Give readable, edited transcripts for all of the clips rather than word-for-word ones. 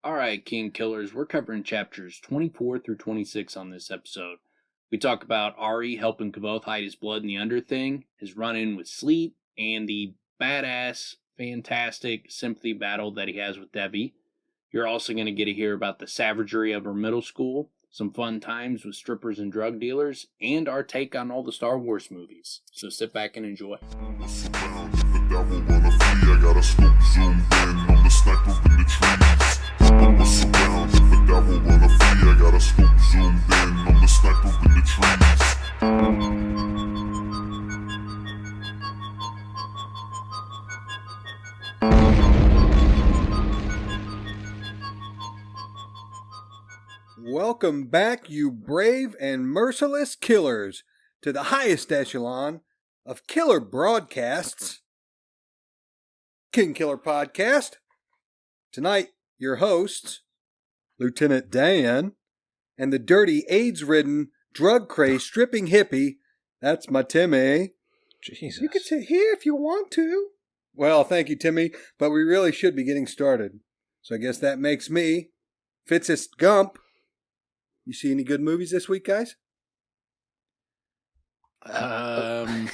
All right, Kingkillers, we're covering chapters 24 through 26 on this episode. We talk about Auri helping Kvothe hide his blood in the underthing, his run-in with Sleat, and the badass, fantastic sympathy battle that he has with Devi. You're also going to get to hear about the savagery of her middle school, some fun times with strippers and drug dealers, and our take on all the Star Wars movies. So sit back and enjoy. Welcome back, you brave and merciless killers, to the highest echelon of killer broadcasts, Kingkiller Podcast. Tonight, your hosts, Lieutenant Dan, and the dirty, AIDS-ridden, drug-crazed, stripping hippie, that's my Timmy. Jesus. You can sit here if you want to. Well, thank you, Timmy, but we really should be getting started. So I guess that makes me Fitzist Gump. You see any good movies this week, guys? I'd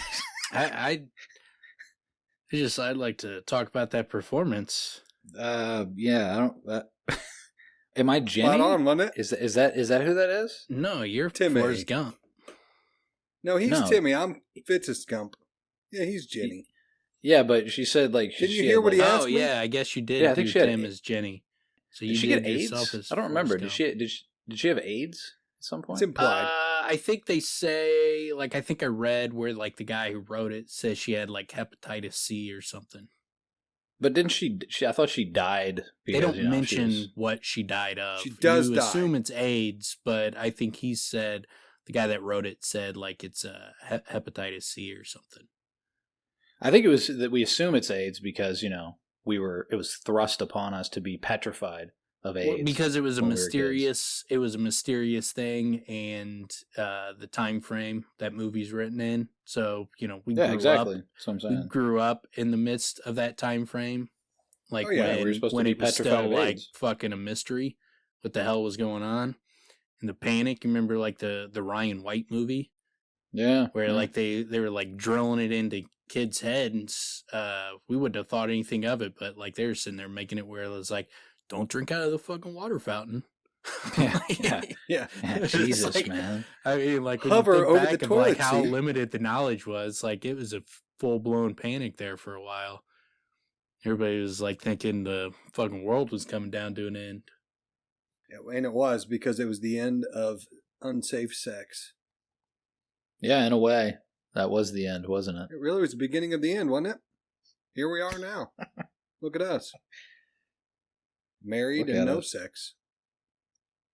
like to talk about that performance. Yeah, I don't. Am I Jenny? Spot on, wasn't it? Is that who that is? No, you're Timmy. Forrest Gump. No, he's No. Timmy. I'm Fitzist Gump. Yeah, he's Jenny. Yeah, but she said like. Didn't you she hear had, what he like- asked Oh me? yeah, I guess you did. Yeah, I think do she had Tim A- as Jenny. So Did you she did get AIDS? yourself as I don't remember. Forrest Did she have AIDS at some point? It's implied. I think they say, like, I think I read where, like, the guy who wrote it says she had, like, hepatitis C or something. But didn't she? I thought she died. Because, They don't she mention was- what she died of. She does you die. assume it's AIDS, but I think he said, the guy that wrote it said, like, it's hepatitis C or something. I think it was that we assume it's AIDS because it was thrust upon us to be petrified of AIDS. Well, because it was a when we were mysterious, thing, and the time frame that movie's written in. So we Yeah, grew exactly. up. That's what I'm We saying. grew up in the midst of that time frame, like Oh, yeah, we were supposed to when be it was petrified still of like AIDS. fucking a mystery, what the hell was going on, and the panic. You remember like the Ryan White movie Yeah. where yeah. like they were like drilling it into kids' heads. We wouldn't have thought anything of it, but like they were sitting there making it where it was like, don't drink out of the fucking water fountain. Yeah, Like, yeah. Yeah. it's Jesus, like- man. I mean, like when Hover you think over back the of like toilet how seat. limited the knowledge was, like it was a full blown panic there for a while. Everybody was like thinking the fucking world was coming down to an end. Yeah, and it was because it was the end of unsafe sex. Yeah, in a way, that was the end, wasn't it? It really was the beginning of the end, wasn't it? Here we are now. Look at us. Married Look and at no us. sex.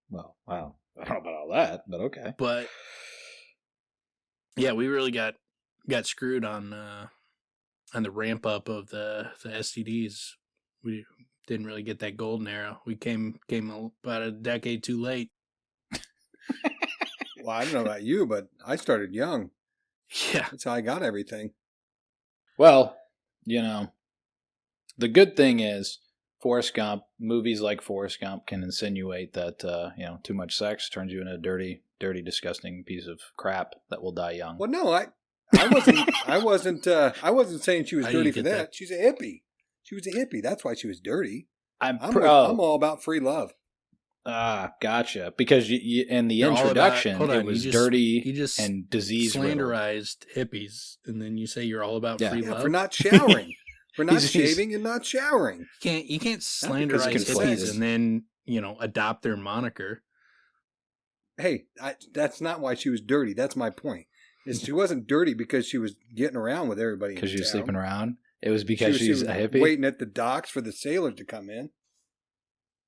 Well, wow. I don't know about all that, but okay. But yeah, we really got screwed on the ramp up of the STDs. We didn't really get that golden era. We came about a decade too late. Well, I don't know about you, but I started young. Yeah. That's how I got everything. Well, the good thing is Forrest Gump, movies like Forrest Gump can insinuate that, too much sex turns you into a dirty, dirty, disgusting piece of crap that will die young. Well, no, I wasn't saying she was How do you dirty for get that. that? She's a hippie. She was a hippie. That's why she was dirty. I'm I'm all about free love. Gotcha. Because you in the You're all about- introduction, hold on, it was you just- dirty you just and disease riddled. slanderized hippies, and then you say you're all about Yeah. free Yeah, love. for not showering. For not He's- shaving and not showering. You can't because slanderize it's hippies conflated. and then adopt their moniker. Hey, that's not why she was dirty. That's my point. She wasn't dirty because she was getting around with everybody. Because in she was town. sleeping around. It was because She she's was a hippie. waiting at the docks for the sailors to come in.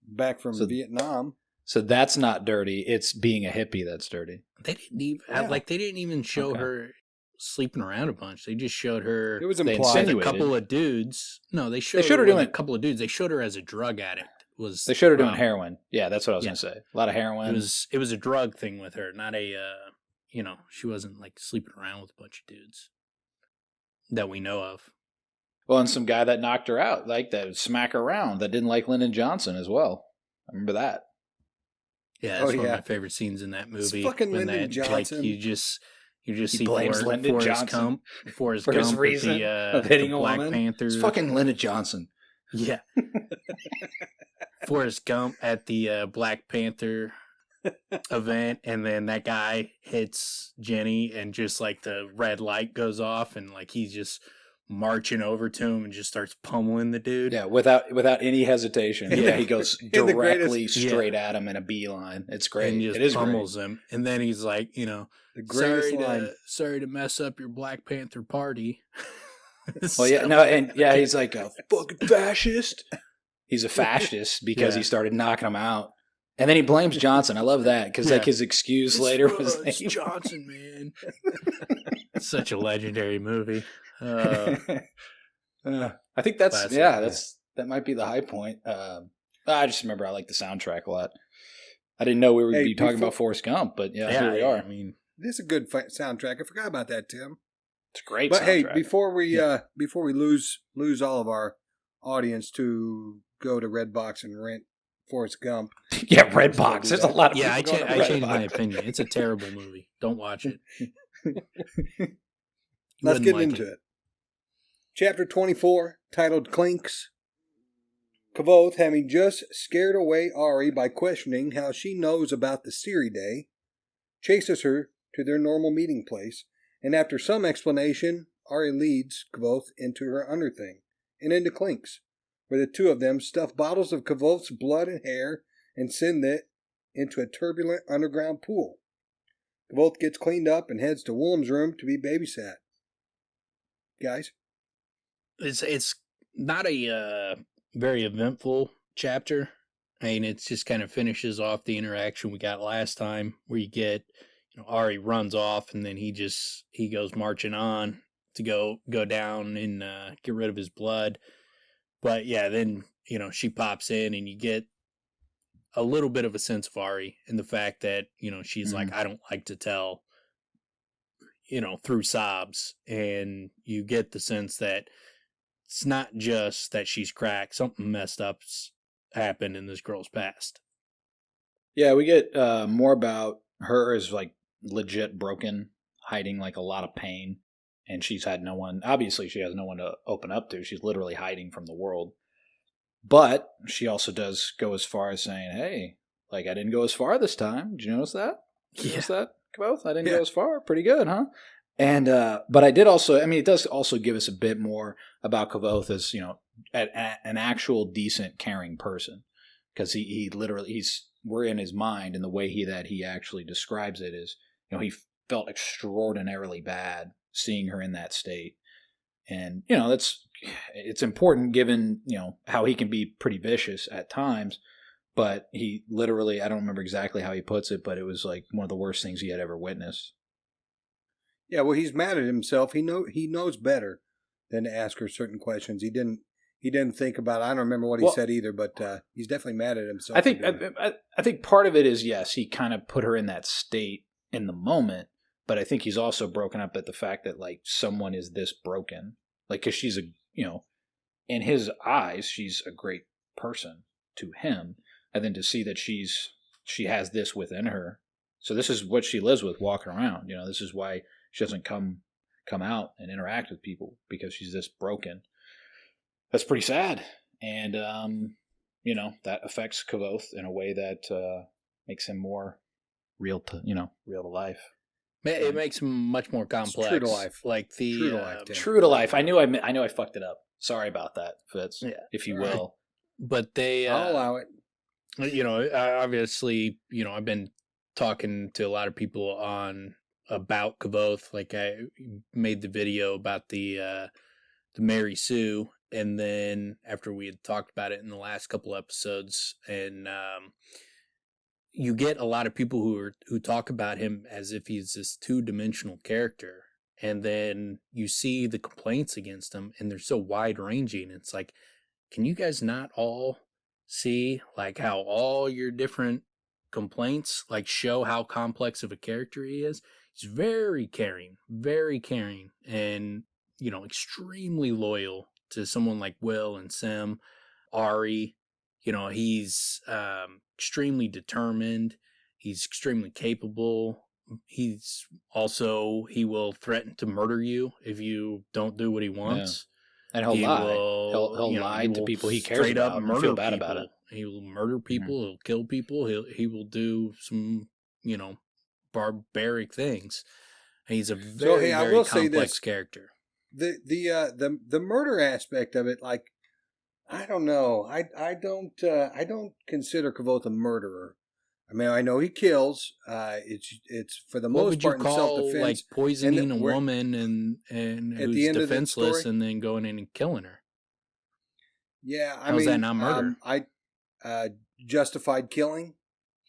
Back from So- Vietnam. So that's not dirty. It's being a hippie that's dirty. They didn't even Yeah. they didn't even show Okay. her sleeping around a bunch. They just showed her It was They implied. with a insinuated. couple of dudes. No, they showed, showed her with doing- a couple of dudes. They showed her as a drug addict. They showed her doing problem. heroin. Yeah, that's what I was Yeah. going to say. A lot of heroin. It was a drug thing with her, not a she wasn't like sleeping around with a bunch of dudes that we know of. Well, and some guy that knocked her out, like that would smack her around, that didn't like Lyndon Johnson as well. I remember that. Yeah, that's one of my favorite scenes in that movie. It's fucking Lyndon Johnson. Like, you just see blames Lyndon Johnson for his reason of hitting the a Black woman. Panther. It's fucking Lyndon Johnson. Yeah. Forrest Gump at the Black Panther event, and then that guy hits Jenny, and just like the red light goes off, and like he's just marching over to him and just starts pummeling the dude. Yeah, without any hesitation. Yeah, he goes directly straight at him in a beeline. It's great. And just pummels him, and then he's like, the greatest line. Sorry to mess up your Black Panther party. He's like a fucking fascist. He's a fascist because he started knocking him out. And then he blames Johnson. I love that because like his excuse later was Johnson, man. It's such a legendary movie. I think that might be the high point. I just remember I like the soundtrack a lot. I didn't know we would be talking about Forrest Gump, but here we are. I mean, this is a good soundtrack. I forgot about that, Tim. It's a great. But soundtrack. Hey, before we lose all of our audience to go to Redbox and rent Forrest Gump. Yeah, Redbox. There's a lot of people I changed my opinion. It's a terrible movie. Don't watch it. Let's get into it. Chapter 24, titled Clinks. Kvothe, having just scared away Auri by questioning how she knows about the Siri Day, chases her to their normal meeting place, and after some explanation, Auri leads Kvothe into her underthing and into Clinks, where the two of them stuff bottles of Kvothe's blood and hair and send it into a turbulent underground pool. Kvothe gets cleaned up and heads to Willem's room to be babysat. Guys? It's not a very eventful chapter. I mean, it just kind of finishes off the interaction we got last time, where you get, Auri runs off, and then he goes marching on to go down and get rid of his blood. But yeah, then she pops in, and you get a little bit of a sense of Auri and the fact that she's like, I don't like to tell, through sobs, and you get the sense that it's not just that she's cracked. Something messed up's happened in this girl's past. Yeah, we get more about her as like legit broken, hiding like a lot of pain. And she's had no one, obviously she has no one to open up to. She's literally hiding from the world. But she also does go as far as saying, hey, like I didn't go as far this time. Did you notice that? Did you notice that, Kvothe? I didn't go as far. Pretty good, huh? And, but I did also, it does also give us a bit more about Kvothe as, an actual decent, caring person. Because he literally, we're in his mind, and the way he actually describes it is, he felt extraordinarily bad seeing her in that state. And, it's important given, how he can be pretty vicious at times. But he literally, I don't remember exactly how he puts it, but it was like one of the worst things he had ever witnessed. Yeah, well, he's mad at himself. He knows better than to ask her certain questions. He didn't think about it. I don't remember what he said either, but he's definitely mad at himself. I think part of it is, yes, he kind of put her in that state in the moment, but I think he's also broken up at the fact that like someone is this broken, like because she's in his eyes, she's a great person to him, and then to see that she has this within her. So this is what she lives with walking around. This is why she doesn't come out and interact with people, because she's this broken. That's pretty sad. And, that affects Kvothe in a way that makes him more real to life. It makes him much more complex. True to life. Like true to life. I knew I fucked it up. Sorry about that, Fitz, if you will. But I'll allow it. Obviously, I've been talking to a lot of people about Kvothe. Like I made the video about the Mary Sue, and then after we had talked about it in the last couple episodes, and you get a lot of people who talk about him as if he's this two-dimensional character, and then you see the complaints against him, and they're so wide-ranging. It's like, can you guys not all see like how all your different complaints like show how complex of a character he is? He's very caring, and extremely loyal to someone like Will and Sim, Auri. he's extremely determined. He's extremely capable. He will threaten to murder you if you don't do what he wants. And he'll lie. He'll lie to people he cares about and feel bad about it. He will murder people. He'll kill people. He will do some, barbaric things. He's a very complex character. The murder aspect of it, like, I don't know. I don't consider Kvothe a murderer. I mean, I know he kills. It's for the most part in self-defense, like poisoning a woman and who's defenseless and then going in and killing her. Yeah, how's that not murder? Justified killing.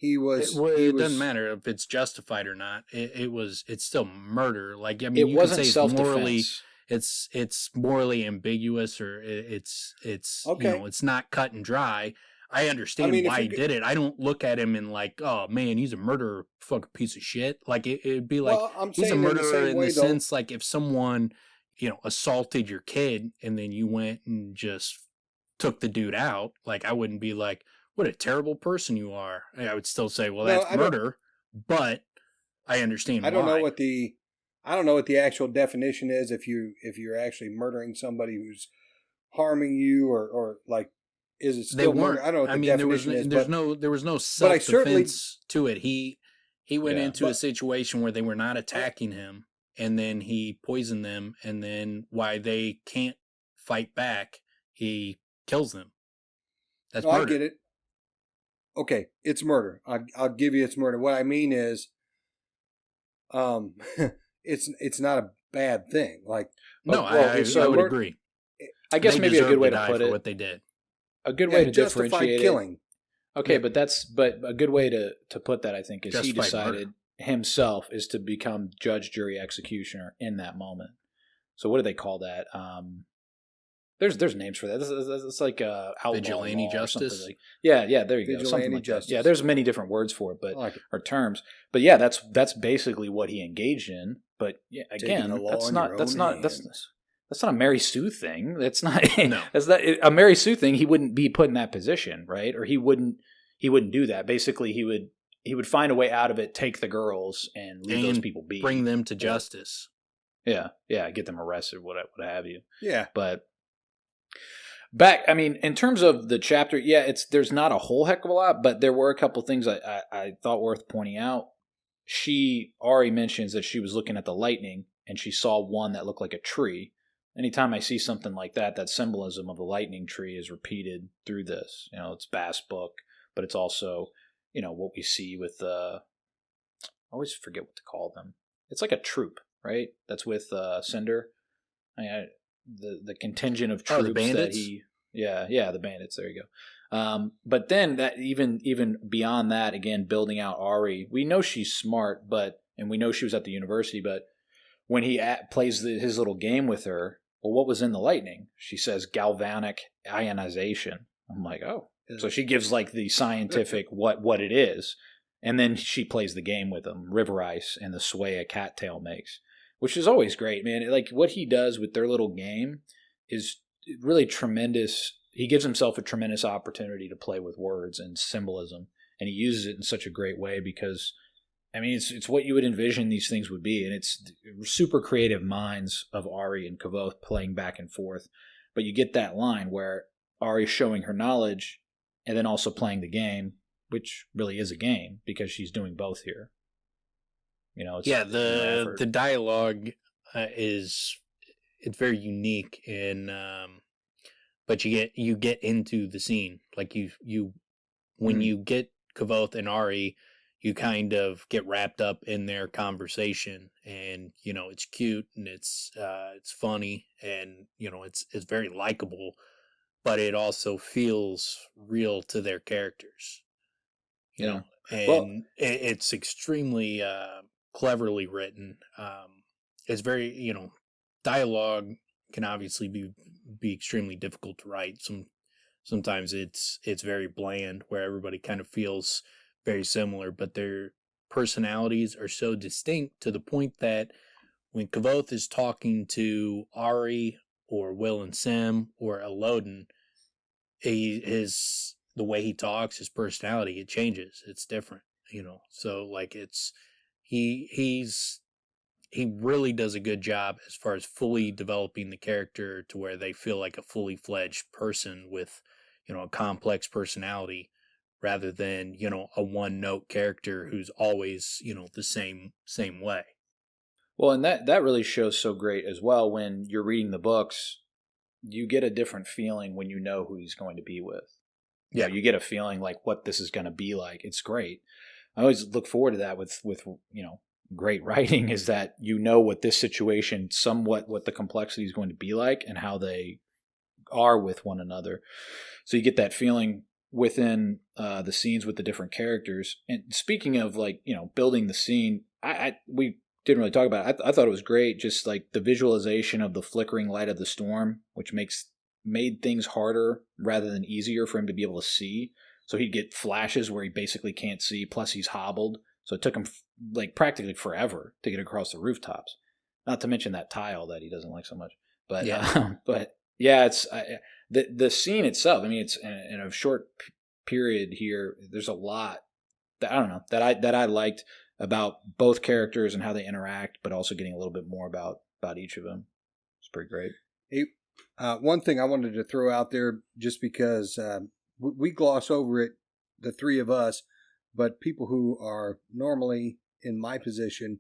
It doesn't matter if it's justified or not. It's still murder. Like, I mean, it wasn't self-defense. It's morally ambiguous, or it's okay. It's not cut and dry. I understand why he did it. I don't look at him and like, oh man, he's a murderer, fucking piece of shit. Like it'd be like, he's a murderer in the sense, like if someone, assaulted your kid and then you went and just took the dude out, like I wouldn't be like, what a terrible person you are. I would still say, well, that's murder, but I understand. I don't know what the actual definition is if you're actually murdering somebody who's harming you or like. Is it still murder? I don't know what the definition is. There was no self-defense to it. He went into a situation where they were not attacking him, and then he poisoned them, and then why they can't fight back, he kills them. That's murder. I get it. Okay, it's murder. I'll give you it's murder. What I mean is, it's not a bad thing. Like, I would agree. I guess maybe a good way to put it. What they did. A good way to differentiate killing. Okay, but a good way to put that, I think, is he decided himself is to become judge, jury, executioner in that moment. So what do they call that? There's names for that. It's like outlaw vigilante justice. Yeah, there you go. Something like that. Yeah, there's many different words for it, or terms. But yeah, that's basically what he engaged in. But yeah, again, that's not a Mary Sue thing. That's not. No. That's not a Mary Sue thing. He wouldn't be put in that position, right? Or he wouldn't do that. Basically, he would find a way out of it, take the girls, and leave those people be, bring them to justice. Yeah, get them arrested, what have you. Yeah, but back. I mean, in terms of the chapter, there's not a whole heck of a lot, but there were a couple things I thought worth pointing out. Auri mentions that she was looking at the lightning and she saw one that looked like a tree. Anytime I see something like that, that symbolism of the lightning tree is repeated through this. It's Bass' book, but it's also, what we see with I always forget what to call them. It's like a troop, right? That's with Cinder. The contingent of troops. The bandits? The bandits. There you go. But then that even beyond that, again, building out Auri, we know she's smart, and we know she was at the university, but when he plays his little game with her, well, what was in the lightning? She says galvanic ionization. I'm like, oh. So she gives like the scientific what it is. And then she plays the game with him, river ice and the sway a cattail makes, which is always great, man. Like what he does with their little game is really tremendous. He gives himself a tremendous opportunity to play with words and symbolism. And he uses it in such a great way because it's what you would envision these things would be, and it's super creative minds of Auri and Kvothe playing back and forth. But you get that line where Auri's showing her knowledge and then also playing the game, which really is a game because she's doing both here. The dialogue it's very unique, but you get into the scene like when you get Kvothe and Auri. You kind of get wrapped up in their conversation, and it's cute and it's funny, and it's very likable, but it also feels real to their characters. It's extremely cleverly written. It's very dialogue can obviously be extremely difficult to write. Sometimes it's very bland, where everybody kind of feels very similar, but their personalities are so distinct to the point that when Kvothe is talking to Auri or Will and Sim or Elodin, the the way he talks, his personality, it changes. It's different, So like he really does a good job as far as fully developing the character to where they feel like a fully fledged person with, a complex personality rather than, a one note character who's always, the same way. Well, and that really shows so great as well when you're reading the books. You get a different feeling when you know who he's going to be with. Yeah, you get a feeling like what this is going to be like. It's great. I always look forward to that with great writing, is that what this situation, somewhat what the complexity is going to be like and how they are with one another. So you get that feeling within the scenes with the different characters. And speaking of building the scene, we didn't really talk about it. I thought it was great, just like the visualization of the flickering light of the storm, which made things harder rather than easier for him to be able to see. So he'd get flashes where he basically can't see, plus he's hobbled. So it took him practically forever to get across the rooftops. Not to mention that tile that he doesn't like so much. But it's the scene itself. I mean, it's in a short period here. There's a lot that I don't know that I liked about both characters and how they interact, but also getting a little bit more about each of them. It's pretty great. Hey, one thing I wanted to throw out there, just because we gloss over it, the three of us, but people who are normally in my position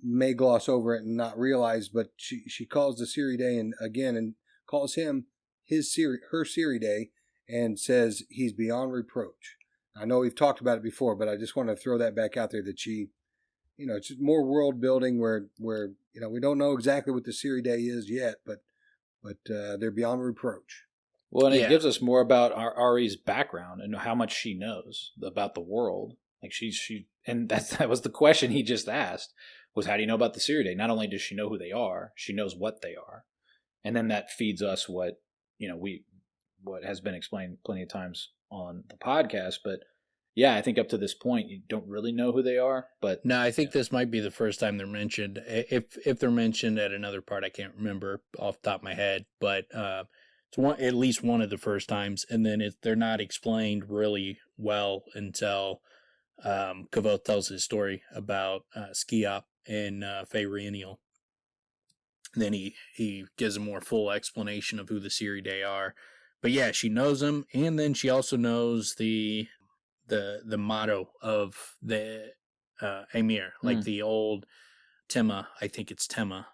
may gloss over it and not realize, but she calls the Siri Day and calls him her Siri Day and says he's beyond reproach. I know we've talked about it before, but I just want to throw that back out there that she, it's just more world building where we don't know exactly what the Siri Day is yet, but they're beyond reproach. Well, and it gives us more about Auri's background and how much she knows about the world. Like and that was the question he just asked, was how do you know about the Siri Day? Not only does she know who they are, she knows what they are. And then that feeds us what has been explained plenty of times on the podcast. But yeah, I think up to this point, you don't really know who they are. But no, I think this might be the first time they're mentioned. If they're mentioned at another part, I can't remember off the top of my head, but it's at least one of the first times. And then they're not explained really well until Kvothe tells his story about Skiop and Feyreaniel. Then he gives a more full explanation of who the Siri Day are. But yeah, she knows them, and then she also knows the motto of the Emir, like the old Tema, I think it's Tema,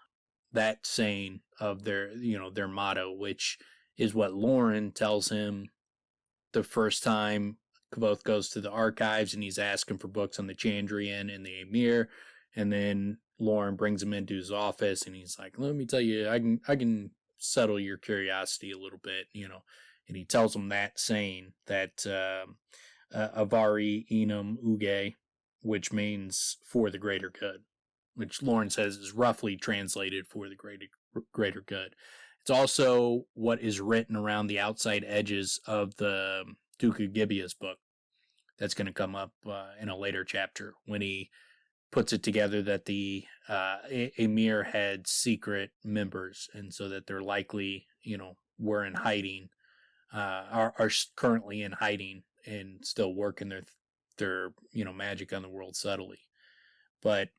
that saying of their motto, which is what Lauren tells him the first time Kvothe goes to the archives and he's asking for books on the Chandrian and the Emir, and then Lauren brings him into his office and he's like, let me tell you, I can settle your curiosity a little bit, and he tells him that saying that Avari Enum Uge, which means for the greater good, which Lauren says is roughly translated for the greater good. It's also what is written around the outside edges of the Duke of Gibeah's book. That's going to come up in a later chapter when he puts it together that the Emir had secret members, and so that they're likely, were in hiding, are currently in hiding and still working their magic on the world subtly. But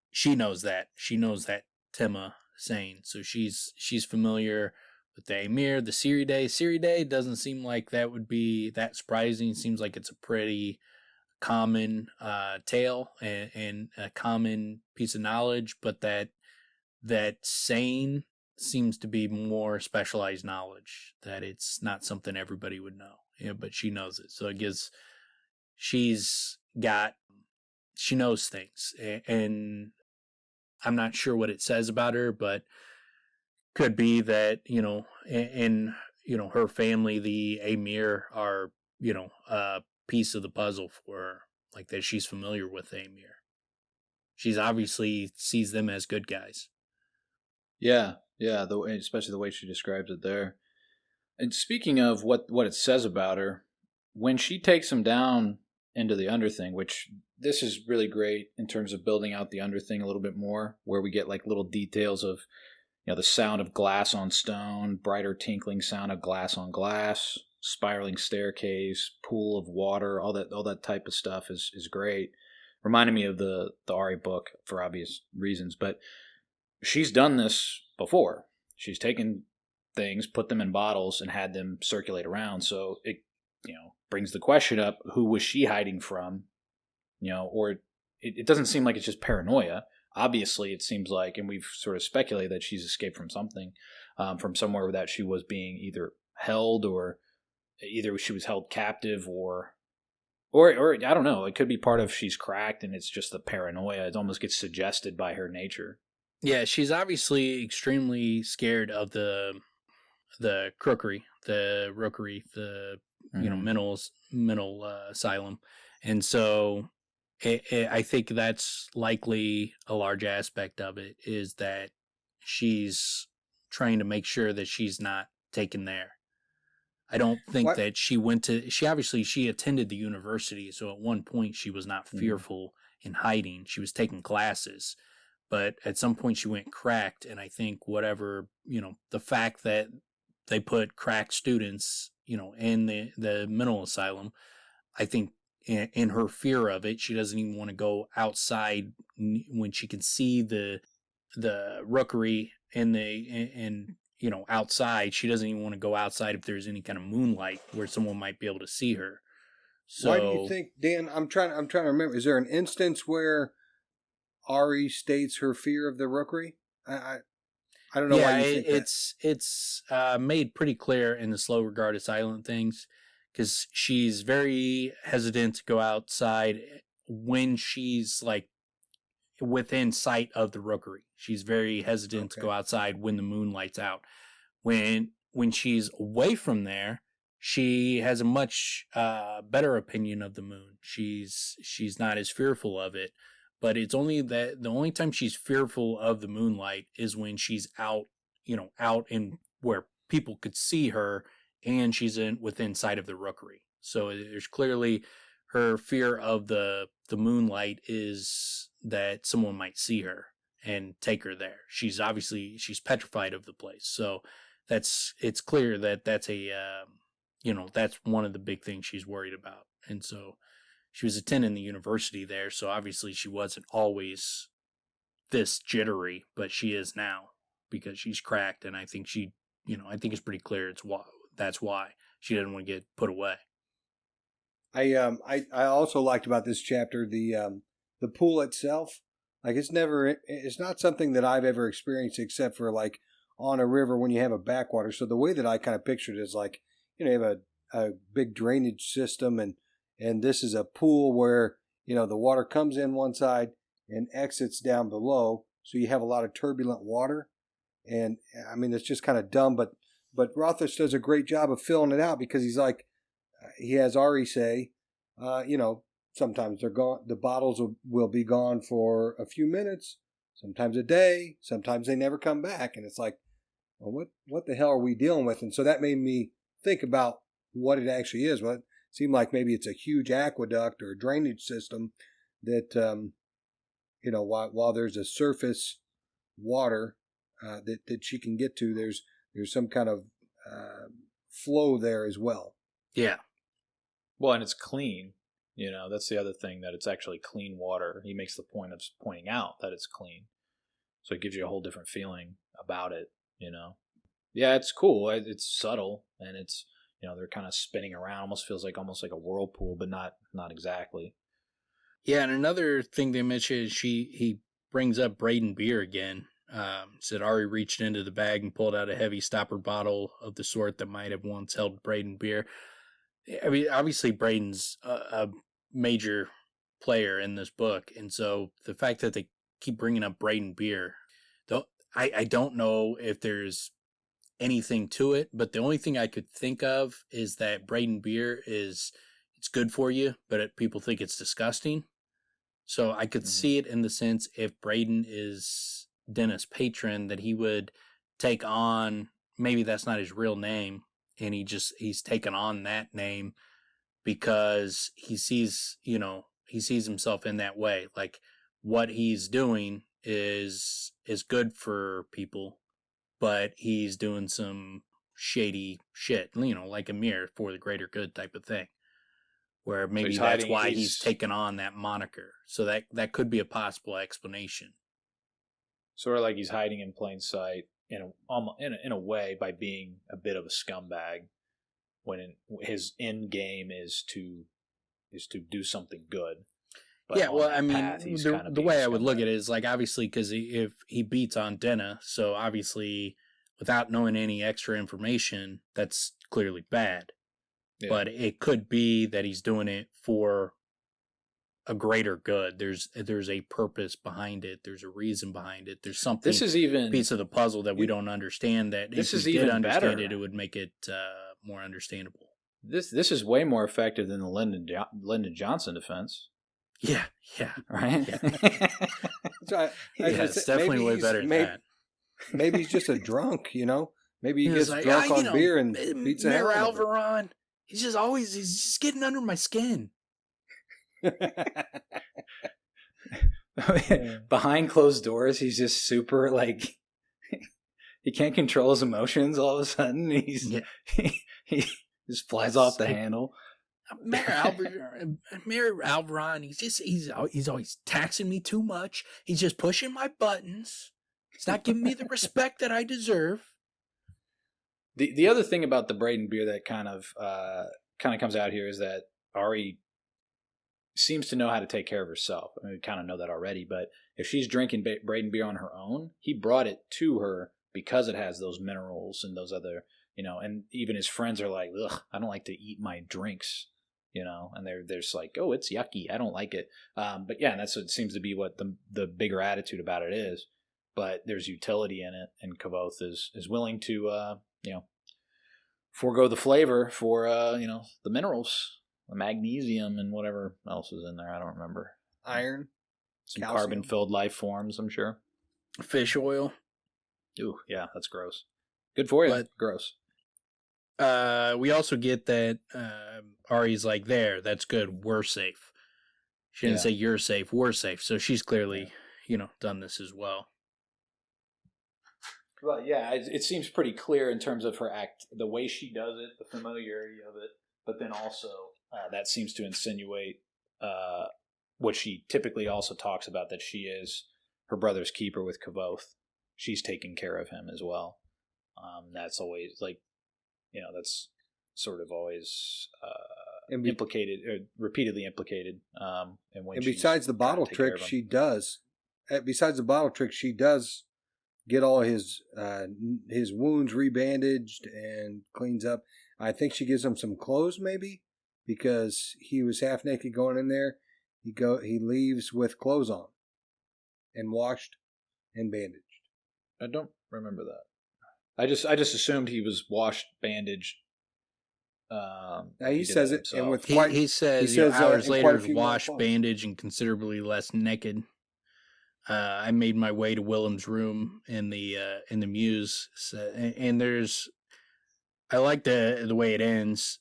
she knows that. She knows that Tema saying. So she's familiar with the Emir, the Siri Day. Siri Day doesn't seem like that would be that surprising. It seems like it's a pretty common tale and a common piece of knowledge, but that saying seems to be more specialized knowledge, that it's not something everybody would know. But she knows it. So it gives, she knows things, and I'm not sure what it says about her, but could be that, in her family, the Emir are, a piece of the puzzle for her, like that she's familiar with the Emir. She's obviously sees them as good guys. Yeah, especially the way she describes it there. And speaking of what it says about her, when she takes him down into the underthing, which this is really great in terms of building out the underthing a little bit more, where we get like little details of, the sound of glass on stone, brighter tinkling sound of glass on glass, spiraling staircase, pool of water, all that type of stuff is great. Reminded me of the Auri book for obvious reasons, but she's done this before. She's taken things, put them in bottles, and had them circulate around. So it, brings the question up: who was she hiding from? Or it doesn't seem like it's just paranoia. Obviously, it seems like, and we've sort of speculated that she's escaped from something, from somewhere that she was being either held, or either she was held captive, or I don't know. It could be part of she's cracked, and it's just the paranoia. It almost gets suggested by her nature. Yeah, she's obviously extremely scared of the crookery, the rookery, the mental asylum, and so I think that's likely a large aspect of it, is that she's trying to make sure that she's not taken there. I don't think that she attended the university, so at one point she was not fearful in hiding. She was taking classes, but at some point she went cracked, and I think the fact that they put cracked students, in the mental asylum, I think in her fear of it, she doesn't even want to go outside when she can see the rookery and outside. She doesn't even want to go outside if there's any kind of moonlight where someone might be able to see her. So, why do you think, Dan? I'm trying to remember. Is there an instance where Auri states her fear of the rookery? I don't know why you think it's made pretty clear in the slow regard of silent things, because she's very hesitant to go outside when she's like within sight of the rookery. She's very hesitant to go outside when the moonlight's out. When she's away from there, she has a much better opinion of the moon. She's not as fearful of it. But it's only that the only time she's fearful of the moonlight is when she's out in where people could see her, and she's within sight of the rookery. So there's clearly her fear of the moonlight is that someone might see her and take her there. She's petrified of the place. So it's clear that that's that's one of the big things she's worried about. And so she was attending the university there, so obviously she wasn't always this jittery, but she is now because she's cracked, and I think I think it's pretty clear that's why she didn't want to get put away. I also liked about this chapter the pool itself. Like it's not something that I've ever experienced except for like on a river when you have a backwater. So the way that I kind of pictured it is like, you have a big drainage system, and this is a pool where, the water comes in one side and exits down below. So you have a lot of turbulent water. And I mean, it's just kind of dumb, but Rothfuss does a great job of filling it out, because he's like, he has Auri say, sometimes they're gone. The bottles will be gone for a few minutes, sometimes a day, sometimes they never come back. And it's like, well, what the hell are we dealing with? And so that made me think about what it actually is. Well, it seemed like maybe it's a huge aqueduct or a drainage system that, while there's a surface water that she can get to, there's some kind of flow there as well. Yeah. Well, and it's clean. That's the other thing, that it's actually clean water. He makes the point of pointing out that it's clean. So it gives you a whole different feeling about it, Yeah, it's cool. It's subtle, and it's, they're kind of spinning around. Almost feels like a whirlpool, but not exactly. Yeah, and another thing they mentioned is he brings up Braden beer again. Said Auri reached into the bag and pulled out a heavy stopper bottle of the sort that might have once held Braden beer. I mean, obviously Braden's a major player in this book, and so the fact that they keep bringing up Braden beer, though, I don't know if there's anything to it, but the only thing I could think of is that Braden beer it's good for you, but people think it's disgusting. So I could see it in the sense, if Braden is Dennis' patron, that he would take on, maybe that's not his real name, and he's taken on that name because he sees himself in that way. Like, what he's doing is good for people, but he's doing some shady shit, like a mirror for the greater good type of thing. Where maybe So that's why he's taken on that moniker. So that could be a possible explanation. Sort of like he's hiding in plain sight in a way by being a bit of a scumbag, when his end game is to do something good. But yeah, well, I mean, the way I would look at it is like, obviously, because if he beats on Denna, so obviously without knowing any extra information, that's clearly bad. Yeah. But it could be that he's doing it for a greater good. There's a purpose behind it. There's a reason behind it. There's something. This is even piece of the puzzle that we don't understand. That this if is we even did understand better. It would make it more understandable. This is way more effective than the Lyndon Johnson defense. Yeah, right. Yeah, it's definitely way better than that. Maybe he's just a drunk, Maybe he gets drunk on beer and beats the hell out of Alvaron. He's just getting under my skin. Behind closed doors, he's just super he can't control his emotions. All of a sudden, he just flies off the handle. Mayor Alvaron, he's always taxing me too much. He's just pushing my buttons. He's not giving me the respect that I deserve. The other thing about the Braden beer that kind of comes out here is that Auri seems to know how to take care of herself. I mean, we kind of know that already, but if she's drinking Braden beer on her own, he brought it to her because it has those minerals and those other, and even his friends are like, ugh, I don't like to eat my drinks, and they're just like, oh, it's yucky, I don't like it. But yeah, that's what seems to be what the bigger attitude about it is. But there's utility in it, and Kvothe is willing to, forego the flavor for, the minerals, the magnesium, and whatever else is in there. I don't remember. Iron. Some carbon-filled life forms, I'm sure. Fish oil. Ooh, yeah, that's gross. Good for you, but gross. We also get that Ari's like, there, that's good, we're safe. She didn't say you're safe, we're safe. So she's clearly, done this as well. Well, yeah, it seems pretty clear in terms of her act, the way she does it, the familiarity of it, but then also that seems to insinuate what she typically also talks about, that she is her brother's keeper with Kvothe. She's taking care of him as well. That's always that's sort of always implicated, or repeatedly implicated. And besides the bottle trick, she does. Besides the bottle trick, she does get all his wounds rebandaged and cleans up. I think she gives him some clothes, maybe, because he was half naked going in there. He leaves with clothes on, and washed, and bandaged. I don't remember that. I just assumed he was washed, bandaged. He says it, and with he says hours later, washed, bandaged, and considerably less naked. I made my way to Willem's room in the Mews, and I like the way it ends,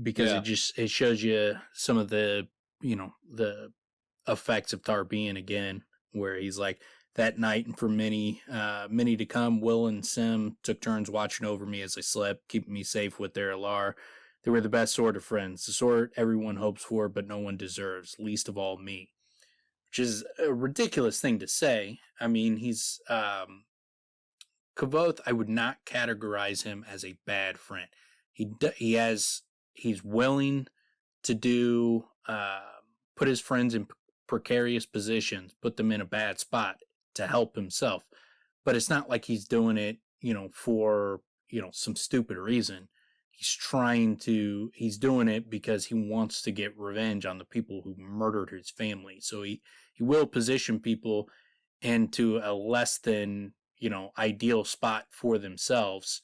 because it shows you some of the the effects of Tarbean again, where he's like, that night and for many to come, Will and Sim took turns watching over me as I slept, keeping me safe with their Alar. They were the best sort of friends, the sort everyone hopes for but no one deserves, least of all me. Which is a ridiculous thing to say. I mean, he's Kvothe, I would not categorize him as a bad friend. He's willing to do put his friends in precarious positions, put them in a bad spot to help himself. But it's not like he's doing it, for, some stupid reason. He's doing it because he wants to get revenge on the people who murdered his family. So he will position people into a less than, ideal spot for themselves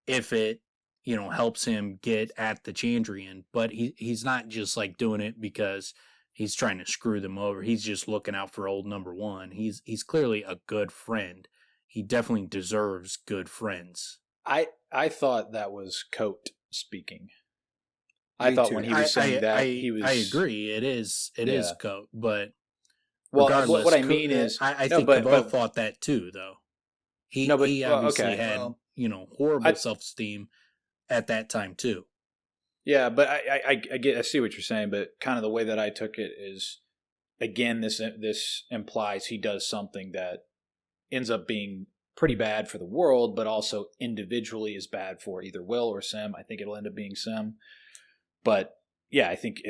if it, helps him get at the Chandrian. But he's not just like doing it because he's trying to screw them over. He's just looking out for old number one. He's clearly a good friend. He definitely deserves good friends. I thought that was Coat speaking. I thought when he was saying that, he was. I agree. It is Coat, but regardless, what I mean is, I think Kvothe thought that too, though. He obviously had horrible self-esteem, at that time too. Yeah, but I see what you're saying, but kind of the way that I took it is, again, this implies he does something that ends up being pretty bad for the world, but also individually is bad for either Will or Sim. I think it'll end up being Sim. But yeah, I think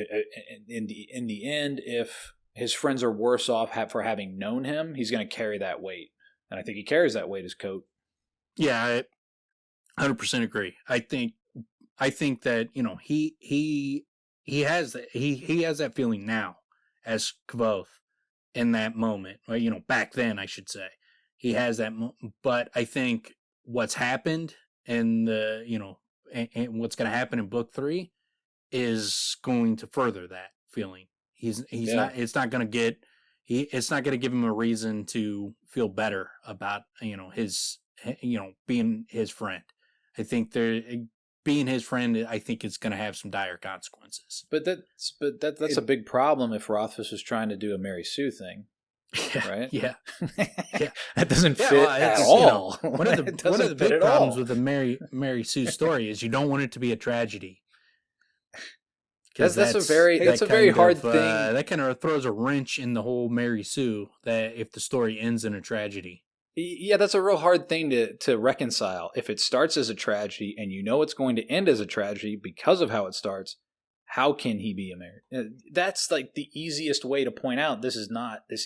in the end, if his friends are worse off for having known him, he's going to carry that weight. And I think he carries that weight as Coat. Yeah, I 100% agree. I think that, he has that feeling now as Kvothe in that moment. Well, back then, I should say. He has that but I think what's happened and and what's going to happen in book 3 is going to further that feeling. It's not going to give him a reason to feel better about, his, being his friend. I think being his friend, I think it's going to have some dire consequences. But that's a big problem if Rothfuss is trying to do a Mary Sue thing. Yeah, right? Yeah. That doesn't fit at all. One of the big problems with the Mary Sue story is you don't want it to be a tragedy. That's a very hard thing. That kind of throws a wrench in the whole Mary Sue, that if the story ends in a tragedy. Yeah, that's a real hard thing to reconcile. If it starts as a tragedy and you know it's going to end as a tragedy because of how it starts, how can he be a Mary? That's like the easiest way to point out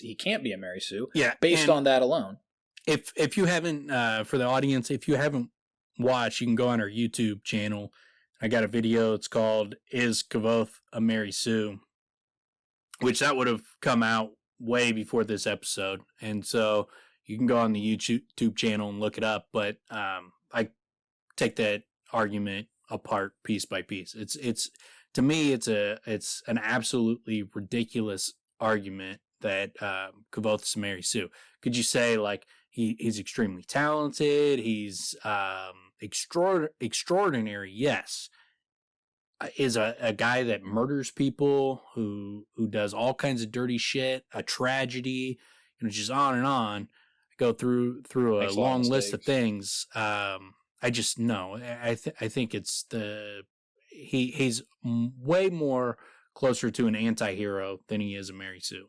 he can't be a Mary Sue. Yeah, based on that alone. If you haven't, for the audience, if you haven't watched, you can go on our YouTube channel. I got a video. It's called "Is Kvothe a Mary Sue?" which that would have come out way before this episode, and so you can go on the YouTube channel and look it up. But I take that argument apart piece by piece. It's to me, it's an absolutely ridiculous argument that Kvothe's Mary Sue. Could you say like he's extremely talented? He's extraordinary. Yes. Is a guy that murders people, who does all kinds of dirty shit, a tragedy, just on and on. Go through a long list of things. I just know. I think it's he's way more closer to an anti-hero than he is a Mary Sue.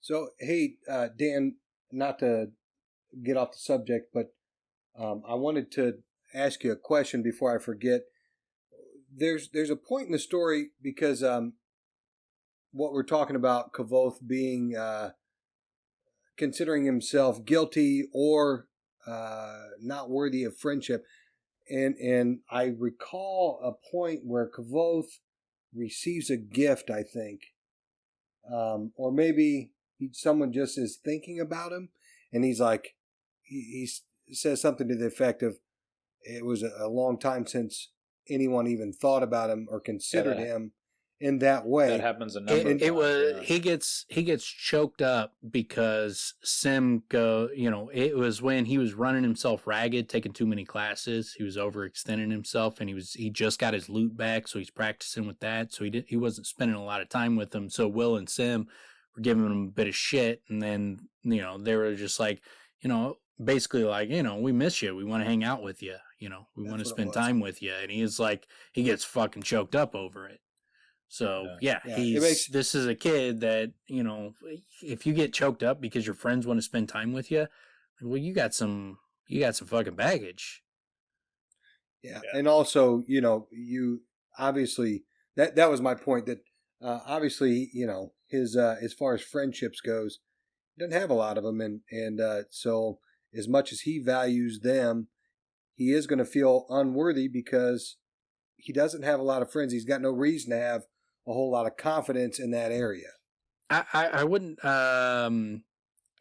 So, hey, Dan, not to get off the subject, but I wanted to ask you a question before I forget. There's a point in the story because what we're talking about, Kvothe being considering himself guilty or not worthy of friendship. And I recall a point where Kvothe receives a gift, I think. Or maybe someone just is thinking about him, and he's like, he says something to the effect of, it was a long time since anyone even thought about him or considered him in that way. That happens a number of times. He gets choked up because Sim it was when he was running himself ragged, taking too many classes. He was overextending himself, and he just got his loot back, so he's practicing with that. So he wasn't spending a lot of time with them. So Will and Sim were giving him a bit of shit, and then they were just like, basically like, we miss you. We want to hang out with you. We want to spend time with you. And he gets fucking choked up over it. So this is a kid that, if you get choked up because your friends want to spend time with you, well, you got some fucking baggage. Yeah. And also, you obviously, that was my point, that obviously, his, as far as friendships goes, he doesn't have a lot of them. And so as much as he values them, he is going to feel unworthy because he doesn't have a lot of friends. He's got no reason to have a whole lot of confidence in that area. I wouldn't, I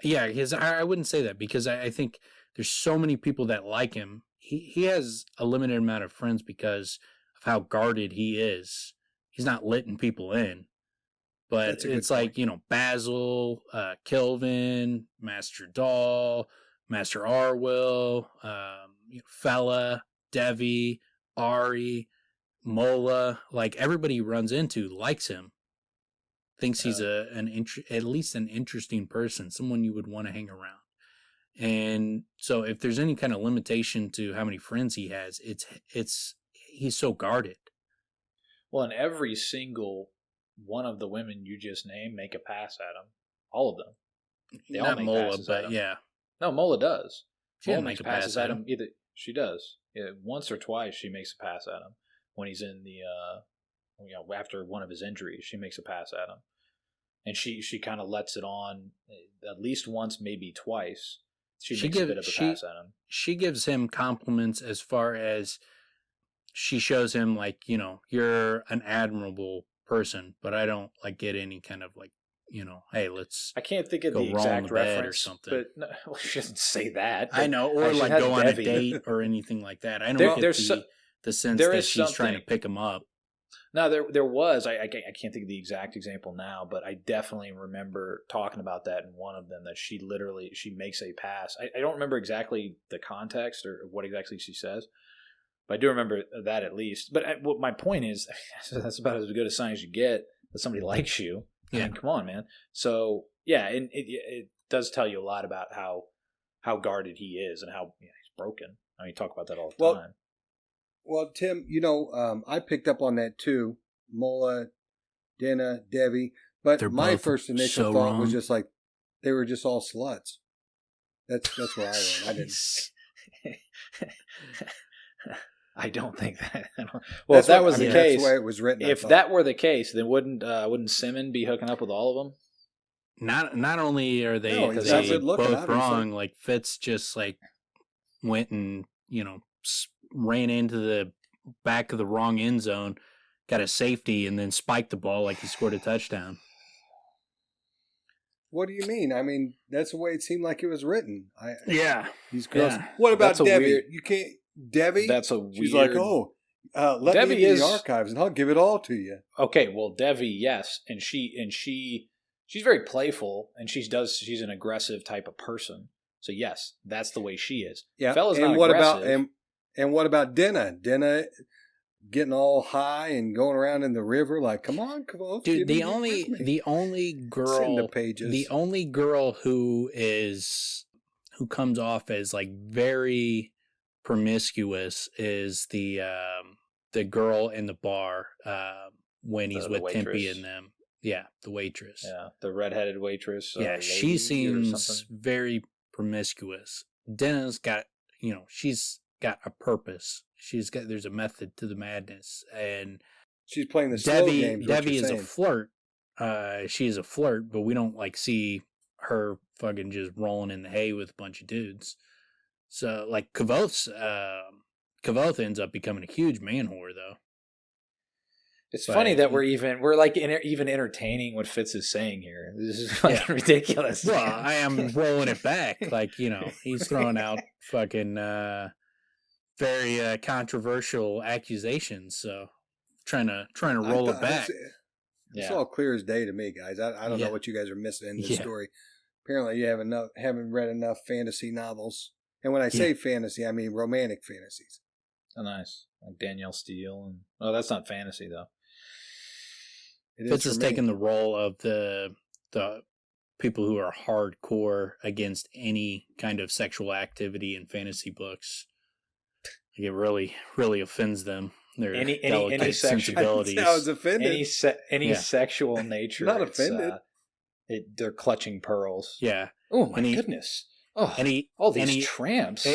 wouldn't say that, because I think there's so many people that like him. He has a limited amount of friends because of how guarded he is. He's not letting people in. But it's like, Basil, Kilvin, Master Doll, Master Arwill, Fella, Devi, Auri, Mola, like everybody he runs into likes him. Thinks he's at least an interesting person, someone you would want to hang around. And so if there's any kind of limitation to how many friends he has, he's so guarded. Well, and every single one of the women you just named make a pass at him. All of them. They all Not make Mola, passes at but him. yeah. No, Mola does. She Mola didn't makes make a pass passes at at him. him. Either she does. Yeah, once or twice she makes a pass at him when he's in the after one of his injuries. She makes a pass at him, and she kind of lets it on at least once, maybe twice. She makes a bit of a pass at him. She gives him compliments as far as she shows him, like, you're an admirable person, but I don't like get any kind of like, hey, let's. I can't think of go the roll in exact the bed reference or something. but no, well, she doesn't say that. I know, or like go on a date or anything like that. I don't get the sense that she's trying to pick him up. No, there was. I can't think of the exact example now, but I definitely remember talking about that in one of them, that she makes a pass. I don't remember exactly the context or what exactly she says, but I do remember that at least. But what my point is, that's about as good a sign as you get that somebody likes you. Yeah. I mean, come on, man. So yeah, and it does tell you a lot about how guarded he is and how he's broken. I mean, you talk about that all the time. Well, Tim, I picked up on that too. Mola, Dinah, Devi. But my first initial thought was just like, they were just all sluts. That's where I went. I didn't. I don't think that. Well, if that was the case, that's the way it was written. If that were the case, then wouldn't Simon be hooking up with all of them? Not only are they both wrong, like Fitz just like went and ran into the back of the wrong end zone, got a safety, and then spiked the ball like he scored a touchdown. What do you mean? I mean, that's the way it seemed like it was written. These girls. Yeah. What about Devi? You can't. Devi? That's a weird. She's like, let Devi me in the archives, and I'll give it all to you. Okay, well, Devi, yes, and she's very playful, and she's an aggressive type of person. So yes, that's the way she is. Yeah. Fella's not aggressive. And what about Dinah? Dinah getting all high and going around in the river like, come on, Kvothe. Dude, the only girl who comes off as like very promiscuous is the girl in the bar when he's with Tempe and them. Yeah, the waitress. Yeah, the redheaded waitress. Yeah, she seems very promiscuous. Dinah's got, she's got a purpose. There's a method to the madness, and she's playing the slow game. Devi is a flirt. She is a flirt, but we don't like see her fucking just rolling in the hay with a bunch of dudes. So like Kvothe ends up becoming a huge man whore, though. It's funny that we're even entertaining what Fitz is saying here. This is fucking ridiculous. Well, I am rolling it back, like he's throwing out fucking very controversial accusations. So trying to roll it back. It's all clear as day to me, guys. I don't know what you guys are missing in this story. Apparently, you haven't read enough fantasy novels. And when I say fantasy, I mean romantic fantasies. Oh, nice. Like Danielle Steele. That's not fantasy, though. Fitz is taking the role of the people who are hardcore against any kind of sexual activity in fantasy books. Like, it really, really offends them. Their delicate sensibilities. I was offended. Any sexual nature. Not offended. They're clutching pearls. Yeah. Oh my goodness. Oh, all these tramps.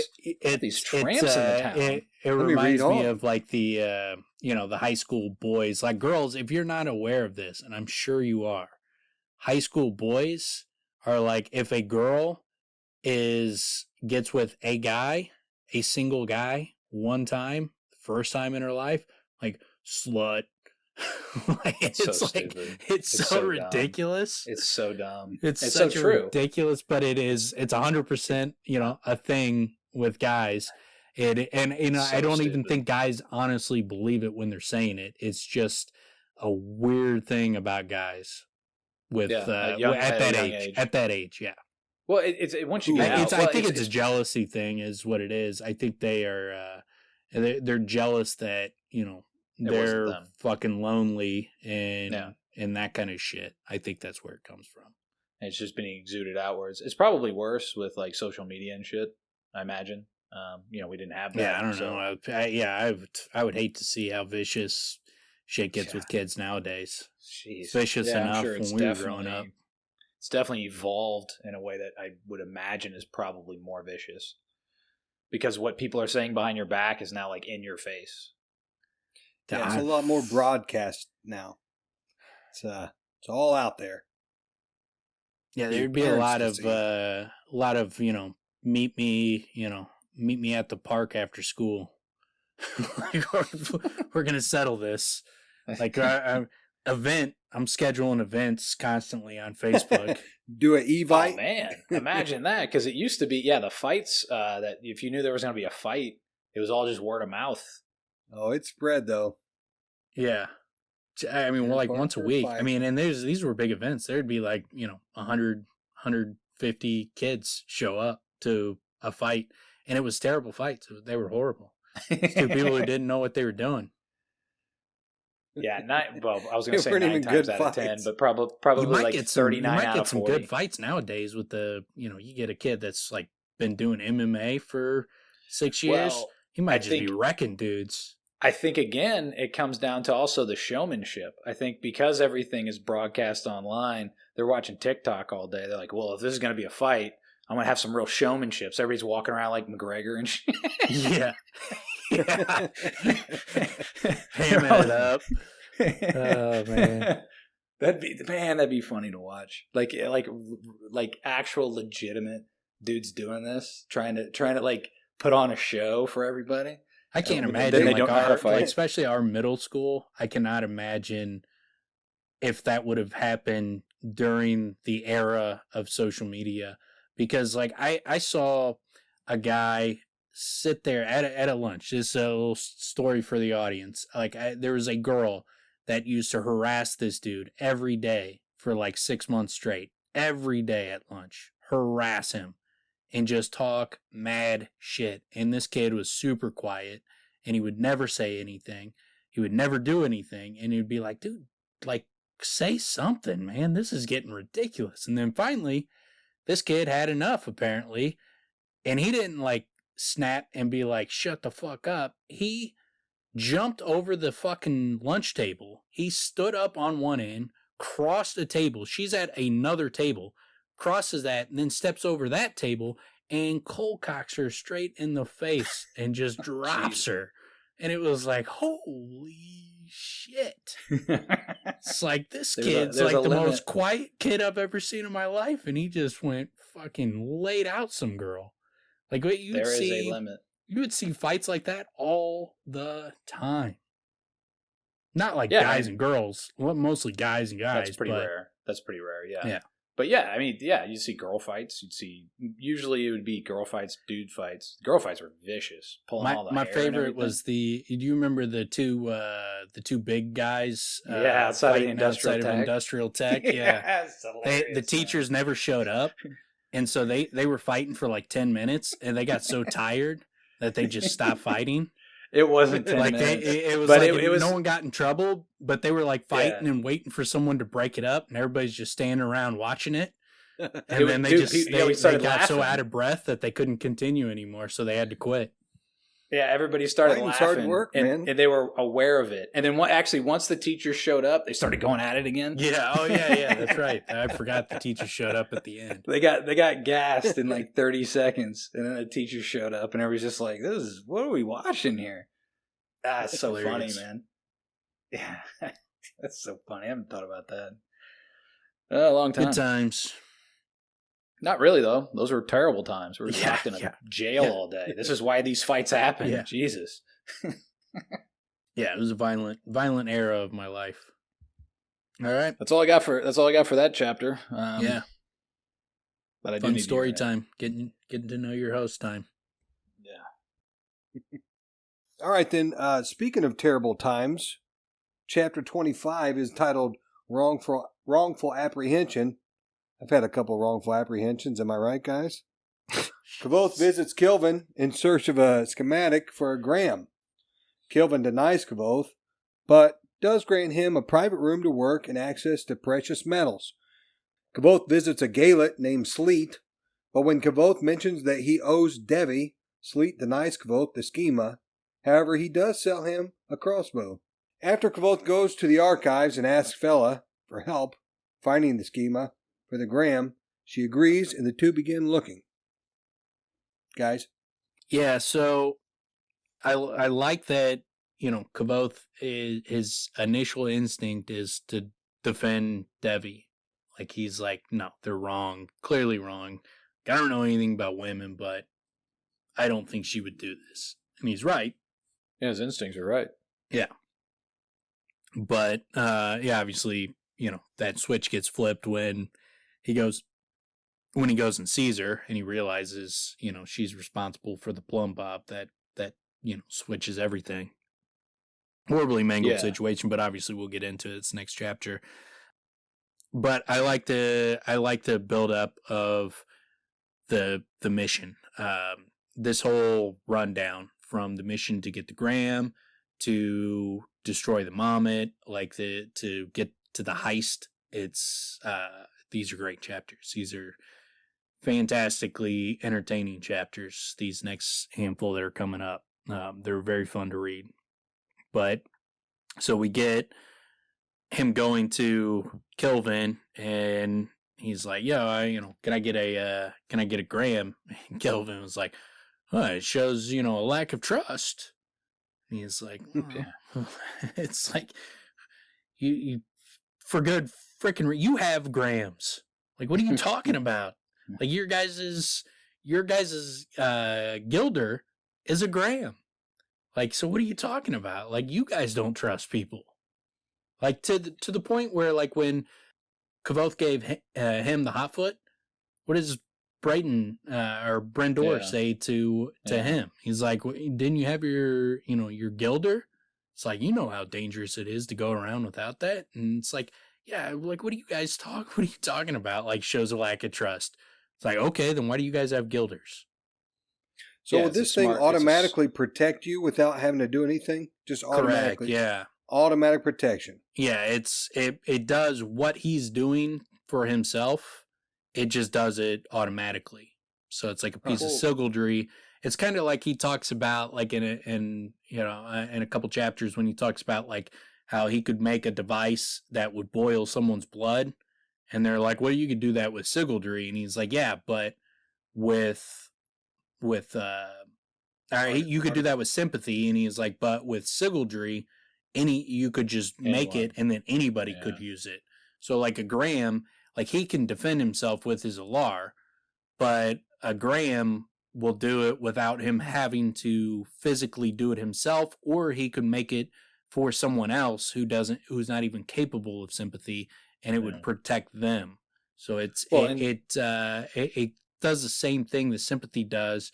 These tramps in the town. It reminds me of like the the high school boys. Like, girls, if you're not aware of this, and I'm sure you are, high school boys are like, if a girl gets with a single guy one time, first time in her life, like, slut. It's so ridiculous. It's so dumb. It's such so true. Ridiculous, but it's 100%, a thing with guys. I don't even think guys honestly believe it when they're saying it. It's just a weird thing about guys at that age. Yeah. Well, it's once you get out, I think it's a jealousy thing, is what it is. I think they are they're jealous that they're fucking lonely and that kind of shit. I think that's where it comes from. and it's just being exuded outwards. It's probably worse with like social media and shit, I imagine. We didn't have that. Yeah, I don't know. I would hate to see how vicious shit gets with kids nowadays. Jeez. It's vicious I'm enough sure when we were growing up. It's definitely evolved in a way that I would imagine is probably more vicious. Because what people are saying behind your back is now like in your face. Yeah, it's a lot more broadcast now. It's all out there. Yeah, there'd be a lot of meet me at the park after school. We're gonna settle this. Like I'm scheduling events constantly on Facebook. Do an Evite. Oh man, imagine that, because it used to be the fights. That if you knew there was gonna be a fight, it was all just word of mouth. Oh, it spread though. Yeah. I mean, like once a week. I mean, and these were big events. There'd be like, 100, 150 kids show up to a fight. And it was terrible fights. They were horrible. Two people who didn't know what they were doing. Yeah, I was going to say 9 times out of 10, but probably like 39 out of 40. You might get some good fights nowadays with you get a kid that's like been doing MMA for 6 years. Well, he might just be wrecking dudes. I think, again, it comes down to also the showmanship. I think because everything is broadcast online, they're watching TikTok all day. They're like, well, if this is going to be a fight, I'm going to have some real showmanship. So everybody's walking around like McGregor and shit. Yeah. Hamming it up. Oh, man. That'd be funny to watch. Like actual legitimate dudes doing this, trying to like put on a show for everybody. I can't imagine, they don't know how to fight. Especially our middle school. I cannot imagine if that would have happened during the era of social media. Because, like, I saw a guy sit there at a lunch. This is a little story for the audience. Like, there was a girl that used to harass this dude every day for, like, 6 months straight. Every day at lunch. Harass him. And just talk mad shit. And this kid was super quiet, and he would never say anything. He would never do anything, and he'd be like, dude, like, say something, man. This is getting ridiculous. And then finally, this kid had enough, apparently, and he didn't, like, snap and be like, shut the fuck up. He jumped over the fucking lunch table. He stood up on one end, crossed the table. She's at another table. Crosses that, and then steps over that table and cold cocks her straight in the face and just drops her. And it was like, holy shit. It's like, this kid's like the most quiet kid I've ever seen in my life, and he just went fucking laid out some girl. Like, what you there is a limit. You would see fights like that all the time. Not like guys and girls. Well, mostly guys and guys. That's pretty rare. That's pretty rare, yeah. Yeah. But yeah, I mean, yeah, you'd see girl fights. Usually it would be girl fights, dude fights. Girl fights were vicious. My favorite was do you remember the two big guys? Outside of industrial tech. Yeah. The teachers never showed up. And so they were fighting for like 10 minutes, and they got so tired that they just stopped fighting. It wasn't 10 like minutes. It was no one got in trouble, but they were like fighting and waiting for someone to break it up, and everybody's just standing around watching it. And then they got so out of breath that they couldn't continue anymore, so they had to quit. Yeah, everybody started laughing. Hard work, man. And they were aware of it. And then once the teachers showed up, they started going at it again. Yeah, oh yeah, that's right. I forgot the teacher showed up at the end. They got gassed in like 30 seconds, and then the teacher showed up, and everybody's just like, what are we watching here? That's so funny, man. Yeah, that's so funny. I haven't thought about that. A long time. Good times. Not really, though. Those were terrible times. We were locked in a jail all day. This is why these fights happen. Yeah. Jesus. Yeah, it was a violent era of my life. All right. That's all I got for that chapter. Yeah. But I fun story time. Getting to know your host time. Yeah. All right, then. Speaking of terrible times, chapter 25 is titled Wrongful Apprehension. I've had a couple wrongful apprehensions. Am I right, guys? Kvothe visits Kilvin in search of a schematic for a gram. Kilvin denies Kvothe, but does grant him a private room to work and access to precious metals. Kvothe visits a Gaelet named Sleat, but when Kvothe mentions that he owes Devi, Sleat denies Kvothe the schema. However, he does sell him a crossbow. After Kvothe goes to the archives and asks Fela for help finding the schema for the gram, she agrees and the two begin looking. Guys? Yeah, so I like that, Kvothe, his initial instinct is to defend Devi. Like, he's like, no, they're wrong. Clearly wrong. I don't know anything about women, but I don't think she would do this. And he's right. Yeah, his instincts are right. Yeah. But, obviously, that switch gets flipped when he goes and sees her and he realizes, she's responsible for the plumb bob that switches everything. Horribly mangled situation, but obviously we'll get into it. It's next chapter. But I like the build up of the mission. This whole rundown from the mission to get the gram to destroy the Mamet, to get to the heist. It's these are great chapters. These are fantastically entertaining chapters. These next handful that are coming up, they're very fun to read. But so we get him going to Kelvin, and he's like, "Yo, can I get a gram?" And Kelvin was like, "Oh, it shows, a lack of trust." And he's like, "It's like you for good freaking you have grams. Like, what are you talking about? Like, your guys's Gilder is a gram. Like, so what are you talking about? Like, you guys don't trust people. Like, to the point where, like, when Kvothe gave him the hot foot, what does Brayton or Brendor say to him? He's like, didn't you have your Gilder? It's like, how dangerous it is to go around without that. And it's like, yeah, like, what are you talking about? Like, shows a lack of trust. It's like, okay, then why do you guys have Gilders? So would this thing automatically protect you without having to do anything? Just automatically? Correct, yeah. Automatic protection. Yeah, it does what he's doing for himself. It just does it automatically. So it's like a piece of sigildry. It's kind of like he talks about, like, in a couple chapters when he talks about, like, how he could make a device that would boil someone's blood. And they're like, well, you could do that with sigildry. And he's like, yeah, but you could do that with sympathy. And he's like, but with sigildry, you could just make it and then anybody could use it. So like a gram, like, he can defend himself with his Alar, but a gram will do it without him having to physically do it himself, or he could make it for someone else who's not even capable of sympathy, and it would protect them. So it does the same thing that sympathy does,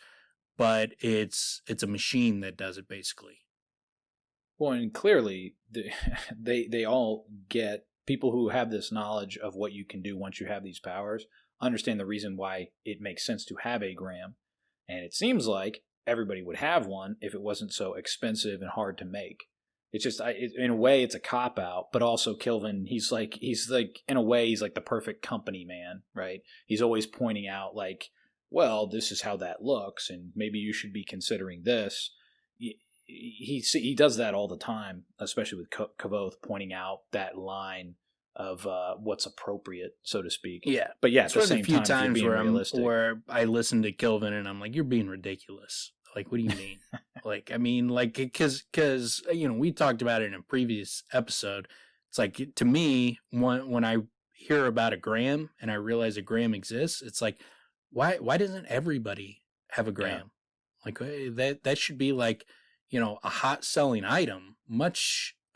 but it's a machine that does it basically. Well, and clearly they all get, people who have this knowledge of what you can do once you have these powers understand the reason why it makes sense to have a gram. And it seems like everybody would have one if it wasn't so expensive and hard to make. It's just, in a way, it's a cop-out, but also Kelvin, he's like, in a way, he's like the perfect company man, right? He's always pointing out, like, well, this is how that looks, and maybe you should be considering this. He does that all the time, especially with Kvothe, pointing out that line of what's appropriate, so to speak. Yeah, but yeah, it's one of the few times where I listen to Kelvin and I'm like, you're being ridiculous. Like, what do you mean? Like, I mean, like, because we talked about it in a previous episode. It's like, to me, when I hear about a gram and I realize a gram exists, it's like, why doesn't everybody have a gram? Yeah. Like, that should be like, a hot selling item,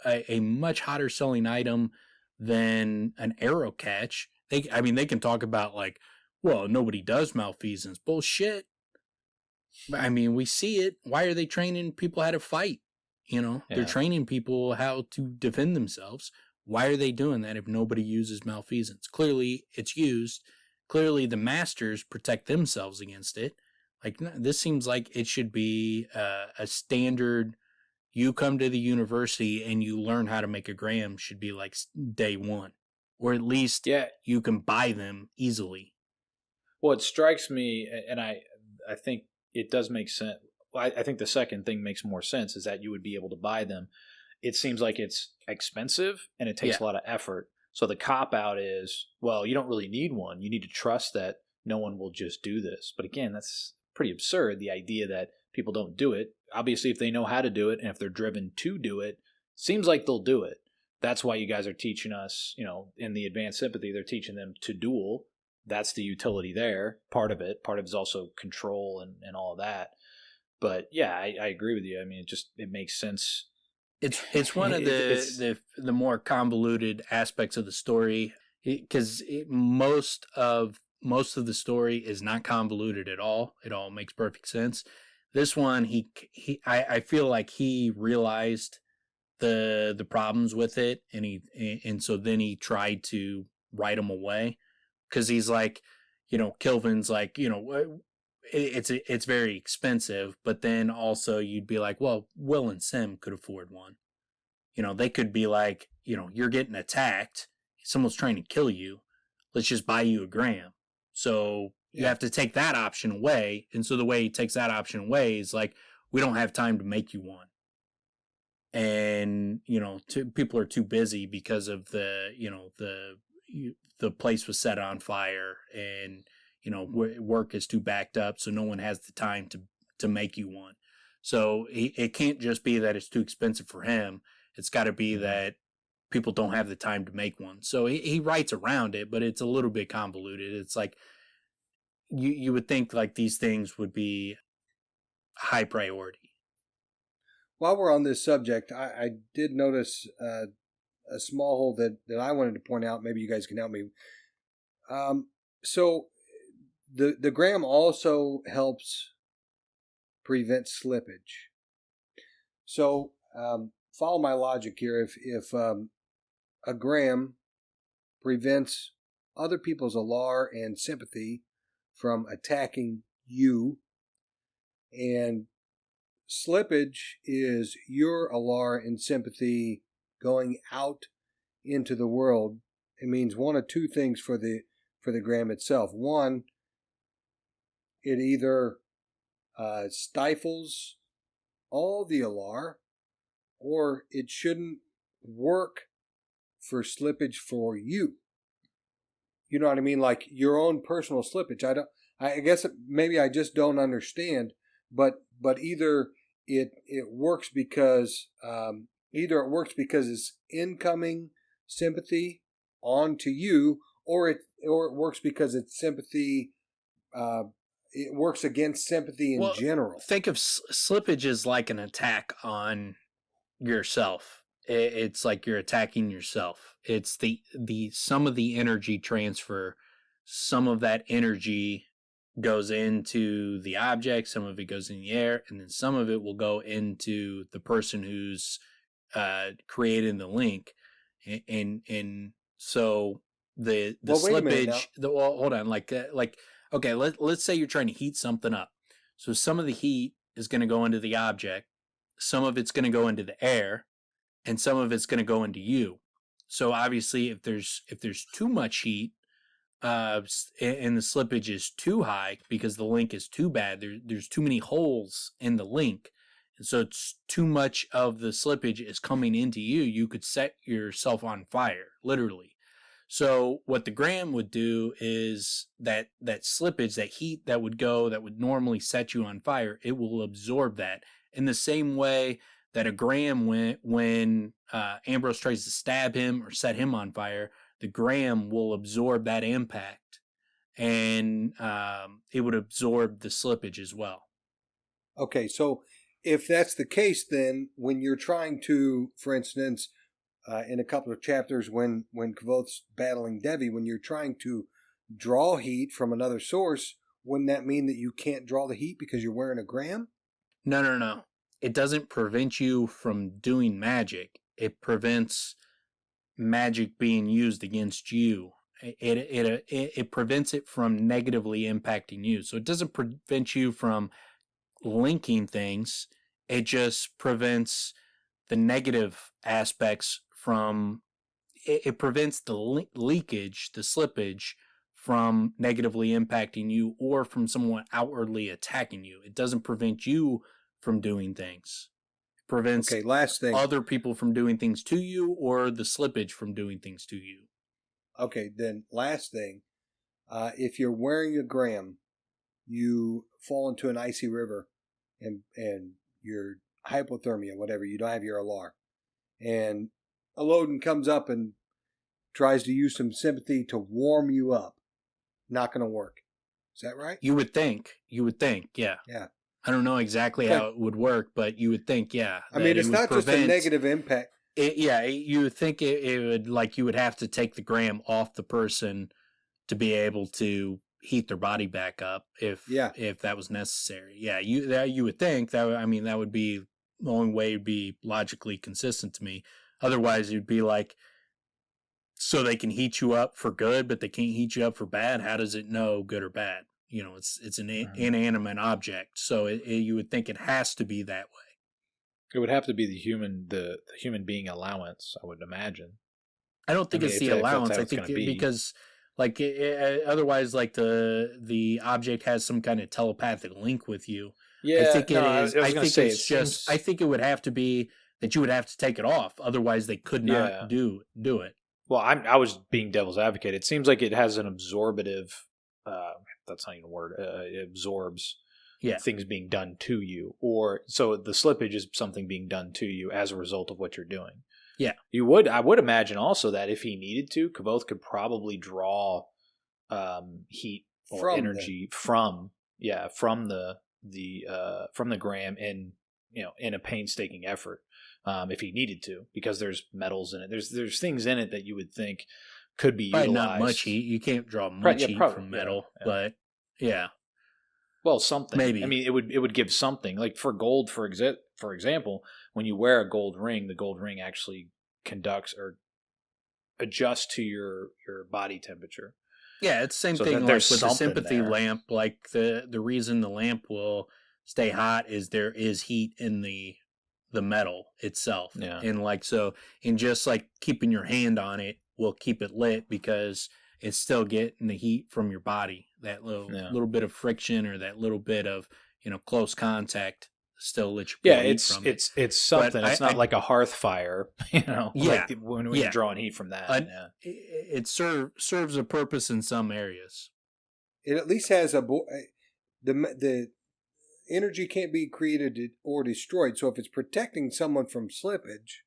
a much hotter selling item than an arrow catch. They can talk about, like, well, nobody does malfeasance. Bullshit. I mean, we see it. Why are they training people how to fight? They're training people how to defend themselves. Why are they doing that if nobody uses malfeasance? Clearly, it's used. Clearly, the masters protect themselves against it. Like, this seems like it should be a standard. You come to the university and you learn how to make a gram should be like day one. or at least Yeah. you can buy them easily. Well, it strikes me, and I think it does make sense. I think the second thing makes more sense, is that you would be able to buy them. It seems like it's expensive and it takes a lot of effort. So the cop out is, well, you don't really need one. You need to trust that no one will just do this. But again, that's pretty absurd, the idea that people don't do it. Obviously, if they know how to do it and if they're driven to do it, seems like they'll do it. That's why you guys are teaching us, in the advanced sympathy, they're teaching them to duel. That's the utility there, part of it. Part of it is also control and all of that. But yeah, I agree with you. I mean, it makes sense. It's one of the more convoluted aspects of the story, because most of the story is not convoluted at all. It all makes perfect sense. This one, I feel like he realized the problems with it, and so then he tried to write them away, because he's like, Kilvin's like, it's very expensive, but then also you'd be like, well, Will and Sim could afford one. They could be like, you're getting attacked, someone's trying to kill you, let's just buy you a gram. So you have to take that option away, and so the way he takes that option away is like, we don't have time to make you one. And people are too busy because of the place was set on fire, and work is too backed up, so no one has the time to make you one. So it can't just be that it's too expensive for him. It's got to be that people don't have the time to make one. So he writes around it, but it's a little bit convoluted. It's like you would think like these things would be high priority. While we're on this subject, I did notice a small hole that I wanted to point out. Maybe you guys can help me. So the gram also helps prevent slippage. So follow my logic here. If a gram prevents other people's alar and sympathy from attacking you, and slippage is your alar and sympathy going out into the world, it means one of two things for the gram itself. One, it either stifles all the alar, or it shouldn't work for slippage for you. You know what I mean? Like your own personal slippage. I guess maybe I just don't understand. But either it works because it's incoming sympathy onto you, or it works because it's sympathy. It works against sympathy in general. Think of slippage as like an attack on yourself. It's like you're attacking yourself. It's the some of the energy transfer. Some of that energy goes into the object, some of it goes in the air, and then some of it will go into the person who's creating the link. And so the slippage. Hold on, like okay, let's say you're trying to heat something up. So some of the heat is going to go into the object, some of it's going to go into the air, and some of it's going to go into you. So obviously, if there's too much heat, and the slippage is too high because the link is too bad, there's too many holes in the link, and so it's too much of the slippage is coming into you. You could set yourself on fire, literally. So what the gram would do is that slippage, that heat that would normally set you on fire, it will absorb that in the same way that a gram, when Ambrose tries to stab him or set him on fire, the gram will absorb that impact, and it would absorb the slippage as well. Okay, so if that's the case, then when you're trying to, for instance, in a couple of chapters when Kvothe's battling Devi, when you're trying to draw heat from another source, wouldn't that mean that you can't draw the heat because you're wearing a gram? No. It doesn't prevent you from doing magic. It prevents magic being used against you. It prevents it from negatively impacting you. So it doesn't prevent you from linking things. It just prevents the negative aspects from it prevents the leakage, the slippage from negatively impacting you or from someone outwardly attacking you. It doesn't prevent you from doing things. It prevents last thing. other people from doing things to you or the slippage from doing things to you. Okay, then last thing. If you're wearing a gram, you fall into an icy river and you're hypothermia, whatever, you don't have your alarm. And a Loden comes up and tries to use some sympathy to warm you up. Not going to work. Is that right? You would think, yeah. Yeah. I don't know exactly how it would work, but you would think, yeah. I mean, it's not just a negative impact. You would think it would, like, you would have to take the gram off the person to be able to heat their body back up if that was necessary. Yeah, you would think that. I mean, that would be the only way it'd be logically consistent to me. Otherwise, it'd be like, so they can heat you up for good, but they can't heat you up for bad. How does it know good or bad? You know, it's an inanimate object, so you would think it has to be that way. It would have to be the human being allowance, I would imagine. I don't think it's the allowance. I think because, like, otherwise, like the object has some kind of telepathic link with you. Yeah, I think it is. I think it's just. I think it would have to be that you would have to take it off. Otherwise, they could not do it. Well, I was being devil's advocate. It seems like it has an absorbative. That's not even a word. It absorbs things being done to you, or so the slippage is something being done to you as a result of what you're doing. Yeah, I would imagine also that if he needed to, Kvothe could probably draw heat or energy from the gram in a painstaking effort. If he needed to, because there's metals in it. There's things in it that you would think could be probably utilized. Not much heat. You can't draw much heat from metal, but yeah. Well, something. Maybe. I mean, it would give something. Like for gold, for example, when you wear a gold ring, the gold ring actually conducts or adjusts to your body temperature. Yeah, it's the same thing like with the sympathy lamp. Like the reason the lamp will stay hot is there is heat in the metal itself. Yeah. And like so, and just like keeping your hand on it will keep it lit because it's still getting the heat from your body. That little bit of friction or that little bit of close contact still lit your heat from it. It's something. It's not like a hearth fire, like when you're drawing heat from that. It serves a purpose in some areas. It at least has the energy can't be created or destroyed. So if it's protecting someone from slippage,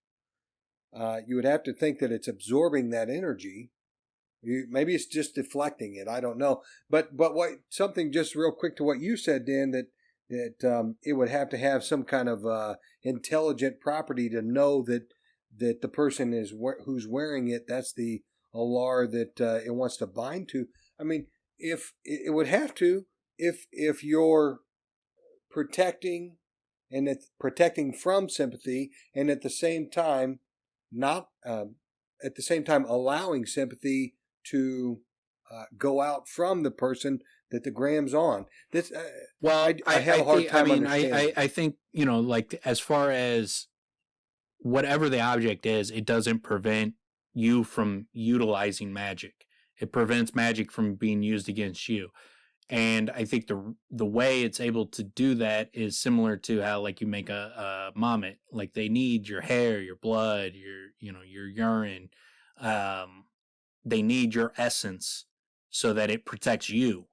you would have to think that it's absorbing that energy. Maybe it's just deflecting it. I don't know. But something just real quick to what you said, Dan, that it would have to have some kind of intelligent property to know that the person who's wearing it, that's the alar that it wants to bind to. I mean, if it would have to, if you're protecting and it's protecting from sympathy, and at the same time allowing sympathy to go out from the person that the gram's on. This I have a hard time understanding. I think like as far as whatever the object is, it doesn't prevent you from utilizing magic. It prevents magic from being used against you. And I think the way it's able to do that is similar to how like you make a mommet. Like they need your hair, your blood, your urine. They need your essence so that it protects you.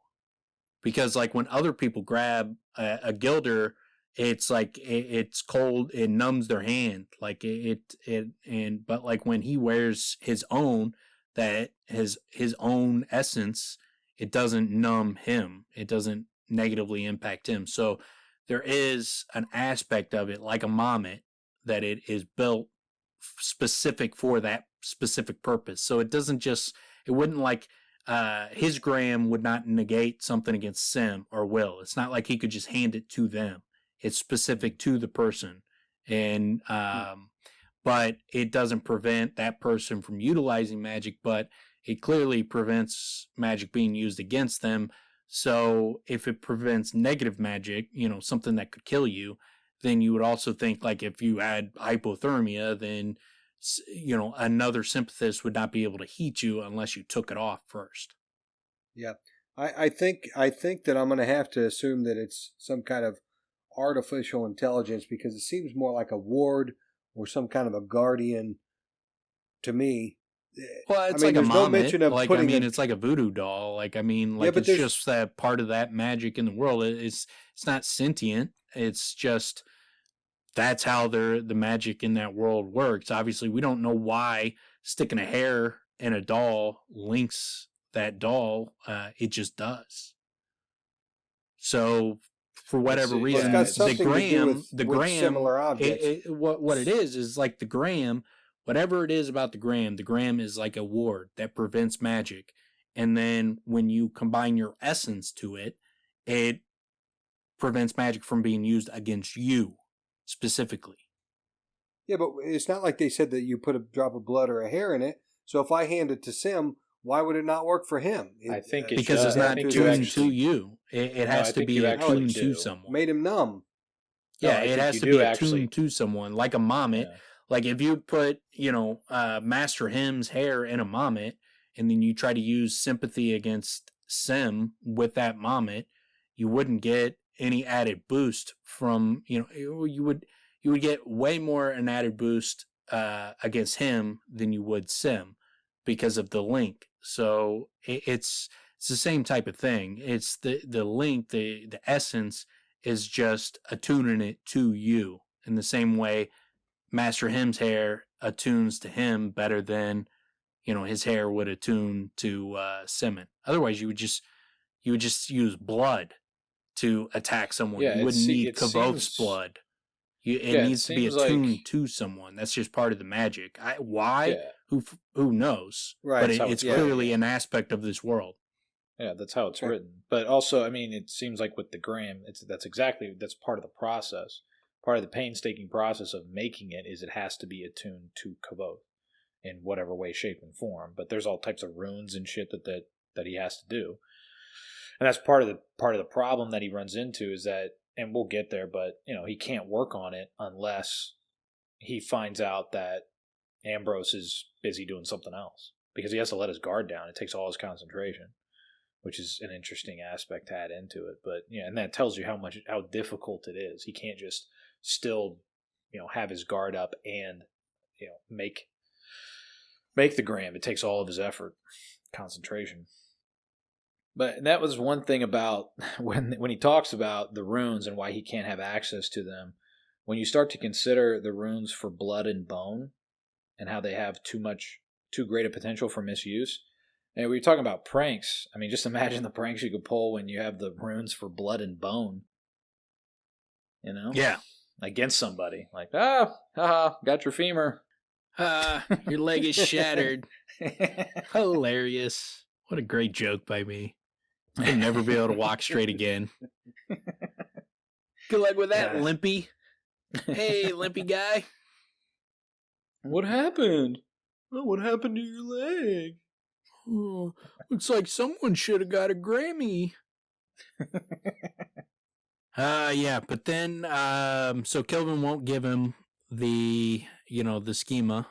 Because like when other people grab a gilder, it's like it's cold, it numbs their hand. Like but like when he wears his own, that his own essence, it doesn't numb him. It doesn't negatively impact him. So there is an aspect of it, like a mommet, that it is built specific for that specific purpose. So it wouldn't like his gram would not negate something against Sim or Will. It's not like he could just hand it to them. It's specific to the person. And but it doesn't prevent that person from utilizing magic, but it clearly prevents magic being used against them. So if it prevents negative magic, something that could kill you, then you would also think like if you had hypothermia, then another sympathist would not be able to heat you unless you took it off first. Yeah. I think that I'm going to have to assume that it's some kind of artificial intelligence, because it seems more like a ward or some kind of a guardian to me. Well, it's like a no mention of putting it's like a voodoo doll. It's just that part of that magic in the world. It's not sentient. It's just that's how the magic in that world works. Obviously, we don't know why sticking a hair in a doll links that doll. It just does. So, for whatever reason, the gram, similar objects. What it is like the gram. Whatever it is about the gram is like a ward that prevents magic. And then when you combine your essence to it, it prevents magic from being used against you specifically. Yeah, but it's not like they said that you put a drop of blood or a hair in it. So if I hand it to Sim, why would it not work for him? I think because it's not tuned to you. It has to be attuned to someone. Made him numb. Yeah, it has to be attuned to someone, like a mommet. Yeah. Like if you put, Master Him's hair in a mommet, and then you try to use sympathy against Sim with that mommet, you wouldn't get any added boost from, you would get way more an added boost against him than you would Sim because of the link. So it's the same type of thing. It's the link, the essence is just attuning it to you in the same way Master Him's hair attunes to him better than, his hair would attune to Simon. Otherwise, you would just use blood to attack someone. Yeah, you wouldn't need Kvothe's blood. It needs to be attuned to someone. That's just part of the magic. Why? Yeah. Who knows? Right. But it's clearly an aspect of this world. Yeah, that's how it's written. But also, it seems like with the gram, that's part of the process. Part of the painstaking process of making it is it has to be attuned to Kvothe in whatever way, shape, and form. But there's all types of runes and shit that he has to do, and that's part of the problem that he runs into is that, and we'll get there, but he can't work on it unless he finds out that Ambrose is busy doing something else, because he has to let his guard down. It takes all his concentration, which is an interesting aspect to add into it. But and that tells you how difficult it is. He can't just still have his guard up and make the gram. It takes all of his effort, concentration. But that was one thing about when he talks about the runes and why he can't have access to them. When you start to consider the runes for blood and bone and how they have too great a potential for misuse. And we were talking about pranks. Just imagine the pranks you could pull when you have the runes for blood and bone. Yeah. Against somebody. Like, got your femur. Your leg is shattered. Hilarious. What a great joke by me. I'll never be able to walk straight again. Good luck with that, Limpy. Hey, Limpy guy. What happened? What happened to your leg? Oh, looks like someone should have got a Grammy. Yeah, but then, so Kelvin won't give him the schema,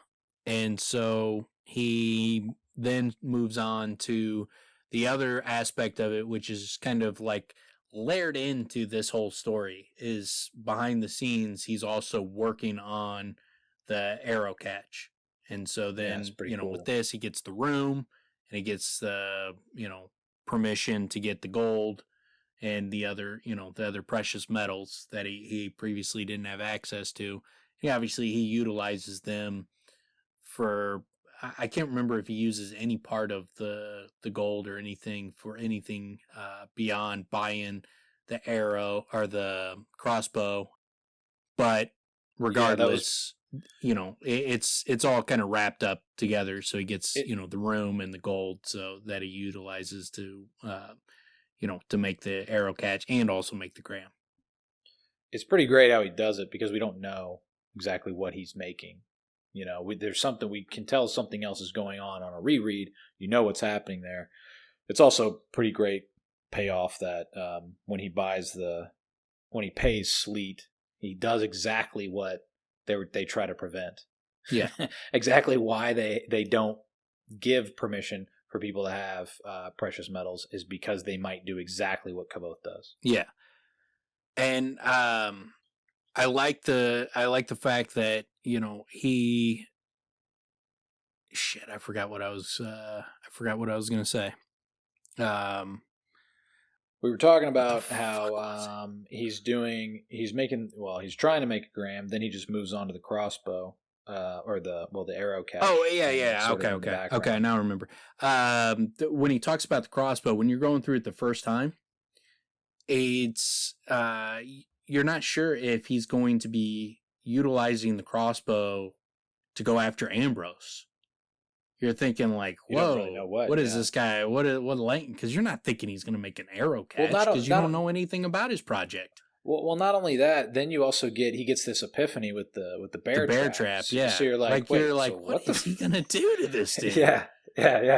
and so he then moves on to the other aspect of it, which is kind of like layered into this whole story, is behind the scenes, he's also working on the arrow catch. And so then, cool. With this, he gets the room, and he gets the, permission to get the gold and the other precious metals that he previously didn't have access to. Obviously, he utilizes them for, I can't remember if he uses any part of the gold or anything for anything beyond buying the arrow or the crossbow. But regardless, it's all kind of wrapped up together. So he gets, the room and the gold, so that he utilizes to, to make the arrow catch and also make the gram. It's pretty great how he does it, because we don't know exactly what he's making. There's something we can tell something else is going on a reread. What's happening there. It's also pretty great payoff that when he pays Sleat, he does exactly what they try to prevent. Yeah. Exactly why they don't give permission for people to have precious metals is because they might do exactly what Kvothe does. Yeah. And I like the fact that, you know, I forgot what I was going to say. We were talking about how he's trying to make a gram, then he just moves on to the crossbow, or the arrow catch. Oh, yeah. Okay, now I remember. When he talks about the crossbow, when you're going through it the first time, it's you're not sure if he's going to be utilizing the crossbow to go after Ambrose. You're thinking like, whoa, you don't really know what is this guy? What length? Because you're not thinking he's going to make an arrow catch because you don't know anything about his project. Well, not only that, then you also he gets this epiphany with the bear trap. Yeah. So you're like, what is he going to do to this dude? Yeah.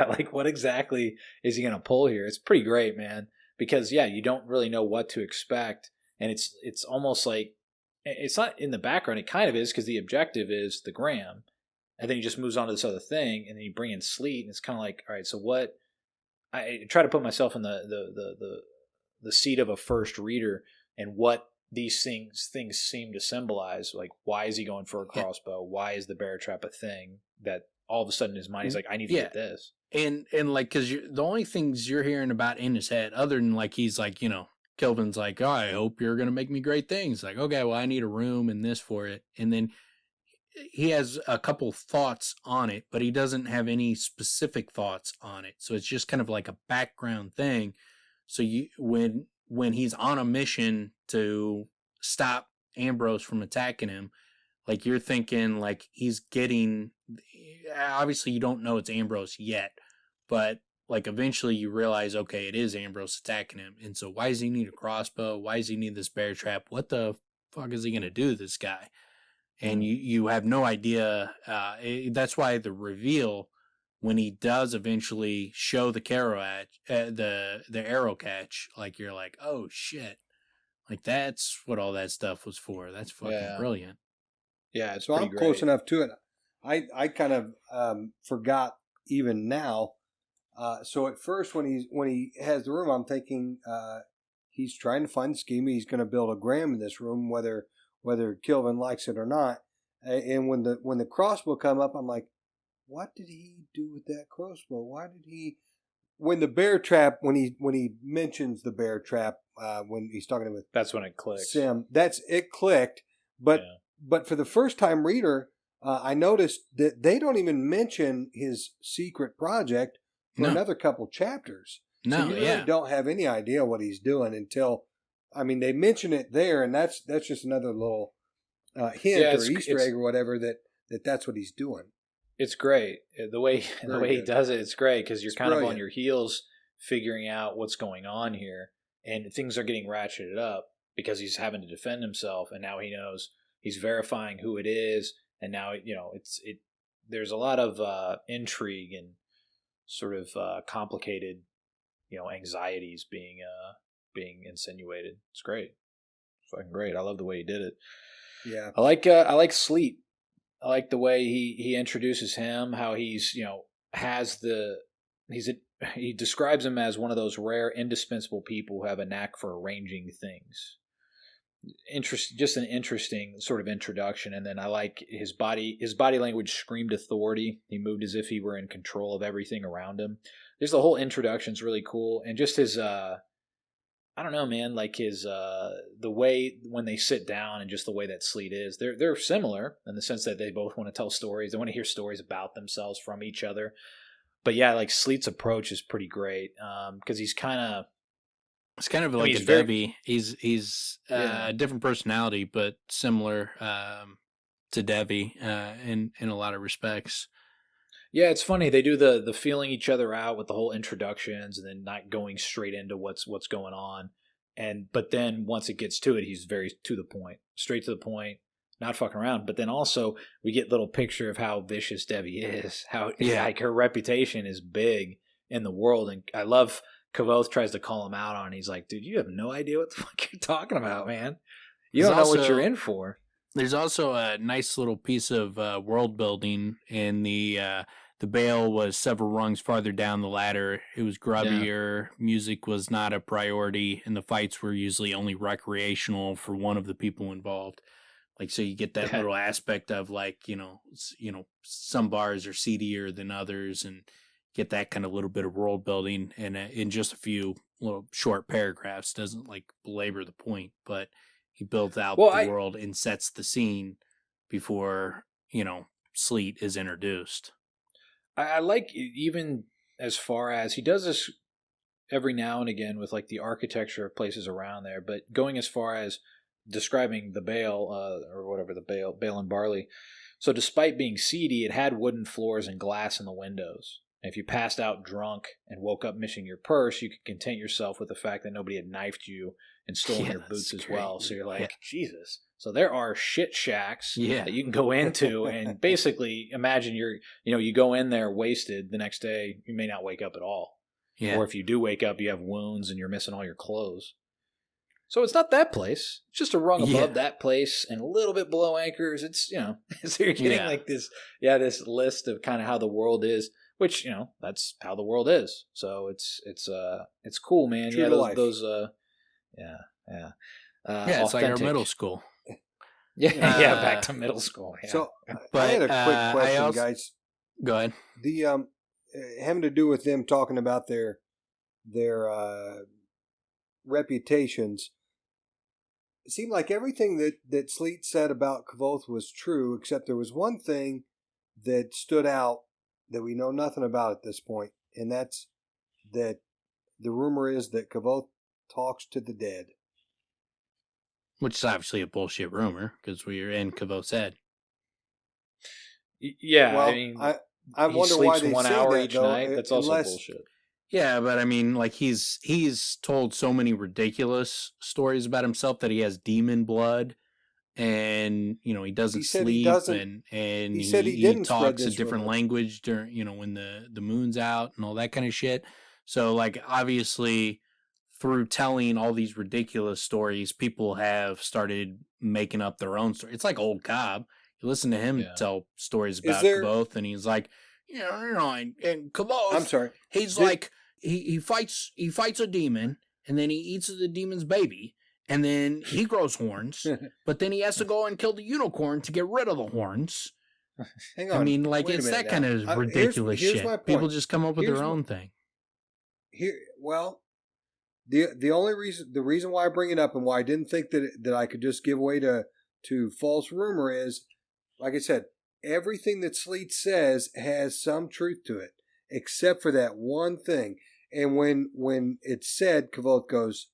Like, what exactly is he going to pull here? It's pretty great, man. Because you don't really know what to expect, and it's almost like it's not in the background. It kind of is because the objective is the gram. And then he just moves on to this other thing, and then you bring in Sleat, and it's kind of like, all right, so what? I try to put myself in the seat of a first reader, and what these things seem to symbolize. Like, why is he going for a crossbow? Why is the bear trap a thing? That all of a sudden in his mind, he's like, I need to get this. And like, because the only things you're hearing about in his head, other than like he's like, you know, Kilvin's like, oh, I hope you're gonna make me great things. Like, okay, well, I need a room and this for it, and then he has a couple thoughts on it, but he doesn't have any specific thoughts on it. So it's just kind of like a background thing. So when he's on a mission to stop Ambrose from attacking him, like you're thinking like he's getting, obviously you don't know it's Ambrose yet, but like eventually you realize, okay, it is Ambrose attacking him. And so why does he need a crossbow? Why does he need this bear trap? What the fuck is he going to do to this guy? And you have no idea. That's why the reveal, when he does eventually show the arrow catch, like you're like, oh shit, like that's what all that stuff was for. That's fucking brilliant. Yeah, it's so I'm great. Close enough to it. I kind of forgot even now. So at first, when he has the room, I'm thinking he's trying to find the scheme. He's going to build a gram in this room, whether Kilvin likes it or not. And when the crossbow come up, I'm like, what did he do with that crossbow? Why did he? When the bear trap, when he mentions the bear trap, when he's talking with that's when it clicks. Sim, it clicked. But for the first time reader, I noticed that they don't even mention his secret project for another couple chapters. No, so you really don't have any idea what he's doing until. I mean, they mention it there, and that's just another little hint or Easter egg or whatever that's what he's doing. It's great the way he does it. It's great because you're kind of on your heels figuring out what's going on here, and things are getting ratcheted up because he's having to defend himself, and now he knows he's verifying who it is, and now there's a lot of intrigue and sort of complicated anxieties being insinuated. It's great. It's fucking great. I love the way he did it. Yeah. I like Sleat. I like the way he introduces him, how he's, he describes him as one of those rare, indispensable people who have a knack for arranging things. Just an interesting sort of introduction. And then I like his body language screamed authority. He moved as if he were in control of everything around him. Just the whole introduction's really cool. And just his, I don't know, man, like his, the way when they sit down and just the way that Sleat is, they're similar in the sense that they both want to tell stories. They want to hear stories about themselves from each other. But yeah, like Sleat's approach is pretty great. Cause he's kind of, it's kind of like a Devi. He's a different personality, but similar, to Devi, in a lot of respects. Yeah, it's funny. They do the feeling each other out with the whole introductions and then not going straight into what's going on. But then once it gets to it, he's very to the point, straight to the point, not fucking around. But then also we get a little picture of how vicious Devi is, how like her reputation is big in the world. And I love Kvothe tries to call him out on it. He's like, dude, you have no idea what the fuck you're talking about, man. You don't know what you're in for. There's also a nice little piece of world building in the Bale was several rungs farther down the ladder. It was grubbier. Yeah. Music was not a priority, and the fights were usually only recreational for one of the people involved. Like, so you get that little aspect of like, some bars are seedier than others, and get that kind of little bit of world building in just a few little short paragraphs. Doesn't like belabor the point, but he builds out the world and sets the scene before, Sleat is introduced. I like, even as far as he does this every now and again with like the architecture of places around there, but going as far as describing the Bale, or whatever, the Bale and Barley. So despite being seedy, it had wooden floors and glass in the windows. And if you passed out drunk and woke up missing your purse, you could content yourself with the fact that nobody had knifed you and stolen your boots as well. So you're like, Jesus. So there are shit shacks that you can go into and basically imagine you go in there wasted. The next day, you may not wake up at all. Yeah. Or if you do wake up, you have wounds and you're missing all your clothes. So it's not that place. It's just a rung above that place and a little bit below Anchors. It's, so you're getting like this list of kind of how the world is, which, that's how the world is. So it's cool, man. True to life. It's like our middle school. Back to middle school. Yeah. So I had a quick question, guys. Go ahead. The having to do with them talking about their reputations. It seemed like everything that Sleat said about Kvothe was true, except there was one thing that stood out that we know nothing about at this point, and that's that the rumor is that Kvothe talks to the dead. Which is obviously a bullshit rumor, because we are in Kvothe's head. Yeah, well, I mean, I wonder why they 1 say hour that, each though, night. That's also bullshit. Yeah, but I mean, like he's told so many ridiculous stories about himself that he has demon blood, and he doesn't sleep, and he talks a different language during when the moon's out and all that kind of shit. So like obviously, through telling all these ridiculous stories, people have started making up their own story. It's like Old Cobb. You listen to him tell stories about Kvothe, and he's like, and Kvothe. I'm sorry. He's like he fights a demon, and then he eats the demon's baby, and then he grows horns, but then he has to go and kill the unicorn to get rid of the horns. Hang on. I mean, like it's that kind of ridiculous here's shit. My point. People just come up with their own thing. The reason why I bring it up and why I didn't think that I could just give way to false rumor is, like I said, everything that Sleat says has some truth to it, except for that one thing. And when it's said, Kvothe goes,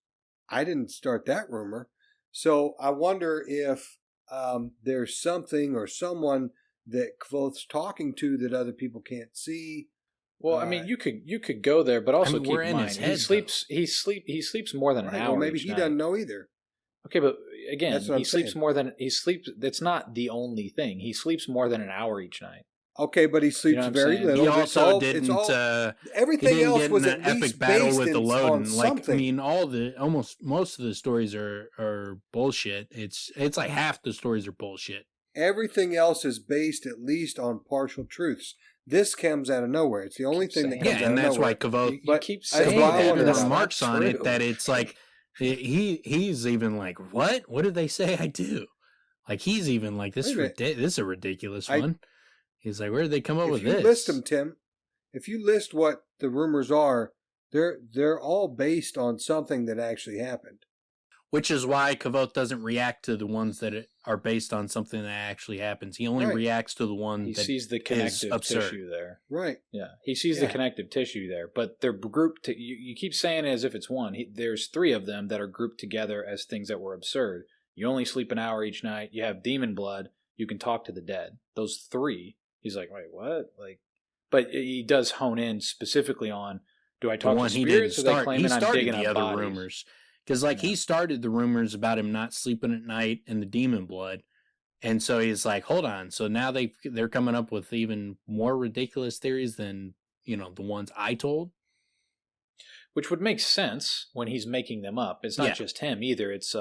I didn't start that rumor. So I wonder if there's something or someone that Kvothe's talking to that other people can't see. Well, I mean, you could go there, but also keep in mind he sleeps more than an hour. Well, maybe he doesn't know either. Okay, but again, he sleeps more than That's not the only thing. He sleeps more than an hour each night. Okay, but he sleeps very little. He also didn't. Everything else was at epic least battle based with the Loden. Like, I mean, most of the stories are bullshit. It's like half the stories are bullshit. Everything else is based at least on partial truths. This comes out of nowhere. It's the only thing that comes out of nowhere. And that's why Kvothe. You keep saying that. There's marks on it that it's like he's even like, what? What did they say I do? Like he's even like this. This is a ridiculous one. He's like, where did they come up with this? If you list them, Tim, if you list what the rumors are, they're all based on something that actually happened. Which is why Kvothe doesn't react to the ones that are based on something that actually happens. He only reacts to the one that sees the connective tissue there. Right. Yeah. He sees the connective tissue there, but they're grouped. You keep saying it as if it's one. There's 3 of them that are grouped together as things that were absurd. You only sleep an hour each night. You have demon blood. You can talk to the dead. Those 3. He's like, wait, what? But he does hone in specifically on, do I talk to spirits or they claiming I'm digging up bodies? Rumors. Because, he started the rumors about him not sleeping at night and the demon blood. And so he's like, hold on. So now they're coming up with even more ridiculous theories than, the ones I told. Which would make sense when he's making them up. It's not just him either. It's,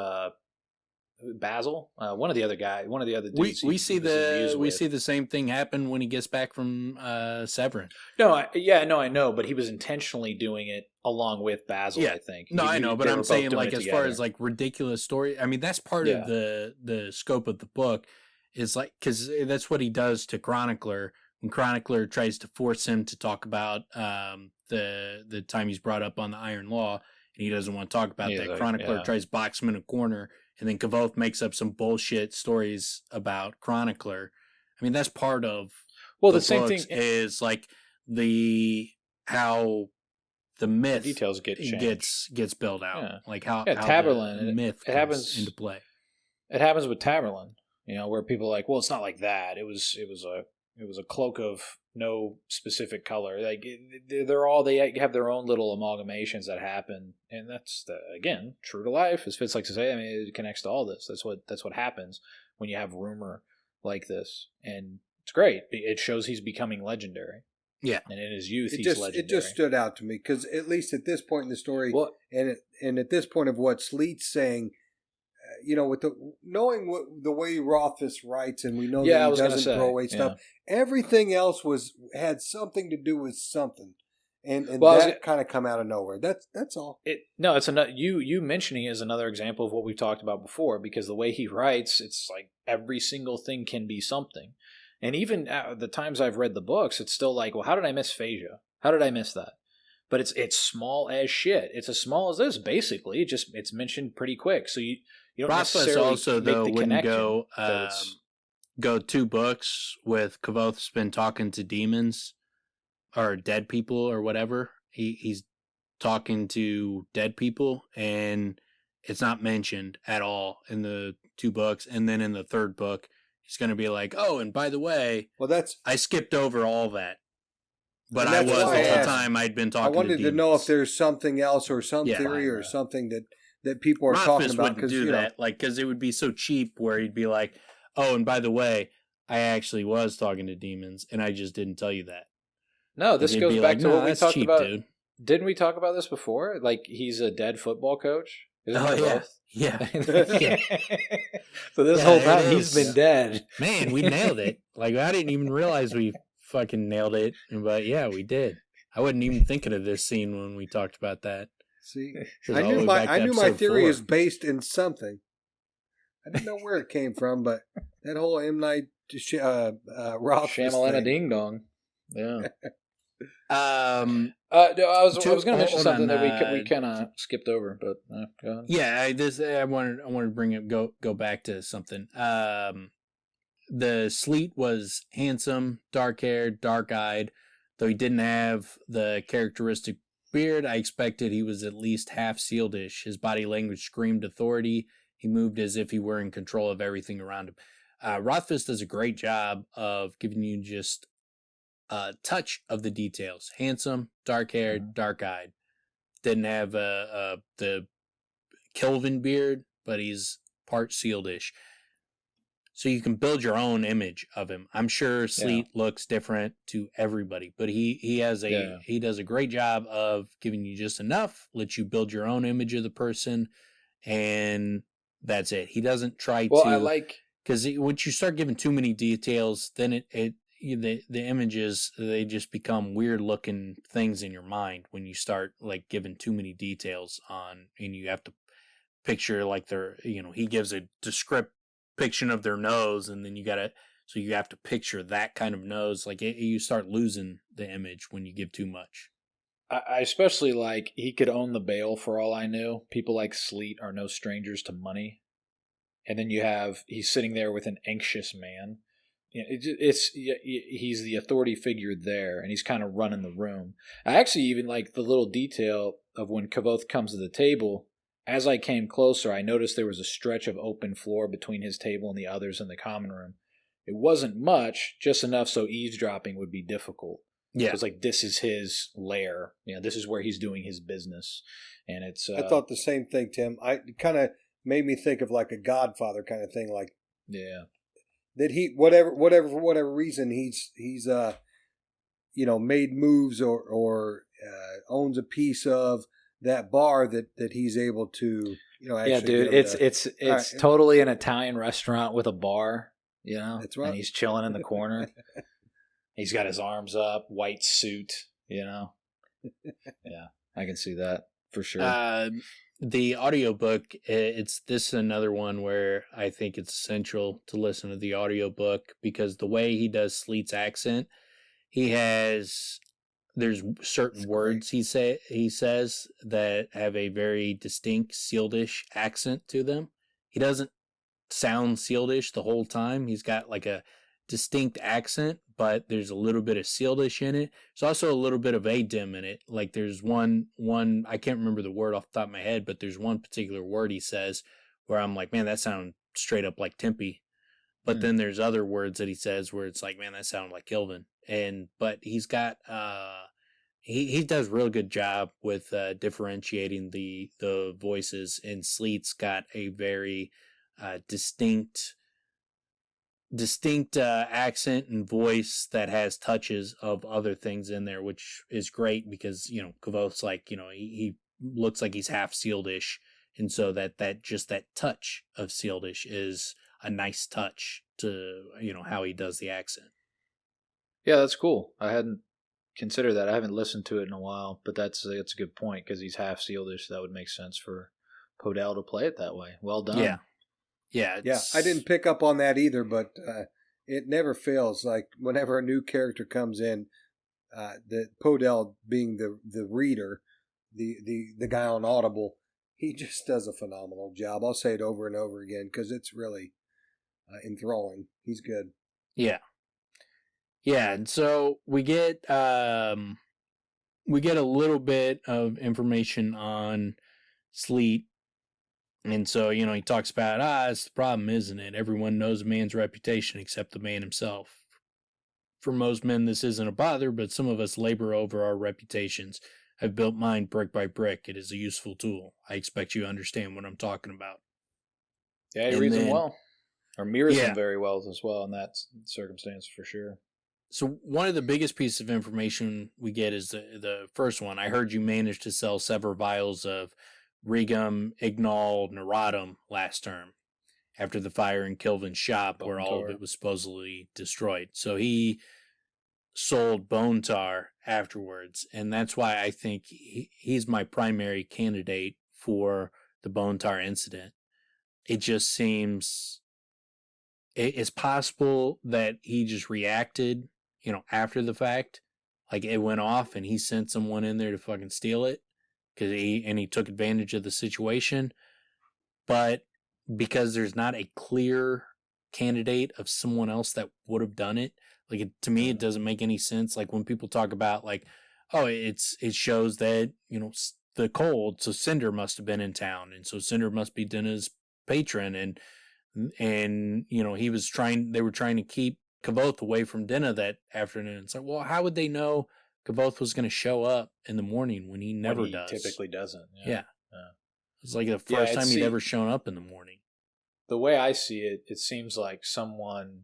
Basil, one of the other dudes. We see the same thing happen when he gets back from Severin. I know, but he was intentionally doing it along with Basil. Yeah. I think. No, I know, but I'm saying like as far as like ridiculous story. I mean, that's part of the scope of the book. Is like because that's what he does to Chronicler when Chronicler tries to force him to talk about the time he's brought up on the Iron Law. And he doesn't want to talk about that. Like, Chronicler tries to box him in a corner, and then Kvothe makes up some bullshit stories about Chronicler. I mean, that's part of the same thing is like how the myth details gets built out, like how Tamerlane the myth comes into play. It happens with Tamerlane, where people are like, well, it's not like that. It was a cloak of no specific color. Like they have their own little amalgamations that happen, and that's again true to life, as Fitz likes to say. I mean, it connects to all this. That's what happens when you have rumor like this, and it's great. It shows he's becoming legendary. Yeah, and in his youth, he's legendary. It just stood out to me because at least at this point in the story, and at this point of what Sleat's saying. With knowing the way Rothfuss writes, and we know that he doesn't throw away stuff. Everything else had something to do with something, and that kind of come out of nowhere. That's all. It's you mentioning it is another example of what we've talked about before. Because the way he writes, it's like every single thing can be something, and even at the times I've read the books, it's still like, well, how did I miss Phasia? How did I miss that? But it's small as shit. It's as small as this, basically. It's mentioned pretty quick, so you don't necessarily also though wouldn't go 2 books with Kvothe's been talking to demons or dead people or whatever. He's talking to dead people, and it's not mentioned at all in the 2 books. And then in the 3rd book, he's going to be like, "Oh, and by the way, I skipped over all that." But I was the whole time I'd been talking. I wanted to know if there's something else or some theory or something that people are talking about. Because do that, because it would be so cheap. Where he'd be like, "Oh, and by the way, I actually was talking to demons, and I just didn't tell you that." No, this goes back to what we talked about. Dude. Didn't we talk about this before? Like he's a dead football coach. Yeah. So this whole time he's been dead. Man, we nailed it. Like I didn't even realize we fucking nailed it, but yeah, we did. I wasn't even thinking of this scene when we talked about that. See, I knew my theory 4. is based in something. I didn't know where it came from, but that whole M. Night Rothfuss Shamalana Ding Dong. Yeah. I was going to mention something that we kind of skipped over, but go ahead. Yeah, I wanted to bring it go back to something. The Sleat was handsome, dark-haired, dark-eyed. Though he didn't have the characteristic beard, I expected he was at least half Sealedish. His body language screamed authority. He moved as if he were in control of everything around him. Rothfuss does a great job of giving you just a touch of the details. Handsome, dark-haired, dark-eyed. Didn't have the Kelvin beard, but he's part Sealedish. So you can build your own image of him. I'm sure Sleat looks different to everybody, but he does a great job of giving you just enough, let you build your own image of the person, and that's it. He doesn't try because once you start giving too many details, then the images, they just become weird looking things in your mind when you start like giving too many details on, and you have to picture like he gives a depiction of their nose, and then you have to picture that kind of nose. Like you start losing the image when you give too much. I especially like he could own the bail for all I knew. People like Sleat are no strangers to money, and then he's sitting there with an anxious man. He's the authority figure there, and he's kind of running the room. I actually even like the little detail of when Kvothe comes to the table. As I came closer, I noticed there was a stretch of open floor between his table and the others in the common room. It wasn't much, just enough so eavesdropping would be difficult. Yeah. It was like, this is his lair. This is where he's doing his business. And it's... I thought the same thing, Tim. It kind of made me think of like a Godfather kind of thing. Like, yeah. That for whatever reason, he's made moves or owns a piece of that bar that he's able to actually. Yeah, dude, it's right. totally an Italian restaurant with a bar, That's right. and he's chilling in the corner. He's got his arms up, white suit, Yeah, I can see that for sure. The audiobook, this is another one where I think it's essential to listen to the audiobook because the way he does Sleat's accent, there's certain words he says that have a very distinct Sealdish accent to them. He doesn't sound Sealdish the whole time. He's got like a distinct accent, but there's a little bit of Sealdish in it. There's also a little bit of Adim in it. Like there's one I can't remember the word off the top of my head, but there's one particular word he says where I'm like, man, that sounds straight up like Tempe. But then there's other words that he says where it's like, man, that sounded like Kilvin. But he's got he does a real good job with differentiating the voices, and Sleat's got a very distinct accent and voice that has touches of other things in there, which is great because Kvothe's like he looks like he's half Sealdish, and so that touch of Sealdish is a nice touch to how he does the accent. Yeah, that's cool. I hadn't considered that. I haven't listened to it in a while, but that's a good point because he's half Sealdish. That would make sense for Podell to play it that way. Well done. Yeah. I didn't pick up on that either, but it never fails. Like whenever a new character comes in, the Podell being the reader, the guy on Audible, he just does a phenomenal job. I'll say it over and over again because it's really enthralling. He's good. Yeah, and so we get a little bit of information on Sleat. And so, he talks about, it's the problem, isn't it? Everyone knows a man's reputation except the man himself. For most men, this isn't a bother, but some of us labor over our reputations. I've built mine brick by brick. It is a useful tool. I expect you understand what I'm talking about. Yeah, he reads them well. Or mirrors them very well as well in that circumstance, for sure. So one of the biggest pieces of information we get is the first one. I heard you managed to sell several vials of Regum, Ignal, Neurotum last term after the fire in Kilvin's shop where all of it was supposedly destroyed. So he sold Bone Tar afterwards, and that's why I think he's my primary candidate for the Bone Tar incident. It just seems it's possible that he just reacted, after the fact, like it went off and he sent someone in there to fucking steal it. He took advantage of the situation, but because there's not a clear candidate of someone else that would have done it, to me it doesn't make any sense. Like when people talk about it shows that the cold, so Cinder must have been in town, and so Cinder must be Dinah's patron, and they were trying to keep Kvothe away from Dinah that afternoon. It's like, well, how would they know Kvothe was going to show up in the morning when he never does? Typically doesn't. Yeah. It's like the first time he'd ever shown up in the morning. The way I see it, it seems like someone,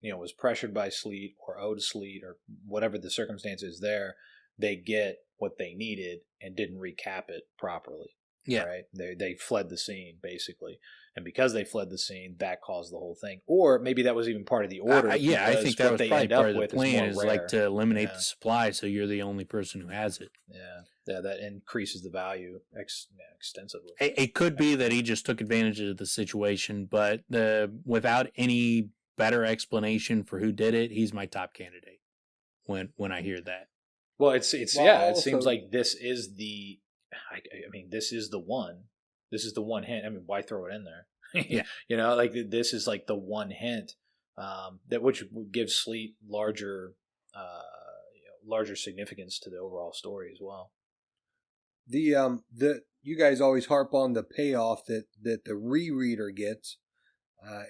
was pressured by Sleat or owed Sleat or whatever the circumstances there. They get what they needed and didn't recap it properly. Yeah. Right? They fled the scene, basically. And because they fled the scene, that caused the whole thing. Or maybe that was even part of the order. I think that was probably part of the plan is to eliminate the supply so you're the only person who has it. Yeah, that increases the value extensively. It could be that he just took advantage of the situation, but without any better explanation for who did it, he's my top candidate when I hear that. Well, it seems like this is the this is the one. This is the one hint. Why throw it in there? Yeah. This is like the one hint that which would give Sleat larger significance to the overall story as well. You guys always harp on the payoff that the rereader gets,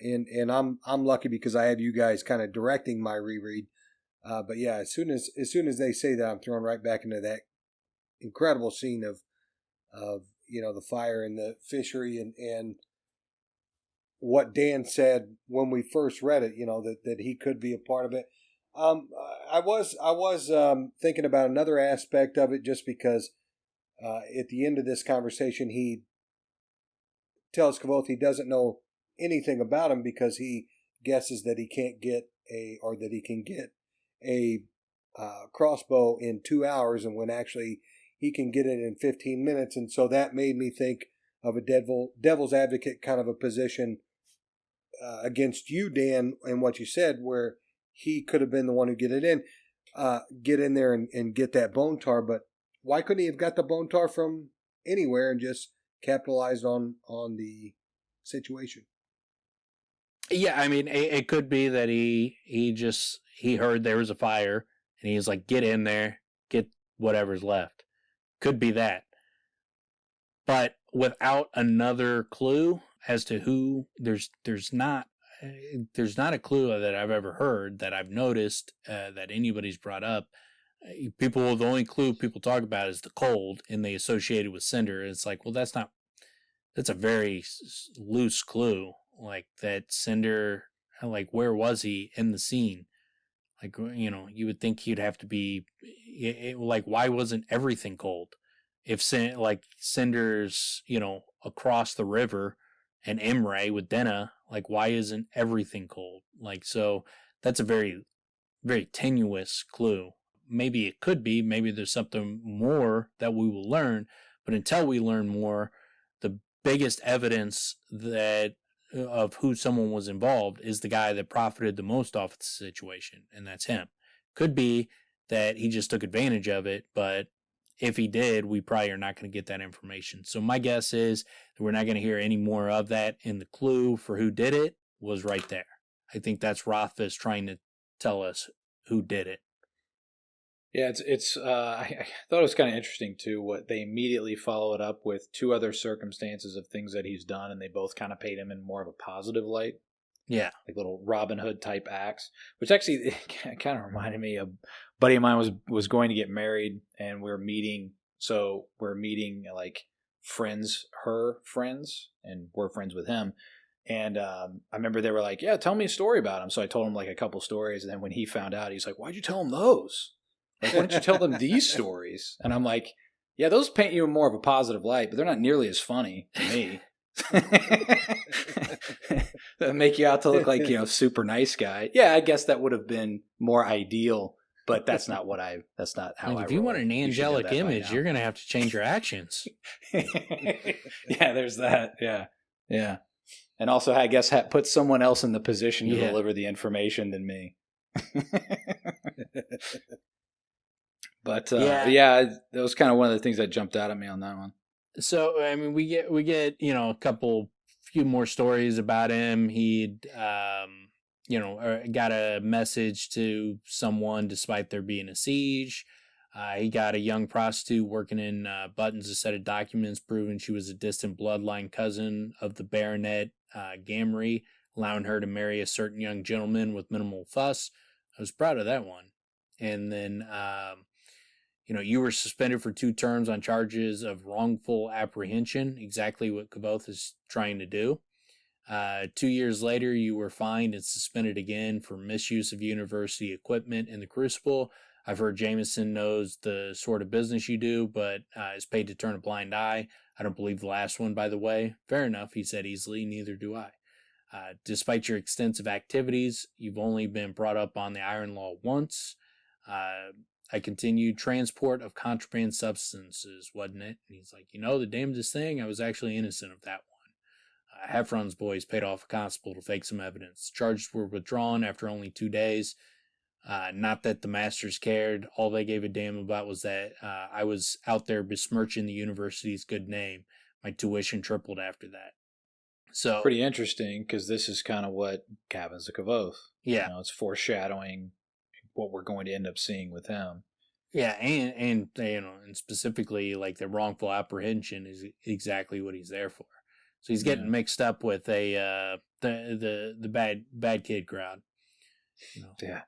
and I'm lucky because I have you guys kind of directing my reread. But yeah, as soon as they say that, I'm thrown right back into that incredible scene of the fire in the fishery and what Dan said when we first read it, that he could be a part of it. I was thinking about another aspect of it just because at the end of this conversation, he tells Kvothe he doesn't know anything about him because he guesses that he can get a crossbow in 2 hours, and when actually he can get it in 15 minutes. And so that made me think of a devil's advocate kind of a position against you, Dan, and what you said, where he could have been the one who get in there and get that bone tar. But why couldn't he have got the bone tar from anywhere and just capitalized on the situation? Yeah, I mean, it could be that he heard there was a fire and he's like, get in there, get whatever's left. Could be that. But without another clue as to who, there's not a clue that I've ever heard, that I've noticed, that anybody's brought up. The only clue people talk about is the cold, and they associate it with Cinder. It's like, well, that's a very loose clue. Like, that Cinder, like, where was he in the scene? Like, you know, you would think he'd have to be, like, why wasn't everything cold? If, like, Cinder's, you know, across the river, and Imre with Denna, like, why isn't everything cold? Like, so that's a very, very tenuous clue. Maybe it could be, maybe there's something more that we will learn, but until we learn more, the biggest evidence of who someone was involved is the guy that profited the most off the situation, and that's him. Could be that he just took advantage of it, but if he did, we probably are not going to get that information. So my guess is that we're not going to hear any more of that, and the clue for who did it was right there. I think that's Rothfuss trying to tell us who did it. Yeah, I thought it was kind of interesting too. What they immediately follow it up with 2 other circumstances of things that he's done, and they both kind of paint him in more of a positive light. Yeah, like little Robin Hood type acts, which actually kind of reminded me of a buddy of mine was going to get married, and we're meeting like her friends, and we're friends with him. And I remember they were like, "Yeah, tell me a story about him." So I told him like a couple stories, and then when he found out, he's like, "Why'd you tell him those? Like, why don't you tell them these stories?" And I'm like, "Yeah, those paint you in more of a positive light, but they're not nearly as funny to me." That make you out to look like, you know, super nice guy. Yeah, I guess that would have been more ideal, but that's not how like, I if you roll. want an angelic image, you're going to have to change your actions. Yeah, there's that. Yeah. And also, I guess, put someone else in the position to deliver the information than me. But that was kind of one of the things that jumped out at me on that one. So, I mean, we get, you know, few more stories about him. He'd, you know, got a message to someone despite there being a siege. He got a young prostitute working in Buttons a set of documents proving she was a distant bloodline cousin of the Baronet Gamry, allowing her to marry a certain young gentleman with minimal fuss. I was proud of that one. And then, you know, you were suspended for 2 terms on charges of wrongful apprehension, exactly what Kvothe is trying to do. 2 years later, you were fined and suspended again for misuse of university equipment in the Crucible. I've heard Jameson knows the sort of business you do, but is paid to turn a blind eye. I don't believe the last one, by the way. Fair enough, he said easily, neither do I. Despite your extensive activities, you've only been brought up on the Iron Law once. I continued transport of contraband substances, wasn't it? And he's like, you know, the damnedest thing, I was actually innocent of that one. Heffron's boys paid off a constable to fake some evidence. Charges were withdrawn after only 2 days. Not that the masters cared. All they gave a damn about was that I was out there besmirching the university's good name. My tuition tripled after that. So pretty interesting, because this is kind of what happens to Kvothe. Yeah. You know, it's foreshadowing what we're going to end up seeing with him. Yeah, and you know, and specifically like the wrongful apprehension is exactly what he's there for. So he's getting mixed up with the bad kid crowd. You know? Yeah.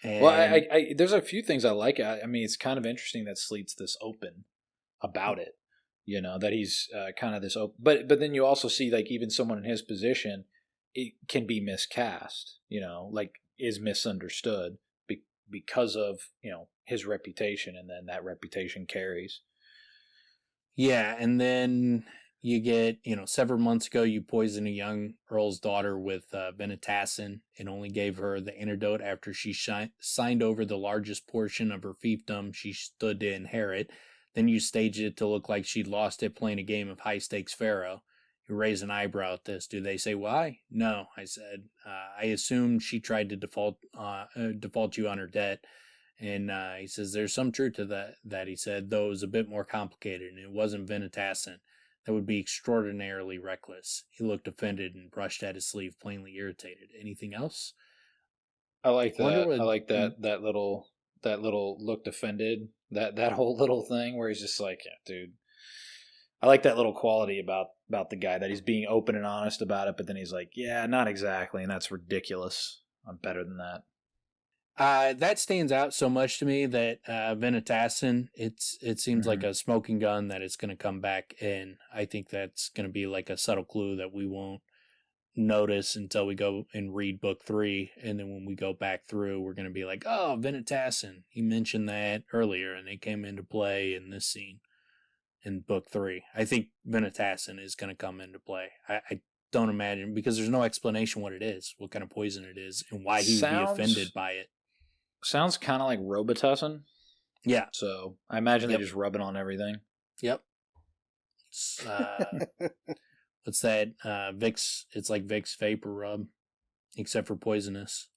And, well, I there's a few things I like. I mean, it's kind of interesting that Sleat's this open about it. You know, that he's kind of this open, but then you also see like even someone in his position, it can be miscast. You know, like is misunderstood because of, you know, his reputation, and then that reputation carries. Yeah, and then you get, several months ago, you poisoned a young earl's daughter with venetacin and only gave her the antidote after she signed over the largest portion of her fiefdom she stood to inherit. Then you staged it to look like she'd lost it playing a game of high-stakes pharaoh. You raise an eyebrow at this. Do they say why? No, I said. I assumed she tried to default you on her debt. And he says, there's some truth to that, he said, though it was a bit more complicated, and it wasn't venetacin. That would be extraordinarily reckless. He looked offended and brushed at his sleeve, plainly irritated. Anything else? I like that. I like that little looked offended. That whole little thing where he's just like, yeah, dude. I like that little quality about the guy, that he's being open and honest about it, but then he's like, yeah, not exactly, and that's ridiculous. I'm better than that. That stands out so much to me that venetacin, it seems like a smoking gun that it's going to come back in. I think that's going to be like a subtle clue that we won't notice until we go and read book 3, and then when we go back through, we're going to be like, oh, venetacin. He mentioned that earlier, and it came into play in this scene in book 3. I think venetacin is going to come into play. I don't imagine, because there's no explanation what it is, what kind of poison it is, and why he would be offended by it. Sounds kind of like Robitussin. Yeah. So I imagine they just rub it on everything. Yep. What's that? Vicks. It's like Vicks Vapor Rub, except for poisonous.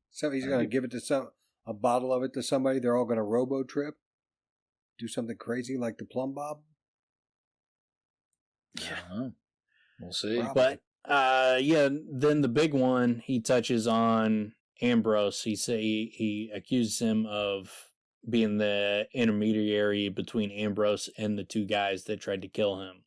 So he's going to give it to a bottle of it to somebody. They're all going to robo trip, do something crazy like the Plumb Bob. Yeah, we'll see. Probably. But then the big one he touches on. Ambrose, he accuses him of being the intermediary between Ambrose and the two guys that tried to kill him.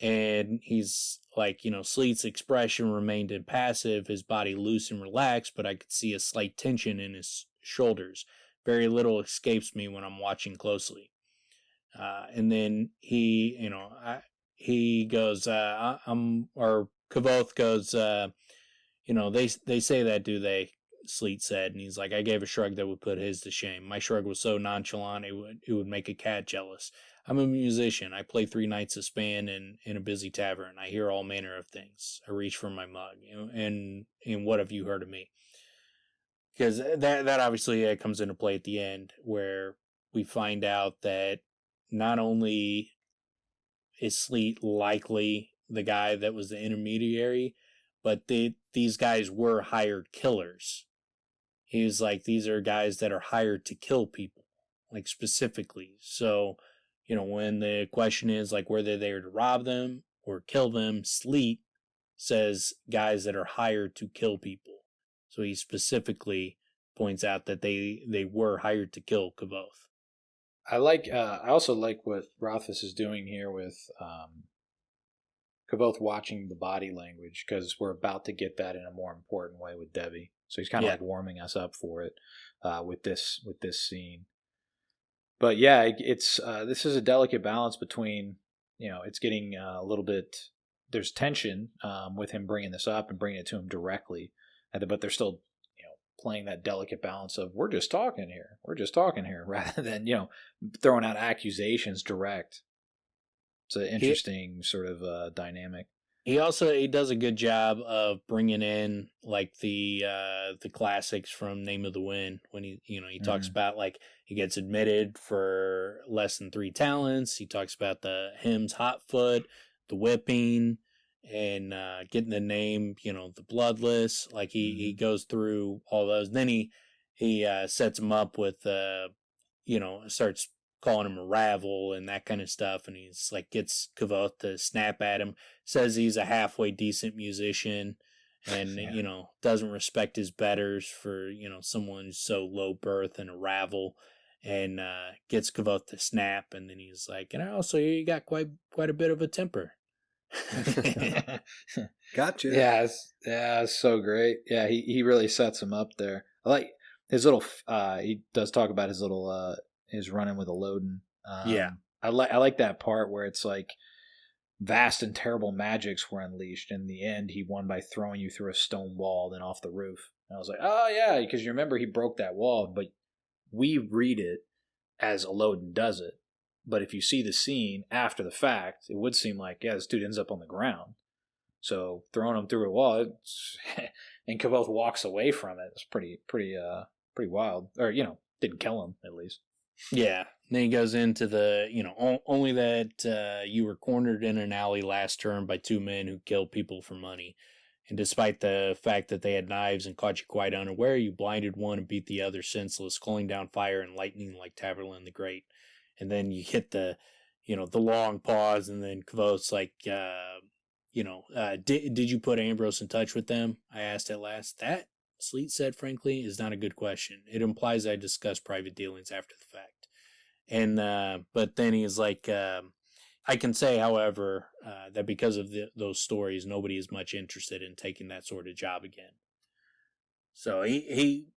And he's like, Sleat's expression remained impassive, his body loose and relaxed, but I could see a slight tension in his shoulders. Very little escapes me when I'm watching closely. And then he goes, Kvothe goes, they say that, do they? Sleat said, and he's like, I gave a shrug that would put his to shame. My shrug was so nonchalant it would make a cat jealous. I'm a musician. I play 3 nights a span in a busy tavern. I hear all manner of things. I reach for my mug, and what have you heard of me? Because that obviously comes into play at the end, where we find out that not only is Sleat likely the guy that was the intermediary, but these guys were hired killers. He was like, these are guys that are hired to kill people, like specifically. So, when the question is like, were they there to rob them or kill them, Sleat says guys that are hired to kill people. So he specifically points out that they were hired to kill Kvothe. I also like what Rothfuss is doing here with Kvothe watching the body language, because we're about to get that in a more important way with Devi. So he's kind of like warming us up for it with this scene. But yeah, it's this is a delicate balance between, it's getting a little bit, there's tension with him bringing this up and bringing it to him directly, but they're still playing that delicate balance of we're just talking here, rather than throwing out accusations direct. It's an interesting sort of dynamic. He does a good job of bringing in like the classics from Name of the Wind, when he talks about like he gets admitted for less than 3 talents. He talks about the hymns Hot Foot, the whipping, and getting the name, the Bloodless. Like he goes through all those. Then he sets him up with starts calling him a ravel and that kind of stuff, and he's like gets Kvothe to snap at him, says he's a halfway decent musician, and doesn't respect his betters for someone who's so low birth and a ravel, and gets Kvothe to snap, and then he's like, and I also hear you got quite a bit of a temper. Gotcha. Yeah, it's so great. Yeah, he really sets him up there. I like his little. He does talk about his little. His run-in with Elodin. I like that part where it's like vast and terrible magics were unleashed. In the end, he won by throwing you through a stone wall, then off the roof. And I was like, oh yeah, because you remember he broke that wall, but we read it as Elodin does it. But if you see the scene after the fact, it would seem like, yeah, this dude ends up on the ground. So throwing him through a wall, and Kvothe walks away from it. It's pretty wild. Or, didn't kill him, at least. Yeah. Then he goes into the, only that you were cornered in an alley last term by 2 men who killed people for money. And despite the fact that they had knives and caught you quite unaware, you blinded one and beat the other senseless, calling down fire and lightning like Tamerlane the Great. And then you hit the long pause, and then Kvothe's like, did you put Ambrose in touch with them? I asked at last. That, Sleat said frankly, is not a good question. It implies I discussed private dealings after the fact. And, but then he's like, I can say, however, that because of those stories, nobody is much interested in taking that sort of job again. So he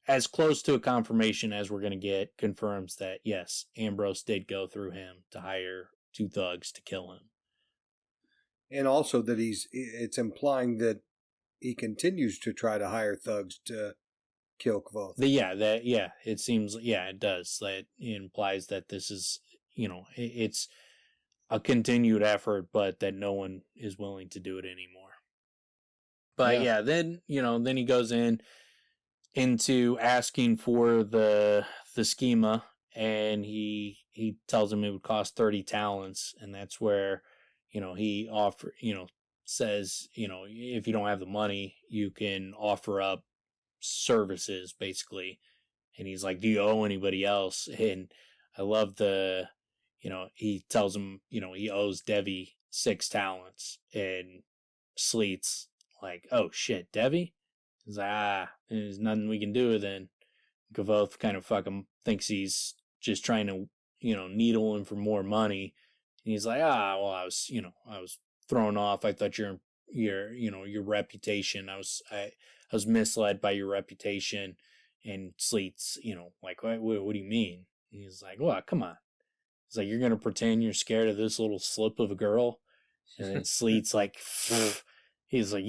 as close to a confirmation as we're going to get, confirms that, yes, Ambrose did go through him to hire 2 thugs to kill him. And also that it's implying that he continues to try to hire thugs to kill Kvothe. It seems, it does. That implies that this is, it's a continued effort, but that no one is willing to do it anymore. But then he goes into asking for the schema, and he tells him it would cost 30 talents, and that's where he says if you don't have the money, you can offer up services basically. And he's like, do you owe anybody else? And I love he tells him he owes Devi 6 talents, and Sleat's like, oh shit, Devi? He's like, there's nothing we can do. Then Kvothe kind of fucking thinks he's just trying to, needle him for more money. And he's like, I was thrown off. I thought your reputation. I was misled by your reputation. And Sleat's, like, what do you mean? And he's like, well, come on. He's like, you're going to pretend you're scared of this little slip of a girl? And then Sleat's like, he's like,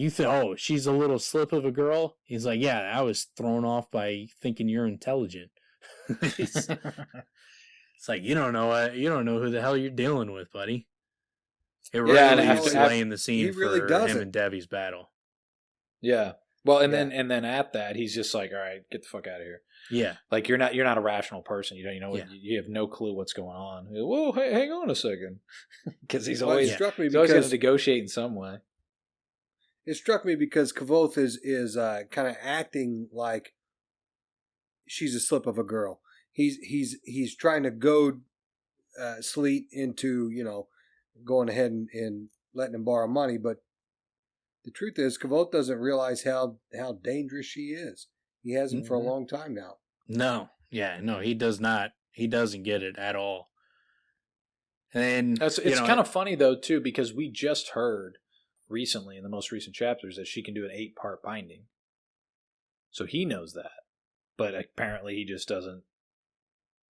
she's a little slip of a girl? He's like, yeah, I was thrown off by thinking you're intelligent. It's like, you don't know who the hell you're dealing with, buddy. It really is laying the scene for him and Devi's battle. Yeah. Well, and then at that, he's just like, all right, get the fuck out of here. Yeah. Like, you're not a rational person. You have no clue what's going on. Whoa, hey, hang on a second. Because he's always going to negotiate in some way. It struck me because Kvothe is kind of acting like she's a slip of a girl. He's trying to goad Sleat into going ahead and letting him borrow money, but the truth is Kvothe doesn't realize how dangerous she is. He hasn't for a long time now. No, he does not. He doesn't get it at all. And it's kind of funny though too, because we just heard recently in the most recent chapters that she can do an 8-part binding. So he knows that. But apparently he just doesn't.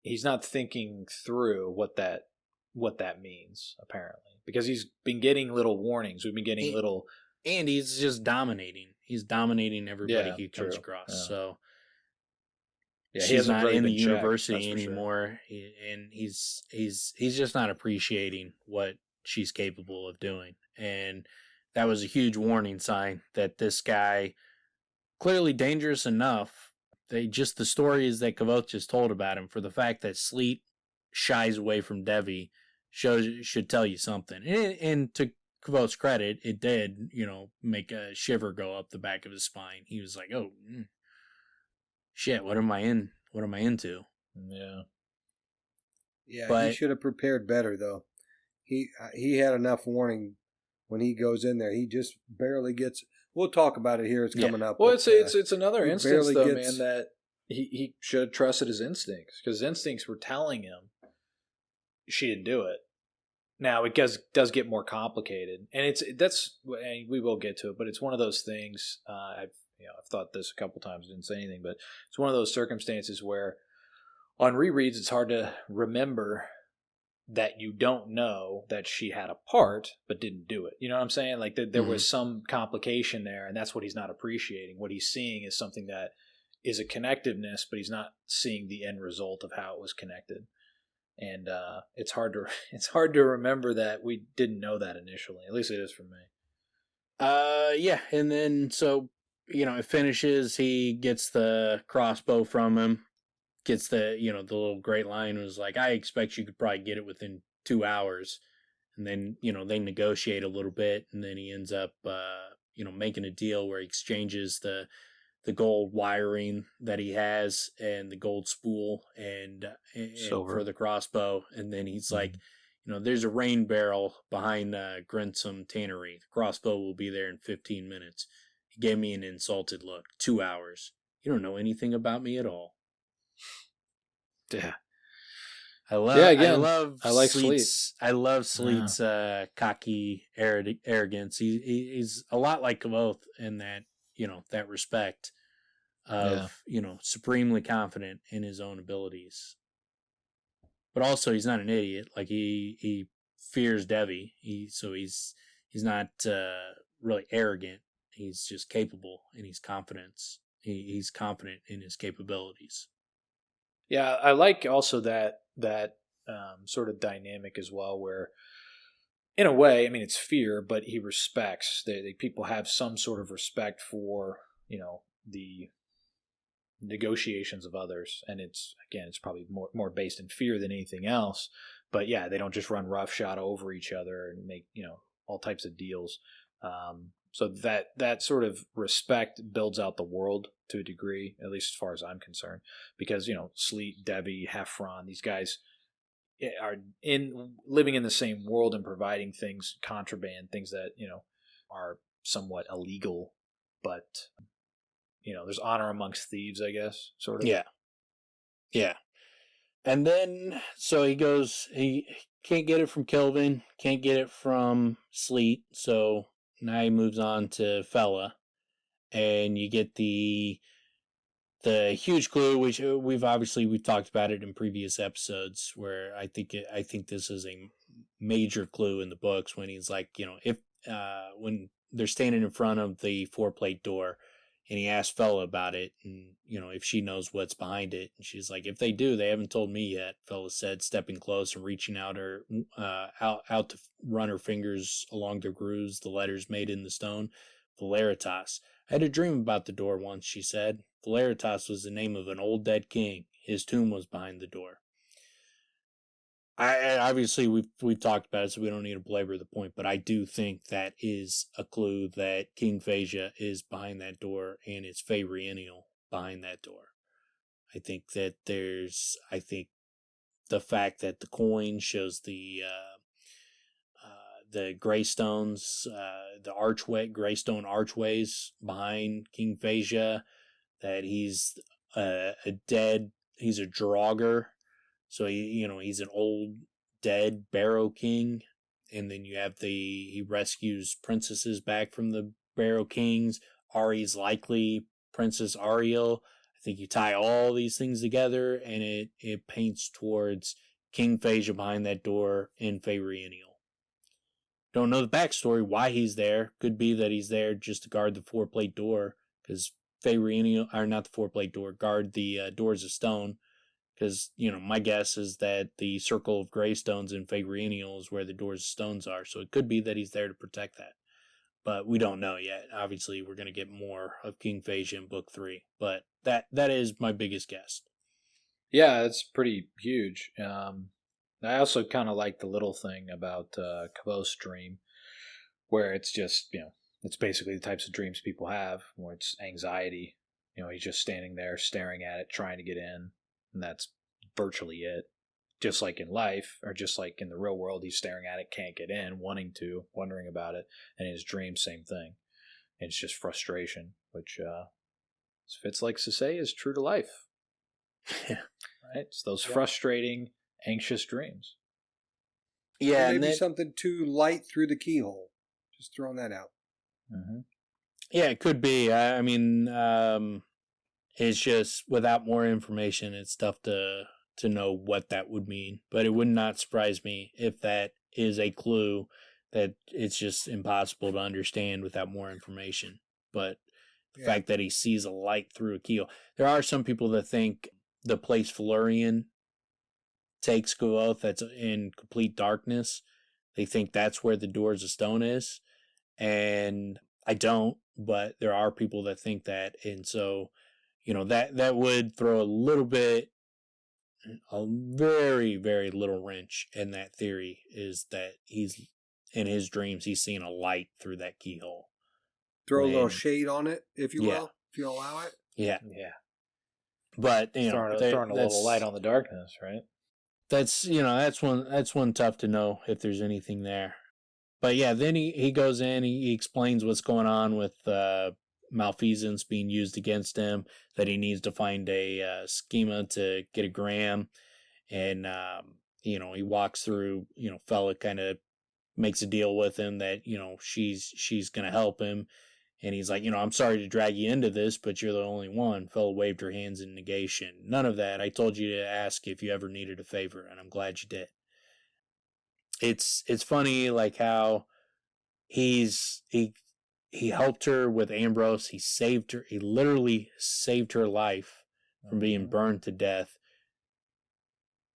He's not thinking through what that means, apparently. Because he's been getting little warnings. We've been getting little. And he's just dominating. He's dominating everybody he comes across. Yeah. So she's not really in the university anymore. Sure. And he's just not appreciating what she's capable of doing. And that was a huge warning sign that this guy, clearly dangerous enough, the stories that Kvothe just told about him, for the fact that Sleat shies away from Devi should tell you something. And to Kvothe's credit, it did, make a shiver go up the back of his spine. He was like, oh, shit, what am I into? Yeah. But he should have prepared better, though. He had enough warning when he goes in there. He just barely gets. We'll talk about it here. It's coming up. Well, it's another instance, though, man, that he should have trusted his instincts, because his instincts were telling him she didn't do it. Now it does get more complicated, and we will get to it, but it's one of those things. I've thought this a couple times, didn't say anything, but it's one of those circumstances where on rereads it's hard to remember that you don't know that she had a part but didn't do it. You know what I'm saying? Like there was some complication there, and that's what he's not appreciating. What he's seeing is something that is a connectiveness, but he's not seeing the end result of how it was connected. And it's hard to remember that we didn't know that initially. At least it is for me. Yeah, and then so it finishes. He gets the crossbow from him. Gets the the little great line was like, I expect you could probably get it within 2 hours. And then they negotiate a little bit, and then he ends up making a deal where he exchanges the gold wiring that he has and the gold spool and for the crossbow. And then he's like, there's a rain barrel behind Grinsome Tannery. The crossbow will be there in 15 minutes. He gave me an insulted look. 2 hours. You don't know anything about me at all. Yeah. I like Sleat's. I love Sleat's cocky arrogance. He's a lot like Kvothe in that that respect of supremely confident in his own abilities, but also he's not an idiot. Like he fears Devi. He's not really arrogant. He's just capable, and he's confident in his capabilities. Yeah, I like also that sort of dynamic as well, where in a way, I mean, it's fear, but he respects. People have some sort of respect for the negotiations of others, and it's probably more based in fear than anything else. But yeah, they don't just run roughshod over each other and make all types of deals. So that sort of respect builds out the world to a degree, at least as far as I'm concerned, because Sleat, Devi, Heffron, these guys are living in the same world and providing things, contraband, things that are somewhat illegal, but there's honor amongst thieves, I guess, sort of. Yeah. And then so he goes, he can't get it from Kelvin, can't get it from Sleat, so now he moves on to Fella, and you get the huge clue, which we've talked about it in previous episodes, where I think this is a major clue in the books when he's like, if when they're standing in front of the 4-plate door, and he asks Fella about it, and if she knows what's behind it, and she's like, if they do, they haven't told me yet. Fella said, stepping close and reaching out to run her fingers along the grooves, the letters made in the stone. Valeritas. I had a dream about the door once, she said. Valeritas was the name of an old dead king. His tomb was behind the door. I obviously we've talked about it, so we don't need to belabor the point, but I do think that is a clue that King Phasia is behind that door, and it's Feyrienial behind that door. I think that the fact that the coin shows the Greystones, the Greystone archways behind King Phasia, that he's he's a Draugr, so he's an old dead Barrow king, and then you have he rescues princesses back from the Barrow kings. Auri's likely Princess Ariel. I think you tie all these things together, and it paints towards King Phasia behind that door in Feyrienial. Don't know the backstory, why he's there. Could be that he's there just to guard the 4-plate door, because Feyrienial, or not the 4-plate door, guard the doors of stone. Because, my guess is that the Circle of Greystones in Feyrienial is where the doors of stones are. So it could be that he's there to protect that. But we don't know yet. Obviously, we're going to get more of King Phasia in Book 3. But that is my biggest guess. Yeah, it's pretty huge. I also kind of like the little thing about Kvothe's dream, where it's just, it's basically the types of dreams people have, where it's anxiety. He's just standing there staring at it, trying to get in, and that's virtually it. Just like in life, or just like in the real world, he's staring at it, can't get in, wondering about it, and in his dream, same thing. And it's just frustration, which fits like Sisay is true to life. Yeah. Right? It's those frustrating, anxious dreams. Yeah, or maybe something too light through the keyhole. Just throwing that out. Mm-hmm. Yeah, it could be. I mean, it's just without more information, it's tough to know what that would mean. But it would not surprise me if that is a clue that it's just impossible to understand without more information. But the fact that he sees a light through a keyhole. There are some people that think the place Florian takes Kvothe that's in complete darkness. They think that's where the Doors of Stone is. And I don't, but there are people that think that. And so, that would throw a very, very little wrench in that theory, is that he's, in his dreams, he's seeing a light through that keyhole. Throw a little shade on it, if you will, if you allow it. Yeah. Yeah. But, throwing a little light on the darkness, right? That's one tough to know if there's anything there. But yeah, then he goes in, he explains what's going on with malfeasance being used against him, that he needs to find a schema to get a gram. And, he walks through, Fella kind of makes a deal with him that, she's going to help him. And he's like, I'm sorry to drag you into this, but you're the only one. Fella waved her hands in negation. None of that. I told you to ask if you ever needed a favor, and I'm glad you did. It's funny, like how he helped her with Ambrose. He saved her. He literally saved her life from being burned to death.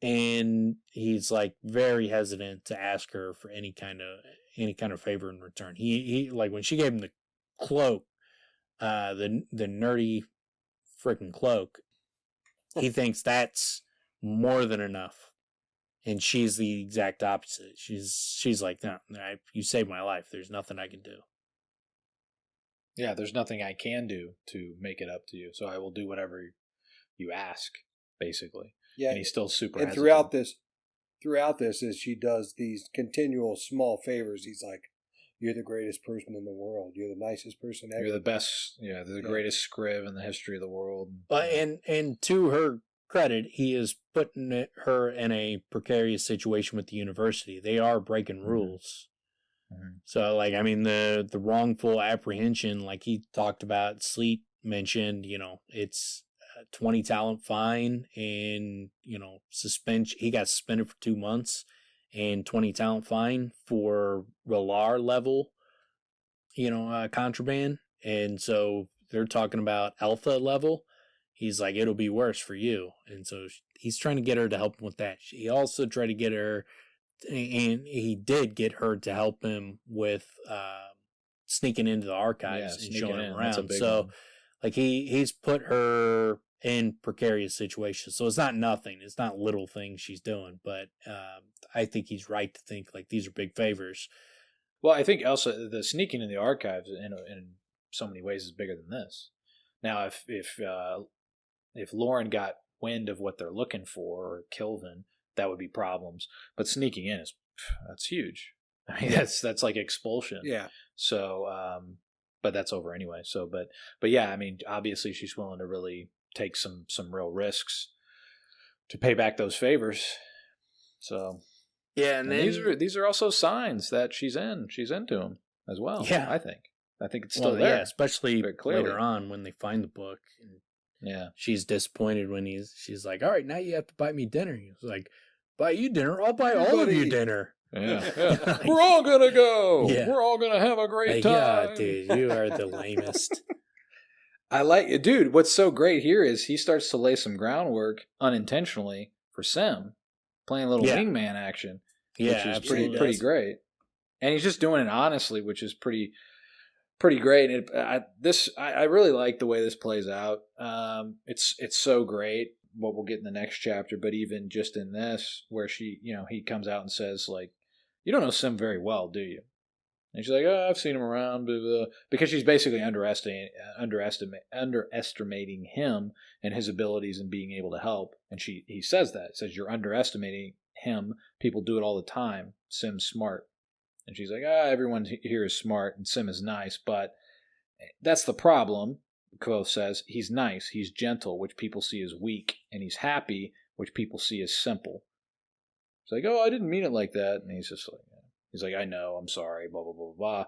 And he's like very hesitant to ask her for any kind of favor in return. He like when she gave him the cloak, the nerdy freaking cloak, he thinks that's more than enough. And she's the exact opposite. She's like, no, you saved my life. There's nothing I can do. Yeah, there's nothing I can do to make it up to you. So I will do whatever you ask, basically. Yeah, and he's still super. And throughout this, as she does these continual small favors, he's like, "You're the greatest person in the world. You're the nicest person ever. You're the best. Yeah, the greatest scriv in the history of the world." And to her credit, he is putting her in a precarious situation with the university. They are breaking rules. Mm-hmm. So, like, I mean, the wrongful apprehension, like he talked about, Sleat mentioned, it's a 20 talent fine and, suspension. He got suspended for 2 months and 20 talent fine for Relar level, contraband. And so they're talking about alpha level. He's like, it'll be worse for you. And so he's trying to get her to help him with that. He also tried to get her, and he did get her to help him with sneaking into the archives and showing him around. So, one. Like, he's put her in precarious situations. So it's not nothing. It's not little things she's doing. But I think he's right to think, like, these are big favors. Well, I think also the sneaking in the archives in so many ways is bigger than this. Now, if Lauren got wind of what they're looking for, or Kilvin, that would be problems. But sneaking in that's huge. I mean, that's like expulsion. Yeah. So, but that's over anyway. So, but yeah, I mean, obviously she's willing to really take some real risks to pay back those favors. So, yeah, and then these are also signs that she's into him as well. Yeah, I think it's still there. Yeah, especially later on when they find the book. And yeah, she's disappointed when she's like, all right, now you have to buy me dinner. He's like, buy you dinner? I'll buy all of you dinner. Yeah. We're all gonna go. Yeah. We're all gonna have a great time. Yeah, dude, you are the lamest. I like it, dude. What's so great here is he starts to lay some groundwork unintentionally for Sim, playing a little wingman action, which is pretty great. And he's just doing it honestly, which is pretty great. I really like the way this plays out. It's so great what we'll get in the next chapter, but even just in this, where he comes out and says, like, you don't know Sim very well, do you? And she's like, oh, I've seen him around, blah, blah. Because she's basically underestimating him and his abilities and being able to help. And he says that. He says, you're underestimating him. People do it all the time. Sim's smart. And she's like, everyone here is smart and Sim is nice, but that's the problem. Kvothe says, he's nice, he's gentle, which people see as weak, and he's happy, which people see as simple. It's like, I didn't mean it like that. And he's just like, I know, I'm sorry, blah, blah, blah, blah.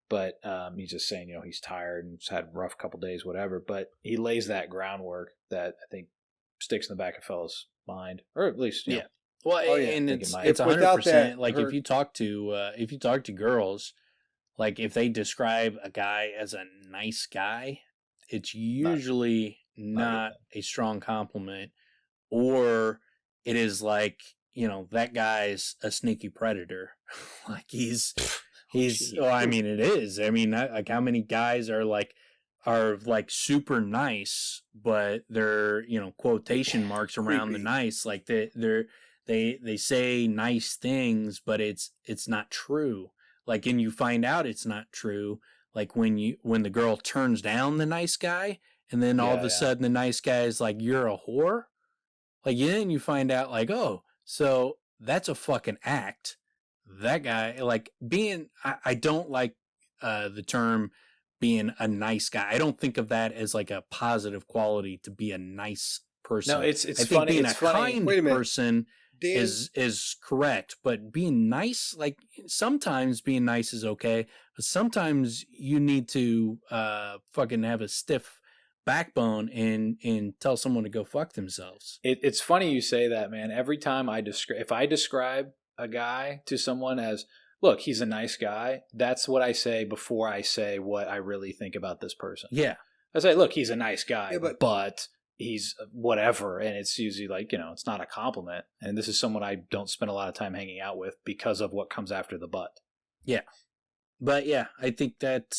But he's just saying, he's tired and had a rough couple days, whatever. But he lays that groundwork that I think sticks in the back of fella's mind, or at least, yeah. Well, and it's 100%. Like, if you talk to girls, like, if they describe a guy as a nice guy, it's usually not a strong compliment, or it is like that guy's a sneaky predator. Like he's Jeez. well, I mean, it is. I mean, like how many guys are like super nice, but they're, quotation marks around the Creepy. nice. Like they say nice things, but it's not true. Like, and you find out it's not true. Like when the girl turns down the nice guy, and then all of a sudden the nice guy is like, "You're a whore." Like, then you find out, like, oh, so that's a fucking act. That guy, like, I don't like the term being a nice guy. I don't think of that as like a positive quality to be a nice person. No, it's I think funny. being It's a funny. kind Wait a minute. person Dan, is correct, but being nice, like sometimes being nice is okay, but sometimes you need to fucking have a stiff backbone and tell someone to go fuck themselves. It's funny you say that, man. Every time if I describe a guy to someone as, look, he's a nice guy, that's what I say before I say what I really think about this person. Yeah. I say, look, he's a nice guy, Yeah, but he's whatever. And it's usually like, it's not a compliment. And this is someone I don't spend a lot of time hanging out with because of what comes after the but. Yeah. But yeah, I think that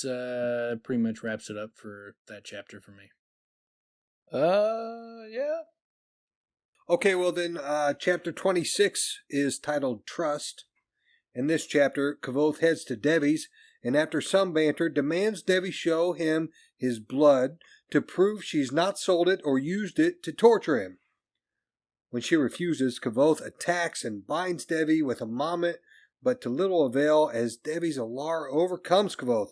pretty much wraps it up for that chapter for me. Yeah. Okay, well then, chapter 26 is titled Trust. In this chapter, Kvothe heads to Devi's, and after some banter, demands Devi show him his blood to prove she's not sold it or used it to torture him. When she refuses, Kvothe attacks and binds Devi with a moment, but to little avail as Devi's alar overcomes Kvothe,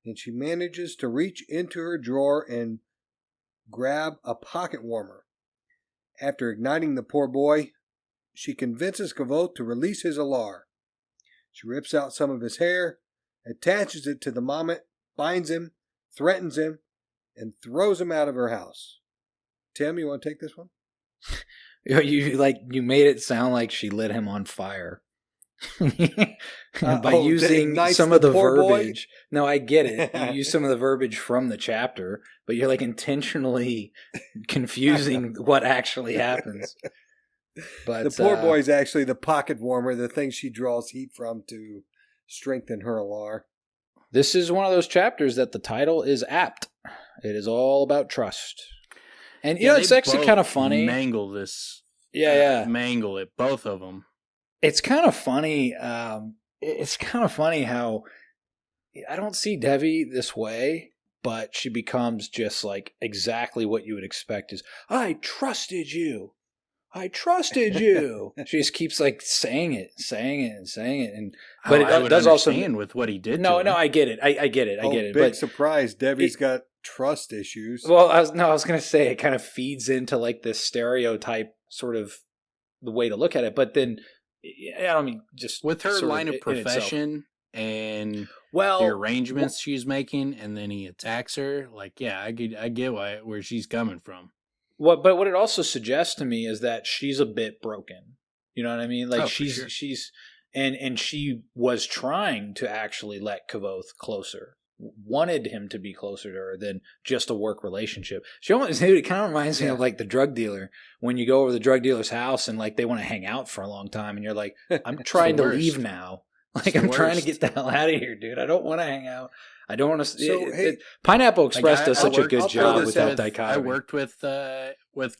and she manages to reach into her drawer and grab a pocket warmer. After igniting the poor boy, she convinces Kvothe to release his alar. She rips out some of his hair, attaches it to the moment, binds him, threatens him, and throws him out of her house. Tim, you want to take this one? You made it sound like she lit him on fire. By using some of the verbiage. No, I get it. You use some of the verbiage from the chapter, but you're like intentionally confusing what actually happens. But the poor boy's actually the pocket warmer, the thing she draws heat from to strengthen her alar. This is one of those chapters that the title is apt. It is all about trust. And it's actually kind of funny. Mangle this. Yeah. Mangle it, both of them. It's kind of funny. It's kind of funny how I don't see Devi this way, but she becomes just like exactly what you would expect is, I trusted you. I trusted you. She just keeps like saying it. And but I it does also with what he did. No, I get it. I get it. Big but surprise. Devi's got trust issues. Well, I was going to say it kind of feeds into like this stereotype sort of the way to look at it. But then, I don't mean just with her line of profession and the arrangements she's making, and then he attacks her. Like, yeah, I get where she's coming from. But what it also suggests to me is that she's a bit broken. You know what I mean? Like she's and she was trying to actually let Kvothe closer, wanted him to be closer to her than just a work relationship. It kind of reminds me of like the drug dealer when you go over to the drug dealer's house and like they want to hang out for a long time and you're like, I'm trying to leave now. Like I'm trying to get the hell out of here, dude. I don't want to hang out. I don't want to. Pineapple Express does such a good job with that dichotomy. I worked with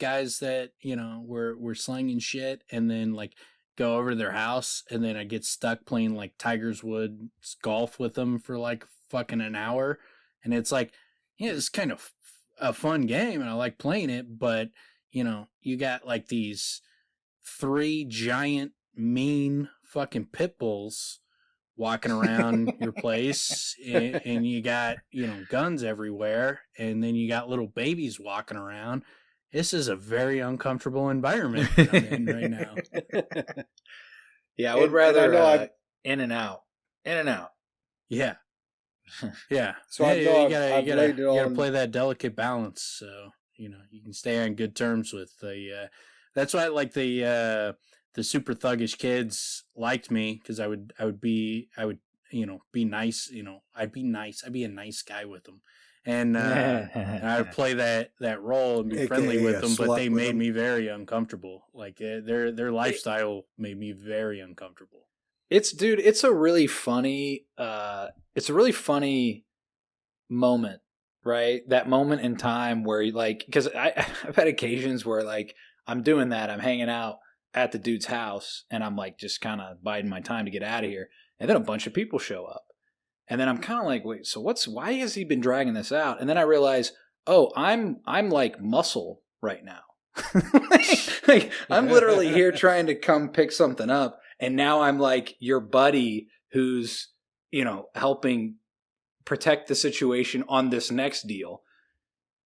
guys that were slinging shit, and then like go over to their house, and then I get stuck playing like Tiger's Woods golf with them for like fucking an hour, and it's like, it's kind of a fun game, and I like playing it, but you got like these 3 giant mean fucking pit bulls walking around your place, and you got guns everywhere, and then you got little babies walking around. This is a very uncomfortable environment I'm in right now. Yeah, I would rather in and out. Yeah. Yeah. So you gotta play that delicate balance, so you can stay on good terms with the. That's why I like the super thuggish kids liked me, because I would be nice. I'd be nice. I'd be a nice guy with them, and I would play that role and be friendly with them, but they made me very uncomfortable. Like their lifestyle made me very uncomfortable. It's a really funny moment, right? That moment in time where you like, because I've had occasions where like I'm doing that, I'm hanging out at the dude's house and I'm like just kind of biding my time to get out of here, and then a bunch of people show up. And then I'm kind of like, wait, so why has he been dragging this out? And then I realize, oh, I'm like muscle right now. like I'm literally here trying to come pick something up. And now I'm like your buddy who's, helping protect the situation on this next deal.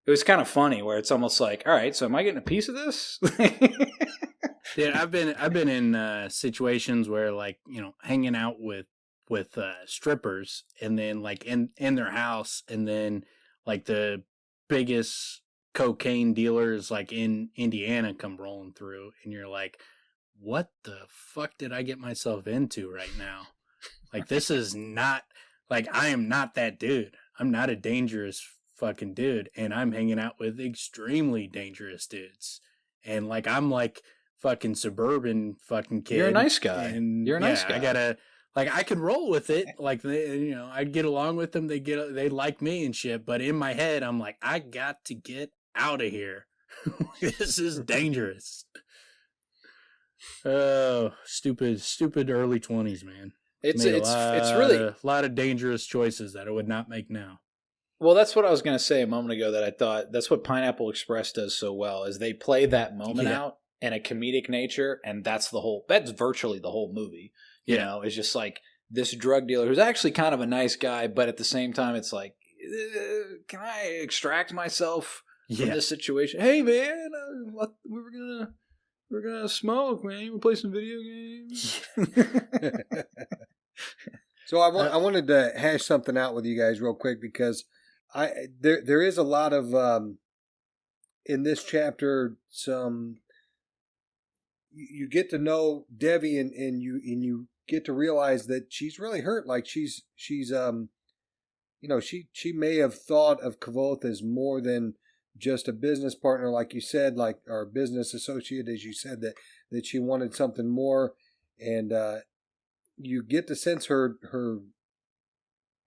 It was kind of funny where it's almost like, all right, so am I getting a piece of this? Dude, I've been in situations where like, hanging out with strippers, and then like in their house, and then like the biggest cocaine dealers like in Indiana come rolling through, and you're like, what the fuck did I get myself into right now? Like, this is not, like, I am not that dude. I'm not a dangerous fucking dude, and I'm hanging out with extremely dangerous dudes. And like, I'm like fucking suburban fucking kid. You're a nice guy. And you're a nice guy. I gotta, like, I could roll with it. Like, I'd get along with them. They like me and shit. But in my head, I'm like, I got to get out of here. This is dangerous. Oh, stupid early 20s, man. It's really a lot of dangerous choices that I would not make now. Well, that's what I was going to say a moment ago, that I thought that's what Pineapple Express does so well, is they play that moment out in a comedic nature, and that's virtually the whole movie. You know, it's just like this drug dealer who's actually kind of a nice guy, but at the same time, it's like, can I extract myself from this situation? Hey, man, we're gonna smoke, man. We'll play some video games. So I wanted to hash something out with you guys real quick, because there is a lot of in this chapter, some you get to know Devi, and you get to realize that she's really hurt. Like she's she may have thought of Kvothe as more than just a business partner, like you said, like, or a business associate, as you said, that she wanted something more. And you get to sense her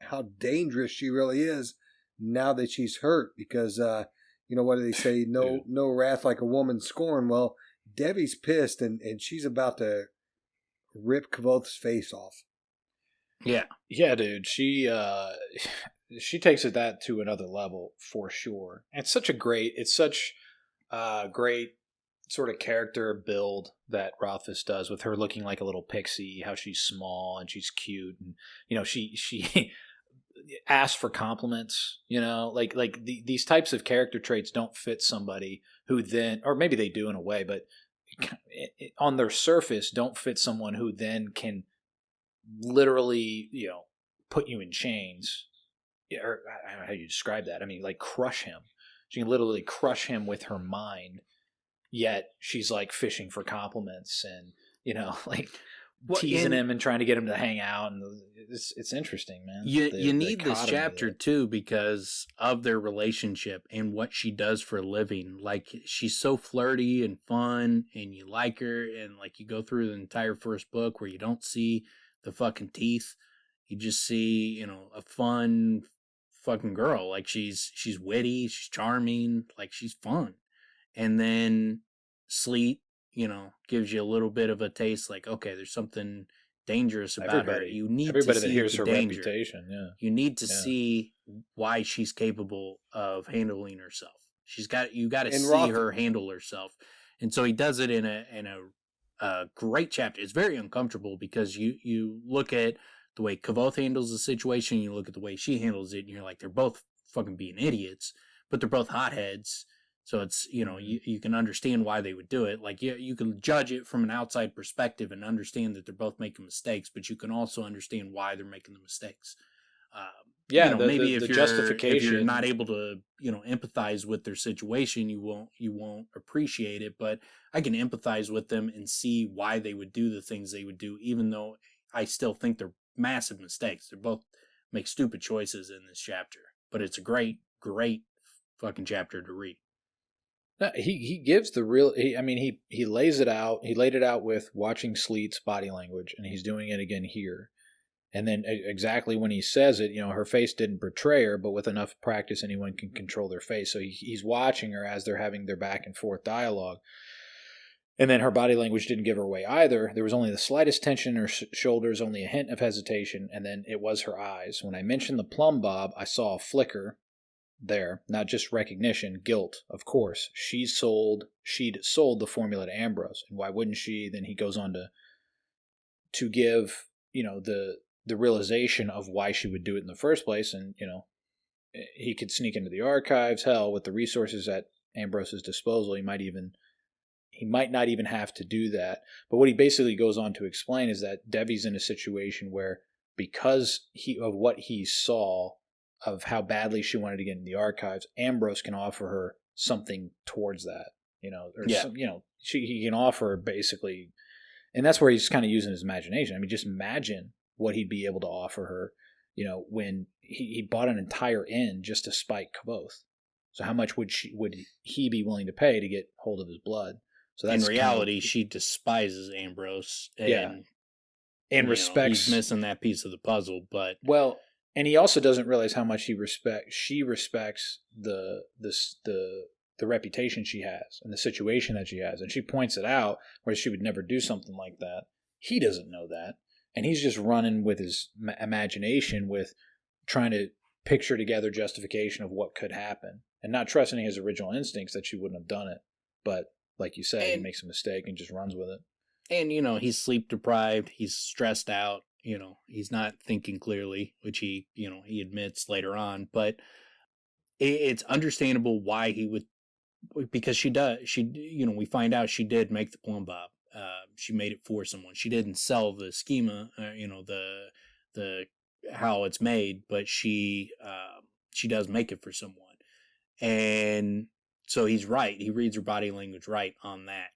how dangerous she really is now that she's hurt, because what do they say? No wrath like a woman's scorn. Well, Devi's pissed, and she's about to rip Kvothe's face off. Yeah, dude. She takes it that to another level for sure. It's such great sort of character build that Rothfuss does, with her looking like a little pixie, how she's small and she's cute, and she asks for compliments. Like these types of character traits don't fit somebody who then, or maybe they do in a way, but on their surface don't fit someone who then can literally put you in chains, or I don't know how you describe that. I mean, like, crush him. She can literally crush him with her mind, yet she's like fishing for compliments and teasing him and trying to get him to hang out. And it's interesting, man. You need this chapter too, because of their relationship and what she does for a living. Like, she's so flirty and fun, and you like her, and like, you go through the entire first book where you don't see the fucking teeth. You just see, a fun fucking girl. Like, she's witty, she's charming, like, she's fun. And then Sleat, gives you a little bit of a taste, like, okay, there's something dangerous about her. You need to see hears the her danger. Reputation. Yeah. You need to see why she's capable of handling herself. You got to see her handle herself. And so he does it in a great chapter. It's very uncomfortable, because you look at the way Kvothe handles the situation, you look at the way she handles it, and you're like, they're both fucking being idiots, but they're both hotheads. So it's, you can understand why they would do it. Like, you can judge it from an outside perspective and understand that they're both making mistakes, but you can also understand why they're making the mistakes. Maybe if you're not able to, empathize with their situation, you won't appreciate it. But I can empathize with them and see why they would do the things they would do, even though I still think they're massive mistakes. They both make stupid choices in this chapter, but it's a great great fucking chapter to read. No, he gives the real. He lays it out. He laid it out with watching Sleat's body language, and he's doing it again here. And then exactly when he says it, her face didn't betray her, but with enough practice, anyone can control their face. So he's watching her as they're having their back and forth dialogue. And then her body language didn't give her away either. There was only the slightest tension in her shoulders, only a hint of hesitation, and then it was her eyes. When I mentioned the plumb bob, I saw a flicker there, not just recognition, guilt, of course. She'd sold the formula to Ambrose, and why wouldn't she? Then he goes on to give, the realization of why she would do it in the first place, and, he could sneak into the archives. Hell, with the resources at Ambrose's disposal, he might not even have to do that. But what he basically goes on to explain is that Devi's in a situation where, because of what he saw, of how badly she wanted to get in the archives, Ambrose can offer her something towards that, he can offer basically, and that's where he's kind of using his imagination. I mean, just imagine what he'd be able to offer her, when he bought an entire inn just to spite Kvothe. So how much would he be willing to pay to get hold of his blood? So that's in reality, she despises Ambrose. And respects. He's missing that piece of the puzzle, but and he also doesn't realize how much she respects the reputation she has and the situation that she has. And she points it out, where she would never do something like that. He doesn't know that. And he's just running with his imagination, with trying to picture together justification of what could happen, and not trusting his original instincts that she wouldn't have done it. But like you say, he makes a mistake and just runs with it. And, he's sleep deprived. He's stressed out. He's not thinking clearly, which he admits later on. But it's understandable why he would, because we find out she did make the plumb bob. She made it for someone. She didn't sell the schema, the how it's made, but she does make it for someone. And so he's right. He reads her body language right on that.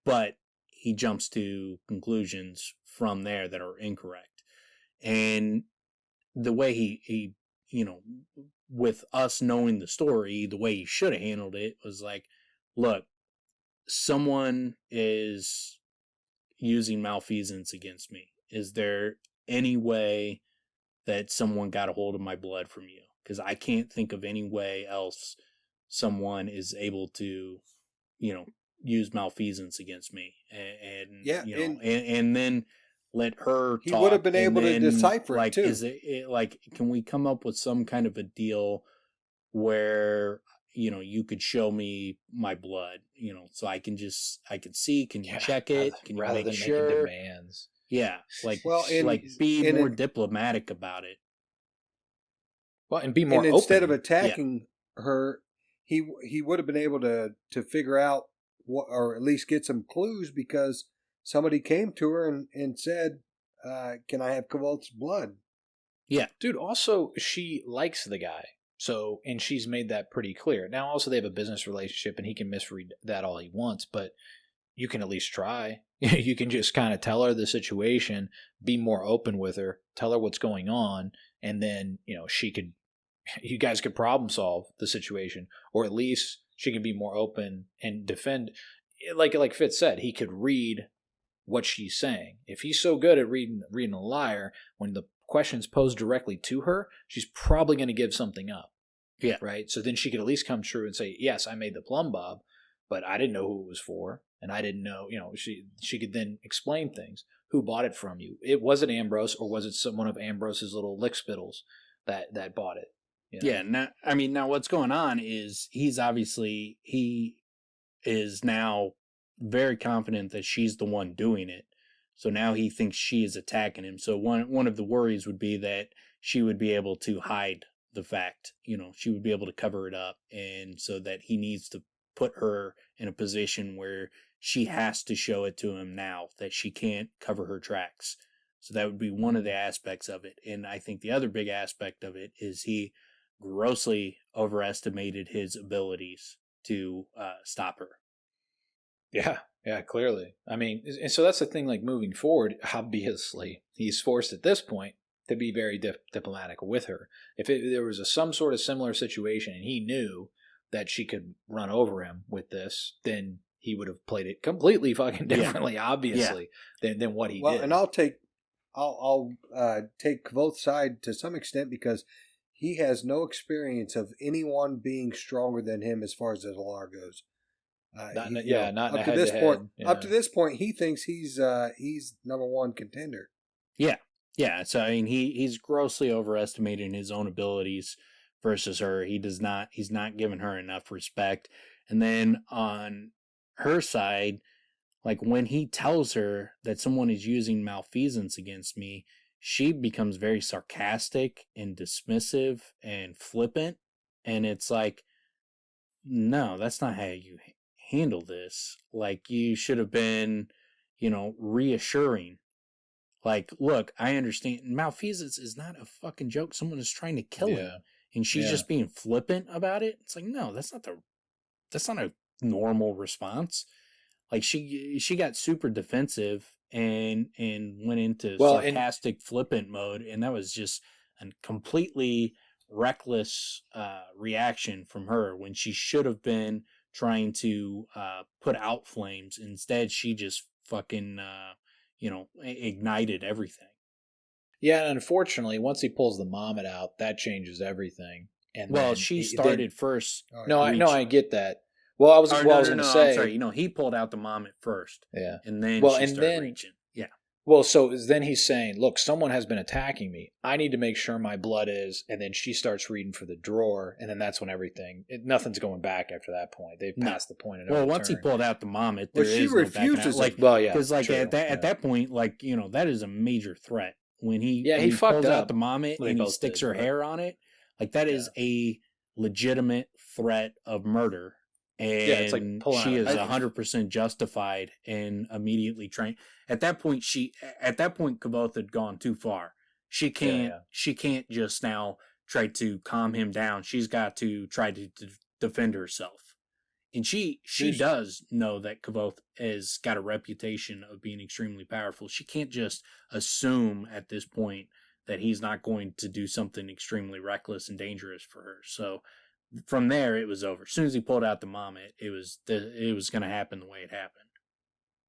But he jumps to conclusions from there that are incorrect. And the way he with us knowing the story, the way he should have handled it was like, look, someone is using malfeasance against me. Is there any way that someone got a hold of my blood from you? Because I can't think of any way else someone is able to, use malfeasance against me. And then let her talk. He would have been able to decipher it too. Is it like, can we come up with some kind of a deal where, you could show me my blood, so I can see, can you check it? Can you make sure? Making demands. Yeah. Be more diplomatic about it. Well, and be more open. Instead of attacking her, he would have been able to figure out what, or at least get some clues, because somebody came to her and said, can I have Kvothe's blood? Yeah. Dude, also, she likes the guy. So, and she's made that pretty clear. Now, also, they have a business relationship, and he can misread that all he wants, but you can at least try. You can just kind of tell her the situation, be more open with her, tell her what's going on, and then, you guys could problem solve the situation, or at least she can be more open and defend. Like Fitz said, he could read what she's saying. If he's so good at reading a liar, when the question's posed directly to her, she's probably going to give something up. Yeah. Right? So then she could at least come true and say, yes, I made the plumb bob, but I didn't know who it was for. And I didn't know, she could then explain things. Who bought it from you? Was it Ambrose, or was it one of Ambrose's little lickspittles that bought it? Yeah. Now what's going on is he is now very confident that she's the one doing it. So now he thinks she is attacking him. So one of the worries would be that she would be able to hide the fact, she would be able to cover it up. And so that he needs to put her in a position where she has to show it to him now, that she can't cover her tracks. So that would be one of the aspects of it. And I think the other big aspect of it is he grossly overestimated his abilities to stop her. Yeah, clearly. I mean, and so that's the thing, like, moving forward, obviously, he's forced at this point to be very diplomatic with her. If there was some sort of similar situation and he knew that she could run over him with this, then he would have played it completely fucking differently, obviously, than what he did. And I'll take Kvothe's side to some extent because he has no experience of anyone being stronger than him as far as the Alar goes. Not up to this point. Up to this point, he thinks he's number one contender. Yeah. So I mean, he's grossly overestimating his own abilities versus her. He's not giving her enough respect. And then on her side, like when he tells her that someone is using malfeasance against me, she becomes very sarcastic and dismissive and flippant. And it's like, no, that's not how you handle this. Like, you should have been, reassuring. Like, look, I understand. Malfeasance is not a fucking joke. Someone is trying to kill him. And she's just being flippant about it. It's like, no, that's not a normal response. Like, she got super defensive and went into sarcastic, flippant mode, and that was just a completely reckless reaction from her when she should have been trying to put out flames. Instead, she just fucking ignited everything. Yeah, and unfortunately, once he pulls the Mamet out, that changes everything. And she started first. No, I get that. Well, I was going to say. I'm sorry. He pulled out the Mamet first. Yeah. And then she started reaching. Yeah. Well, so then he's saying, look, someone has been attacking me. I need to make sure my blood is. And then she starts reading for the drawer. And then that's when nothing's going back after that point. They've passed the point. Well, once he pulled out the Mamet, she refuses. Because at that point, that is a major threat. When he fucked pulls up out the Mamet and he sticks her hair on it, that is a legitimate threat of murder. And it's like she is 100% justified in immediately trying. At that point, Kvothe had gone too far. She can't just now try to calm him down. She's got to try to defend herself. And she does know that Kvothe has got a reputation of being extremely powerful. She can't just assume at this point that he's not going to do something extremely reckless and dangerous for her. So from there, it was over. As soon as he pulled out the Mamet, it was going to happen the way it happened.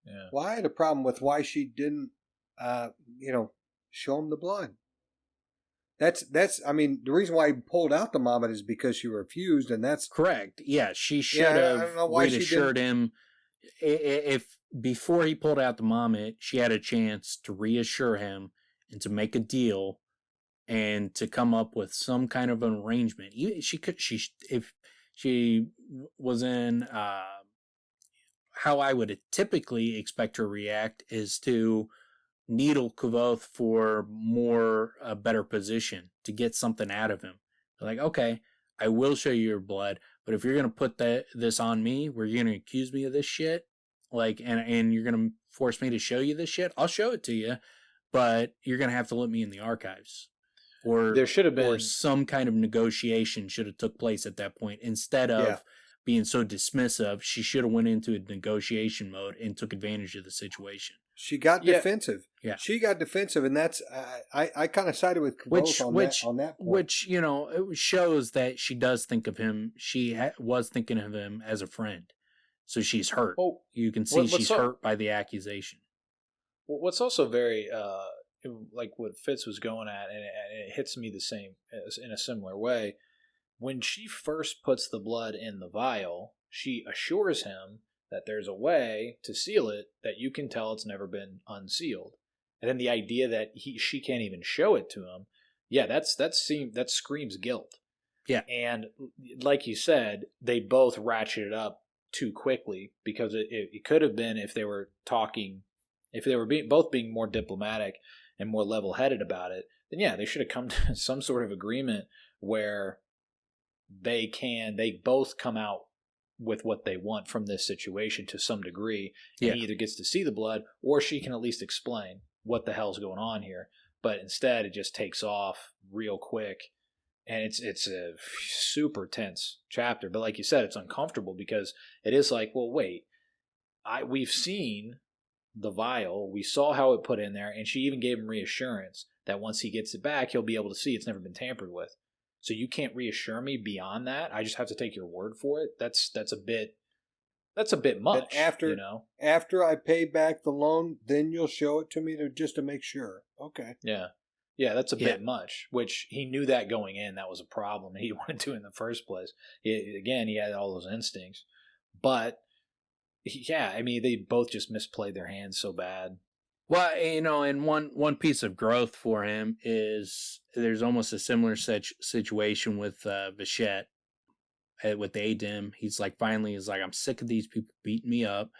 Yeah. Well, I had a problem with why she didn't, show him the blood. I mean, the reason why he pulled out the Mamet is because she refused, and that's correct. Yeah, she should have reassured him. If before he pulled out the Mamet, she had a chance to reassure him and to make a deal and to come up with some kind of an arrangement. If she was in how I would typically expect her to react is to needle Kvothe for a better position to get something out of him. Like, okay, I will show you your blood, but if you're gonna put this on me, where you're gonna accuse me of this shit, and you're gonna force me to show you this shit, I'll show it to you, but you're gonna have to let me in the archives. Or there should have been some kind of negotiation should have took place at that point instead of being so dismissive. She should have went into a negotiation mode and took advantage of the situation. She got defensive. Yeah, she got defensive, and that's I kind of sided with Kvothe on that point. Which it shows that she does think of him. She was thinking of him as a friend, so she's hurt. You can see she's hurt by the accusation. What's also very like what Fitz was going at, and it hits me the same in a similar way. When she first puts the blood in the vial, she assures him that there's a way to seal it that you can tell it's never been unsealed. And then the idea that she can't even show it to him, that screams guilt. Yeah. And like you said, they both ratcheted up too quickly because it could have been if they were both being more diplomatic and more level-headed about it, then they should have come to some sort of agreement where they both come out with what they want from this situation to some degree, and he either gets to see the blood or she can at least explain what the hell's going on here. But instead, it just takes off real quick, and it's a super tense chapter. But like you said, it's uncomfortable because it is like, well, wait, we've seen the vial. We saw how it put in there, and she even gave him reassurance that once he gets it back, he'll be able to see it's never been tampered with. So you can't reassure me beyond that. I just have to take your word for it. That's a bit much. But after after I pay back the loan, then you'll show it to me just to make sure. Okay. Yeah, that's a bit much. Which he knew that going in, that was a problem. He wanted to in the first place. He had all those instincts, but they both just misplayed their hands so bad. Well, and one piece of growth for him is there's almost a similar situation with Vachette with Adim. He's like, I'm sick of these people beating me up,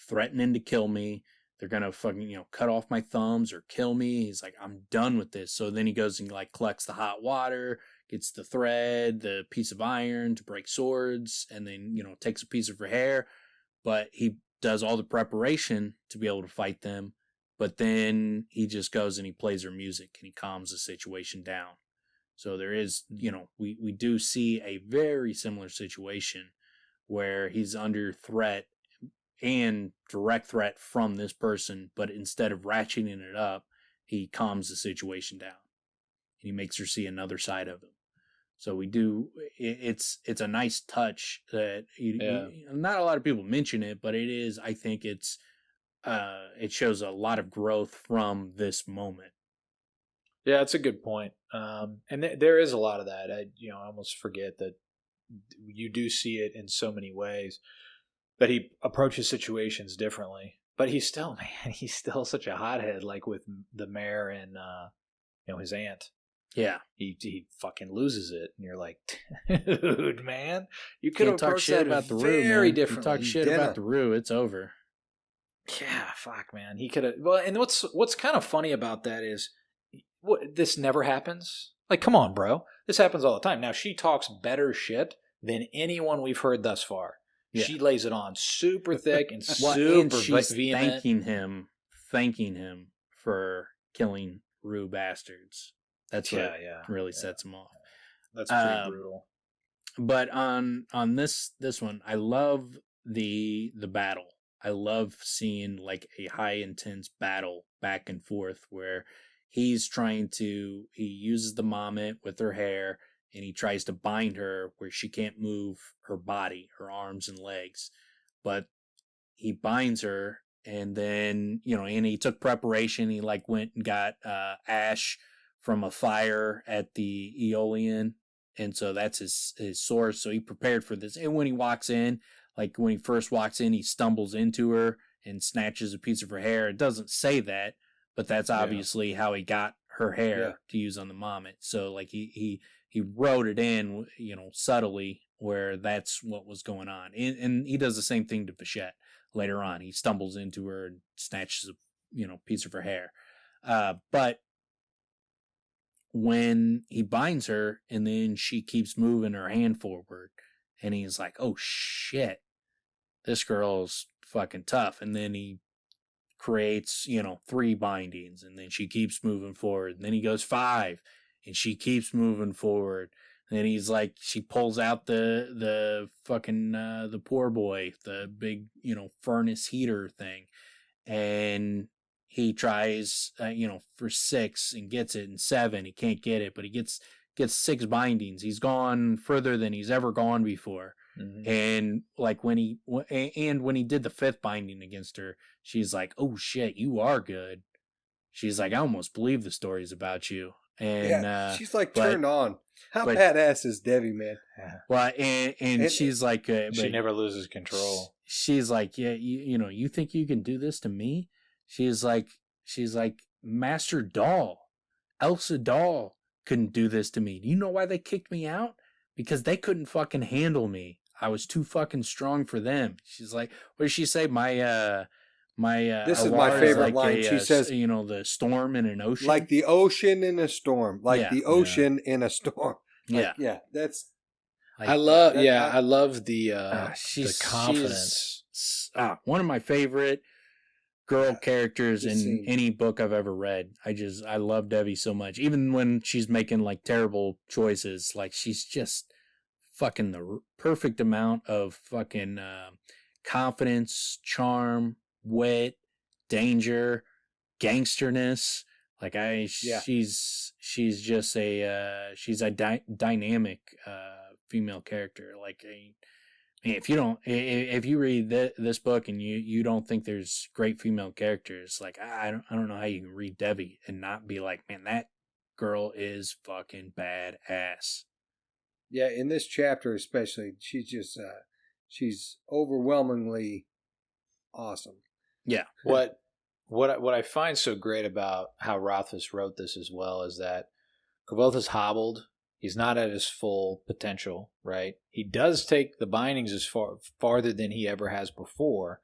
threatening to kill me. They're going to fucking, cut off my thumbs or kill me. He's like, I'm done with this. So then he goes and like collects the hot water, gets the thread, the piece of iron to break swords, and then, takes a piece of her hair. But he does all the preparation to be able to fight them. But then he just goes and he plays her music and he calms the situation down. So there is, we do see a very similar situation where he's under threat and direct threat from this person, but instead of ratcheting it up, he calms the situation down. And he makes her see another side of him. So it's a nice touch that not a lot of people mention it, but it is, I think it shows a lot of growth from this moment. Yeah, that's a good point. And there is a lot of that. I almost forget that you do see it in so many ways, that he approaches situations differently. But he's still such a hothead, like with the mayor and his aunt. Yeah, he fucking loses it, and you're like, dude, man, you could have approached that about the very differently. Talk shit about the Rue, it's over. Yeah, fuck, man. He could have. Well, and what's kind of funny about that is, this never happens. Like, come on, bro. This happens all the time. Now, she talks better shit than anyone we've heard thus far. Yeah. She lays it on super thick and super vehement. Thanking him for killing Rue bastards. That's what really sets him off. That's pretty brutal. But on this one, I love the battle. I love seeing like a high intense battle back and forth where he uses the Mamet with her hair and he tries to bind her where she can't move her body, her arms and legs. But he binds her, and then, and he took preparation. He like went and got ash from a fire at the Aeolian. And so that's his source. So he prepared for this. And when he walks in, like when he first walks in, he stumbles into her and snatches a piece of her hair. It doesn't say that, but that's obviously how he got her hair to use on the Mamet. So like he wrote it in, subtly where that's what was going on. And he does the same thing to Vachette later on. He stumbles into her and snatches a piece of her hair. But when he binds her and then she keeps moving her hand forward and he's like, oh shit, this girl's fucking tough. And then he creates, 3 bindings, and then she keeps moving forward. And then he goes 5 and she keeps moving forward. And then he's like, she pulls out the fucking, the poor boy, the big, furnace heater thing. And he tries, for 6 and gets it, and 7, he can't get it, but he gets 6 bindings. He's gone further than he's ever gone before. Mm-hmm. And like when he did the 5th binding against her, she's like, "Oh shit, you are good." She's like, "I almost believe the stories about you." And she's like turned on. How badass is Devi, man? Well, and she's like, she never loses control. She's like, yeah, you think you can do this to me? She's like, Master Doll, Elsa Doll couldn't do this to me. Do you know why they kicked me out? Because they couldn't fucking handle me. I was too fucking strong for them. She's like, what does she say? My this is my favorite line. She says, the storm in an ocean, like the ocean in a storm, the ocean in a storm. That's. I love the confidence. One of my favorite girl characters in any book I've ever read. I love Devi so much. Even when she's making like terrible choices, like she's just fucking the perfect amount of fucking confidence, charm, wit, danger, gangsterness. Like Yeah. she's just a dynamic female character. Like if you read this book and you don't think there's great female characters, like I don't know how you can read Devi and not be like, man, that girl is fucking badass. Yeah, in this chapter especially, she's just she's overwhelmingly awesome. Yeah. What I find so great about how Rothfuss wrote this as well is that Kvothe is hobbled. He's not at his full potential, right? He does take the bindings as farther than he ever has before.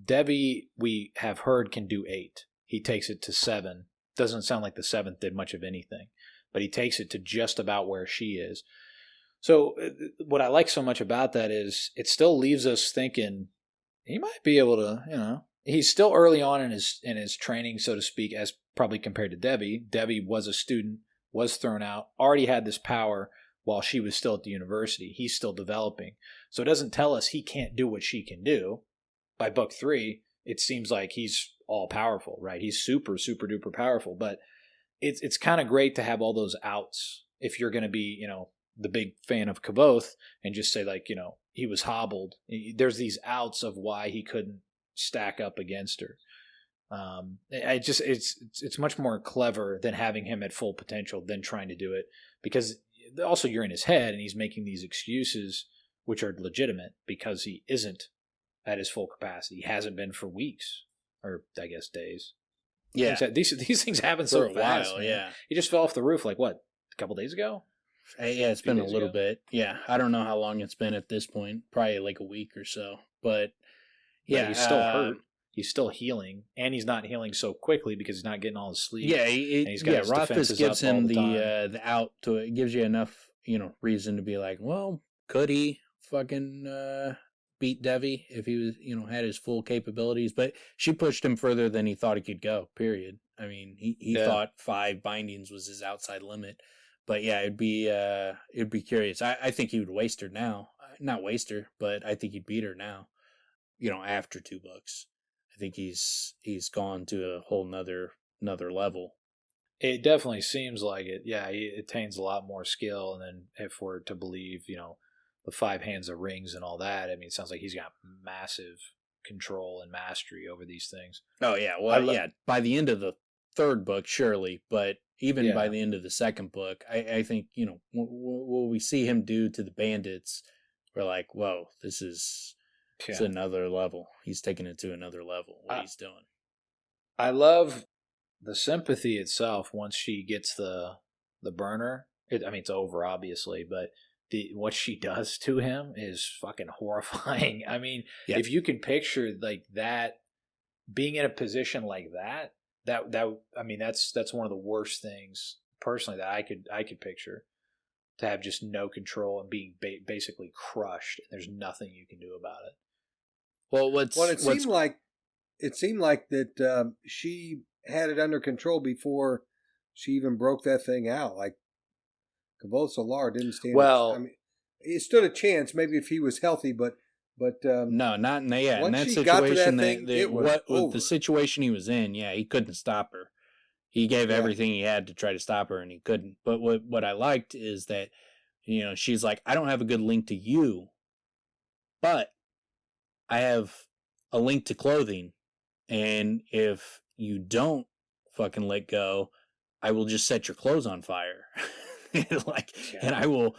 Devi, we have heard, can do 8. He takes it to 7. Doesn't sound like the 7th did much of anything, but he takes it to just about where she is. So what I like so much about that is it still leaves us thinking he might be able to, he's still early on in his training, so to speak, as probably compared to Devi. Devi was a student, was thrown out, already had this power while she was still at the university. He's still developing. So it doesn't tell us he can't do what she can do. By book 3, it seems like he's all powerful, right? He's super, super duper powerful. But it's kind of great to have all those outs if you're going to be, the big fan of Kvothe and just say like, he was hobbled. There's these outs of why he couldn't stack up against her. It's much more clever than having him at full potential than trying to do it, because also you're in his head and he's making these excuses which are legitimate because he isn't at his full capacity. He hasn't been for weeks, or I guess days. Yeah, these things happen so fast. While, man. yeah, he just fell off the roof like what, a couple days ago? Yeah, it's been a little bit. Yeah, I don't know how long it's been at this point. Probably like a week or so. But yeah, he's still hurt. He's still healing, and he's not healing so quickly because he's not getting all his sleep. Yeah, Rothfuss gives him the out to it. Gives you enough, reason to be like, well, could he fucking beat Devi if he was, had his full capabilities? But she pushed him further than he thought he could go. Period. I mean, he thought 5 bindings was his outside limit. But yeah, it'd be curious. I think he would waste her now. Not waste her, but I think he'd beat her now. After 2 books. I think he's gone to a whole nother level. It definitely seems like it. Yeah, he attains a lot more skill, and then if we're to believe, the 5 hands of rings and all that, I mean, it sounds like he's got massive control and mastery over these things. Oh yeah, well, by the end of the 3rd book, surely, but even by the end of the 2nd book, I think, what we see him do to the bandits, we're like, whoa, this is it's another level. He's taking it to another level, what he's doing. I love the sympathy itself once she gets the burner. It's over, obviously, but what she does to him is fucking horrifying. I mean, if you can picture like that, being in a position like that I mean, that's one of the worst things personally that I could picture, to have just no control and being basically crushed, and there's nothing you can do about it. Well, it seemed like that she had it under control before she even broke that thing out. Like Kvothe Solar didn't stand. Well, I mean, he stood a chance maybe if he was healthy, but no, not in in that situation. The situation he was in, he couldn't stop her. He gave everything he had to try to stop her, and he couldn't. But what I liked is that, she's like, I don't have a good link to you, but I have a link to clothing, and if you don't fucking let go, I will just set your clothes on fire. And I will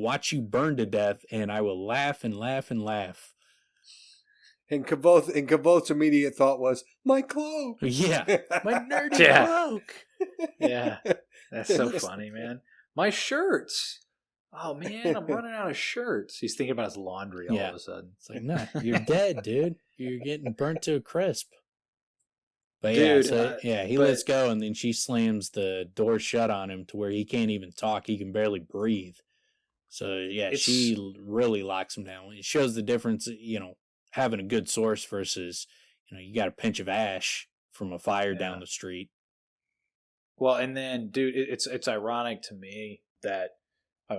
watch you burn to death, and I will laugh and laugh and laugh. And Kvothe's immediate thought was, my cloak. Yeah, my nerdy cloak. Yeah, that's so funny, man. My shirts. Oh man, I'm running out of shirts. He's thinking about his laundry all of a sudden. It's like, no, you're dead, dude. You're getting burnt to a crisp. But he lets go, and then she slams the door shut on him to where he can't even talk. He can barely breathe. So, she really locks him down. It shows the difference, having a good source versus, you got a pinch of ash from a fire down the street. Well, and then, dude, it's ironic to me that,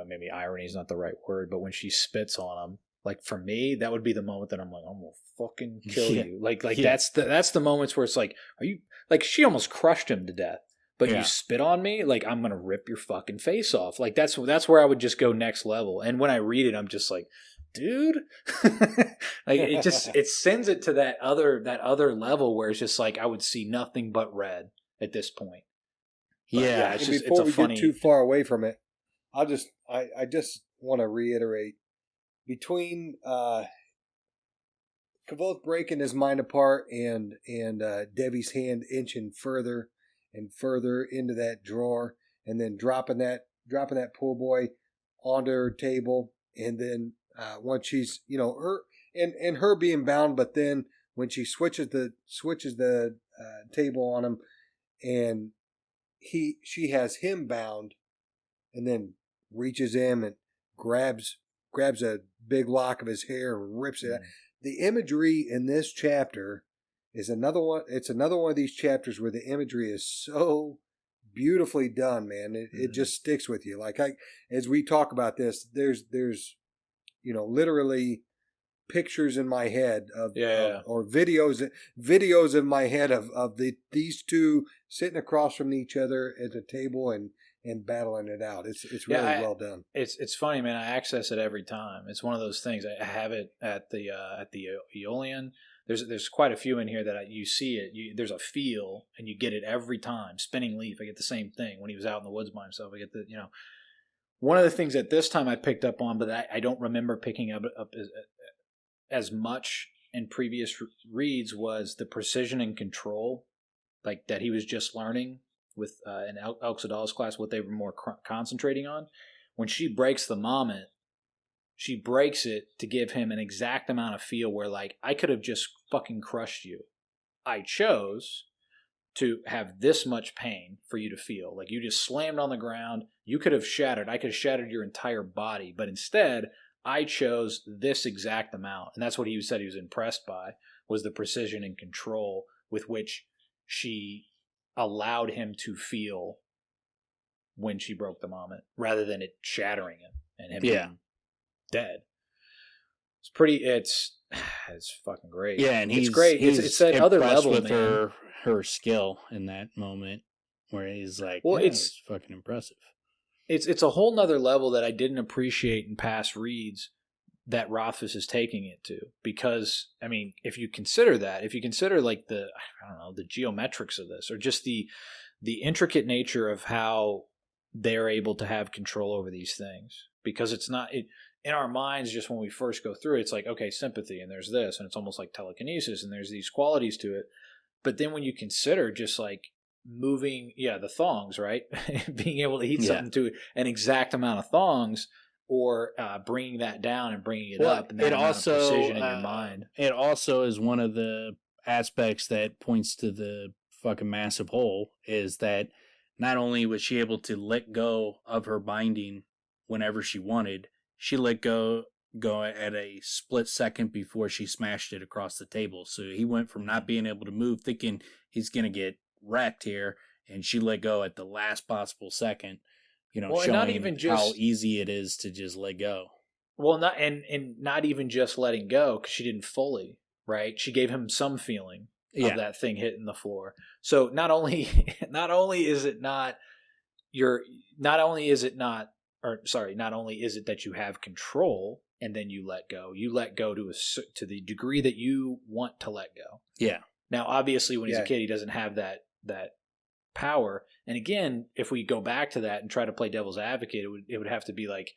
maybe irony is not the right word, but when she spits on him, Like for me, that would be the moment that I'm like, I'm gonna fucking kill you. Like Yeah. that's the moments where it's like, are you like she almost crushed him to death, but you spit on me, like I'm gonna rip your fucking face off. Like that's where I would just go next level. And when I read it, I'm just like, dude, like it sends it to that other level where it's just like I would see nothing but red at this point. But yeah, it's and just before it's a we funny. get too far away from it, I just want to reiterate between Kvothe breaking his mind apart and Devi's hand inching further and further into that drawer, and then dropping that poor boy onto her table, and then once she's her and her being bound, but then when she switches the table on him, and she has him bound, and then reaches in and grabs a big lock of his hair and rips it out. The imagery in this chapter is another one. It's another one of these chapters where the imagery is so beautifully done, man. It just sticks with you. Like as we talk about this, there's literally pictures in my head of videos in my head of these two sitting across from each other at a table and battling it out. It's really well done. It's funny, man. I access it every time. It's one of those things. I have it at the Aeolian. There's quite a few in here that you see it. There's a feel, and you get it every time. Spinning Leaf, I get the same thing. When he was out in the woods by himself, I get the One of the things that this time I picked up on, but I don't remember picking up as much in previous reads, was the precision and control, like that he was just learning with in Elxadal's class, what they were more concentrating on. When she breaks the moment, she breaks it to give him an exact amount of feel where, like, I could have just fucking crushed you. I chose to have this much pain for you to feel. Like, you just slammed on the ground. You could have shattered. I could have shattered your entire body. But instead, I chose this exact amount. And that's what he said he was impressed by, was the precision and control with which she allowed him to feel when she broke the moment, rather than it shattering him and him being dead. It's fucking great. Yeah, and it's great. It's that other level with man. her skill in that moment where he's like, well, it's fucking impressive. It's a whole nother level that I didn't appreciate in past reads that Rothfuss is taking it to, because I mean, if you consider like the geometrics of this, or just the intricate nature of how they're able to have control over these things, because it's not in our minds, just when we first go through it, it's like, okay, sympathy, and there's this, and it's almost like telekinesis, and there's these qualities to it. But then when you consider just like moving, the thongs, right? Being able to heat something to an exact amount of thongs, or bringing that down and bringing it up, and that amount of precision in your mind. It also is one of the aspects that points to the fucking massive hole, is that not only was she able to let go of her binding whenever she wanted, she let go at a split second before she smashed it across the table. So he went from not being able to move, thinking he's going to get wrecked here, and she let go at the last possible second, showing not even how easy it is to just let go. Well, not even just letting go, because she didn't fully, right? She gave him some feeling of that thing hitting the floor. So not only is it that you have control and then you let go to the degree that you want to let go. Yeah. Now, obviously, when he's a kid, he doesn't have that power. And again, if we go back to that and try to play devil's advocate, it would have to be like,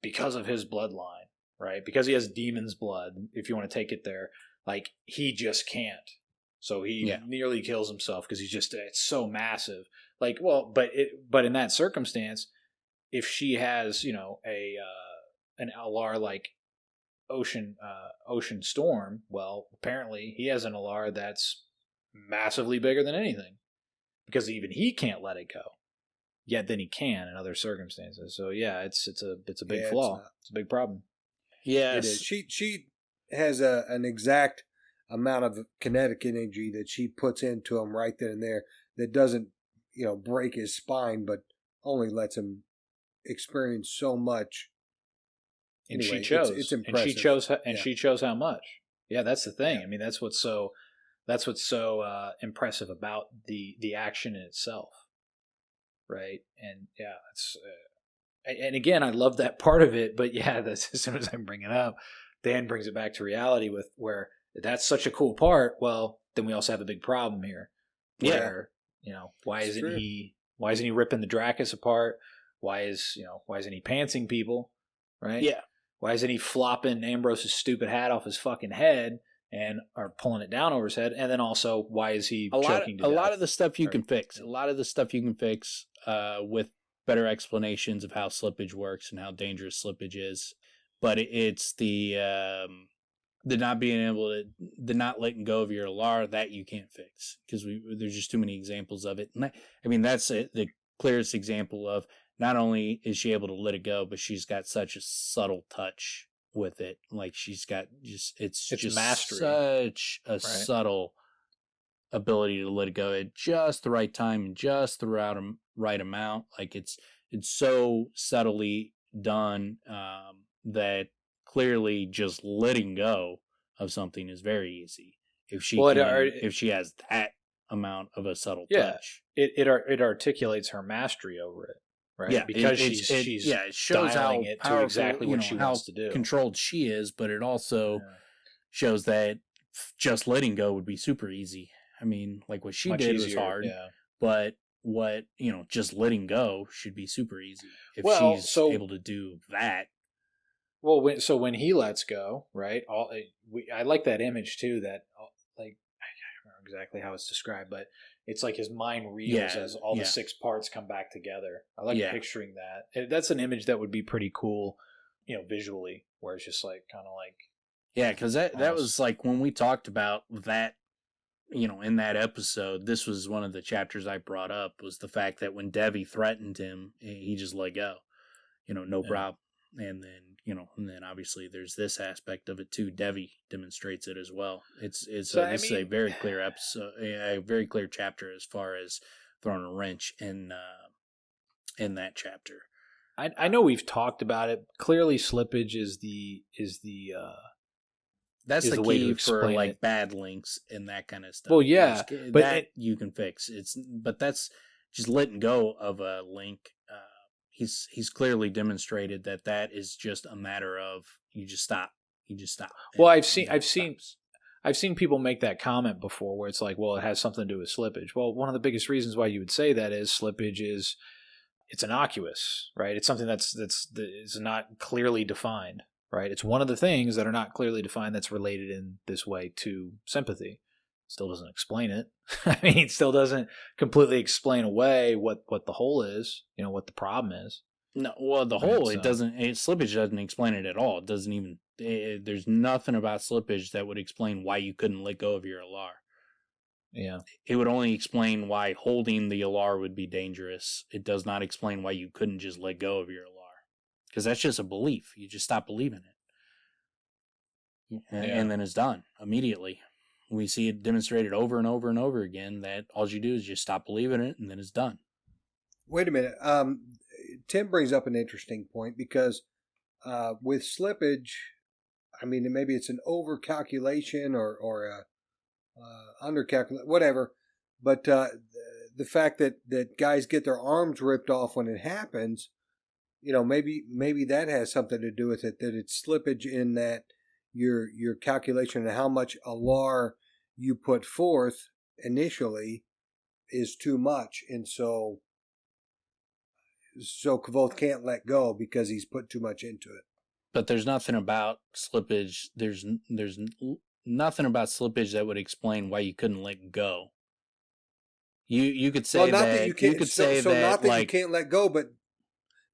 because of his bloodline, right? Because he has demon's blood, if you want to take it there, like, he just can't. So he nearly kills himself because it's so massive. Like, well, but in that circumstance, if she has, an Alar like Ocean Storm, well, apparently he has an Alar that's massively bigger than anything, because even he can't let it go. Yet then he can in other circumstances. So it's a big flaw. It's a big problem. Yeah, it is. She has an exact amount of kinetic energy that she puts into him right then and there, that doesn't break his spine, but only lets him experience so much And anyway, she chose. It's impressive. She chose how much. Yeah, that's the thing. I mean, that's what's so impressive about the action in itself, right? And yeah, it's and again, I love that part of it. But yeah, as soon as I bring it up, Dan brings it back to reality with where that's such a cool part. Well, then we also have a big problem here. Where, why isn't he ripping the Dracus apart? Why isn't he pantsing people? Right? Yeah. Why isn't he flopping Ambrose's stupid hat off his fucking head or pulling it down over his head? And then also, why is he choking to death? A lot of the stuff you can fix. A lot of the stuff you can fix with better explanations of how slippage works and how dangerous slippage is. But it's the not being able to, the not letting go of your alar that you can't fix because there's just too many examples of it. And that's the clearest example of. Not only is she able to let it go, but she's got such a subtle touch with it. Like she's got it's just mastery. Such a subtle ability to let it go at just the right time and just the right amount. Like it's so subtly done that clearly just letting go of something is very easy if she has that amount of a subtle touch. It articulates her mastery over it. Right. Yeah, because she's it shows dialing how it powerful, to exactly what she wants to do. Controlled she is, but it also shows that just letting go would be super easy. I mean, like what she Much did easier, was hard, but what just letting go should be super easy if she's able to do that. Well, when he lets go, right? I like that image too. That I can't remember exactly how it's described, but. It's like his mind reels as all the 6 parts come back together. I like picturing that. That's an image that would be pretty cool, visually, where it's just like kind of like. Yeah, because that was like when we talked about that, in that episode, this was one of the chapters I brought up was the fact that when Devi threatened him, he just let go, no problem. And then obviously there's this aspect of it too. Devi demonstrates it as well. This is a very clear episode, a very clear chapter as far as throwing a wrench in that chapter. I know we've talked about it. Clearly, slippage is the that's the key for like bad links and that kind of stuff. Well, yeah, but you can fix. But that's just letting go of a link. He's clearly demonstrated that is just a matter of you just stop. Well, I've seen people make that comment before where it's like, well, it has something to do with slippage. Well, one of the biggest reasons why you would say that is slippage it's innocuous, right? It's something that's not clearly defined, right? It's one of the things that are not clearly defined that's related in this way to sympathy. Still doesn't explain it. I mean, it still doesn't completely explain away what the whole is, what the problem is. No, well, the whole, slippage doesn't explain it at all. It doesn't even, there's nothing about slippage that would explain why you couldn't let go of your alar. Yeah. It would only explain why holding the alar would be dangerous. It does not explain why you couldn't just let go of your alar. Because that's just a belief. You just stop believing it. And then it's done immediately. We see it demonstrated over and over and over again that all you do is just stop believing it and then it's done. Wait a minute. Tim brings up an interesting point because with slippage, I mean, maybe it's an over-calculation or a under-calculation, whatever. But the fact that guys get their arms ripped off when it happens, maybe that has something to do with it, that it's slippage in that your calculation of how much alar you put forth initially is too much, and so Kvothe can't let go because he's put too much into it. But there's nothing about slippage. There's nothing about slippage that would explain why you couldn't let go. You could say you can't let go, but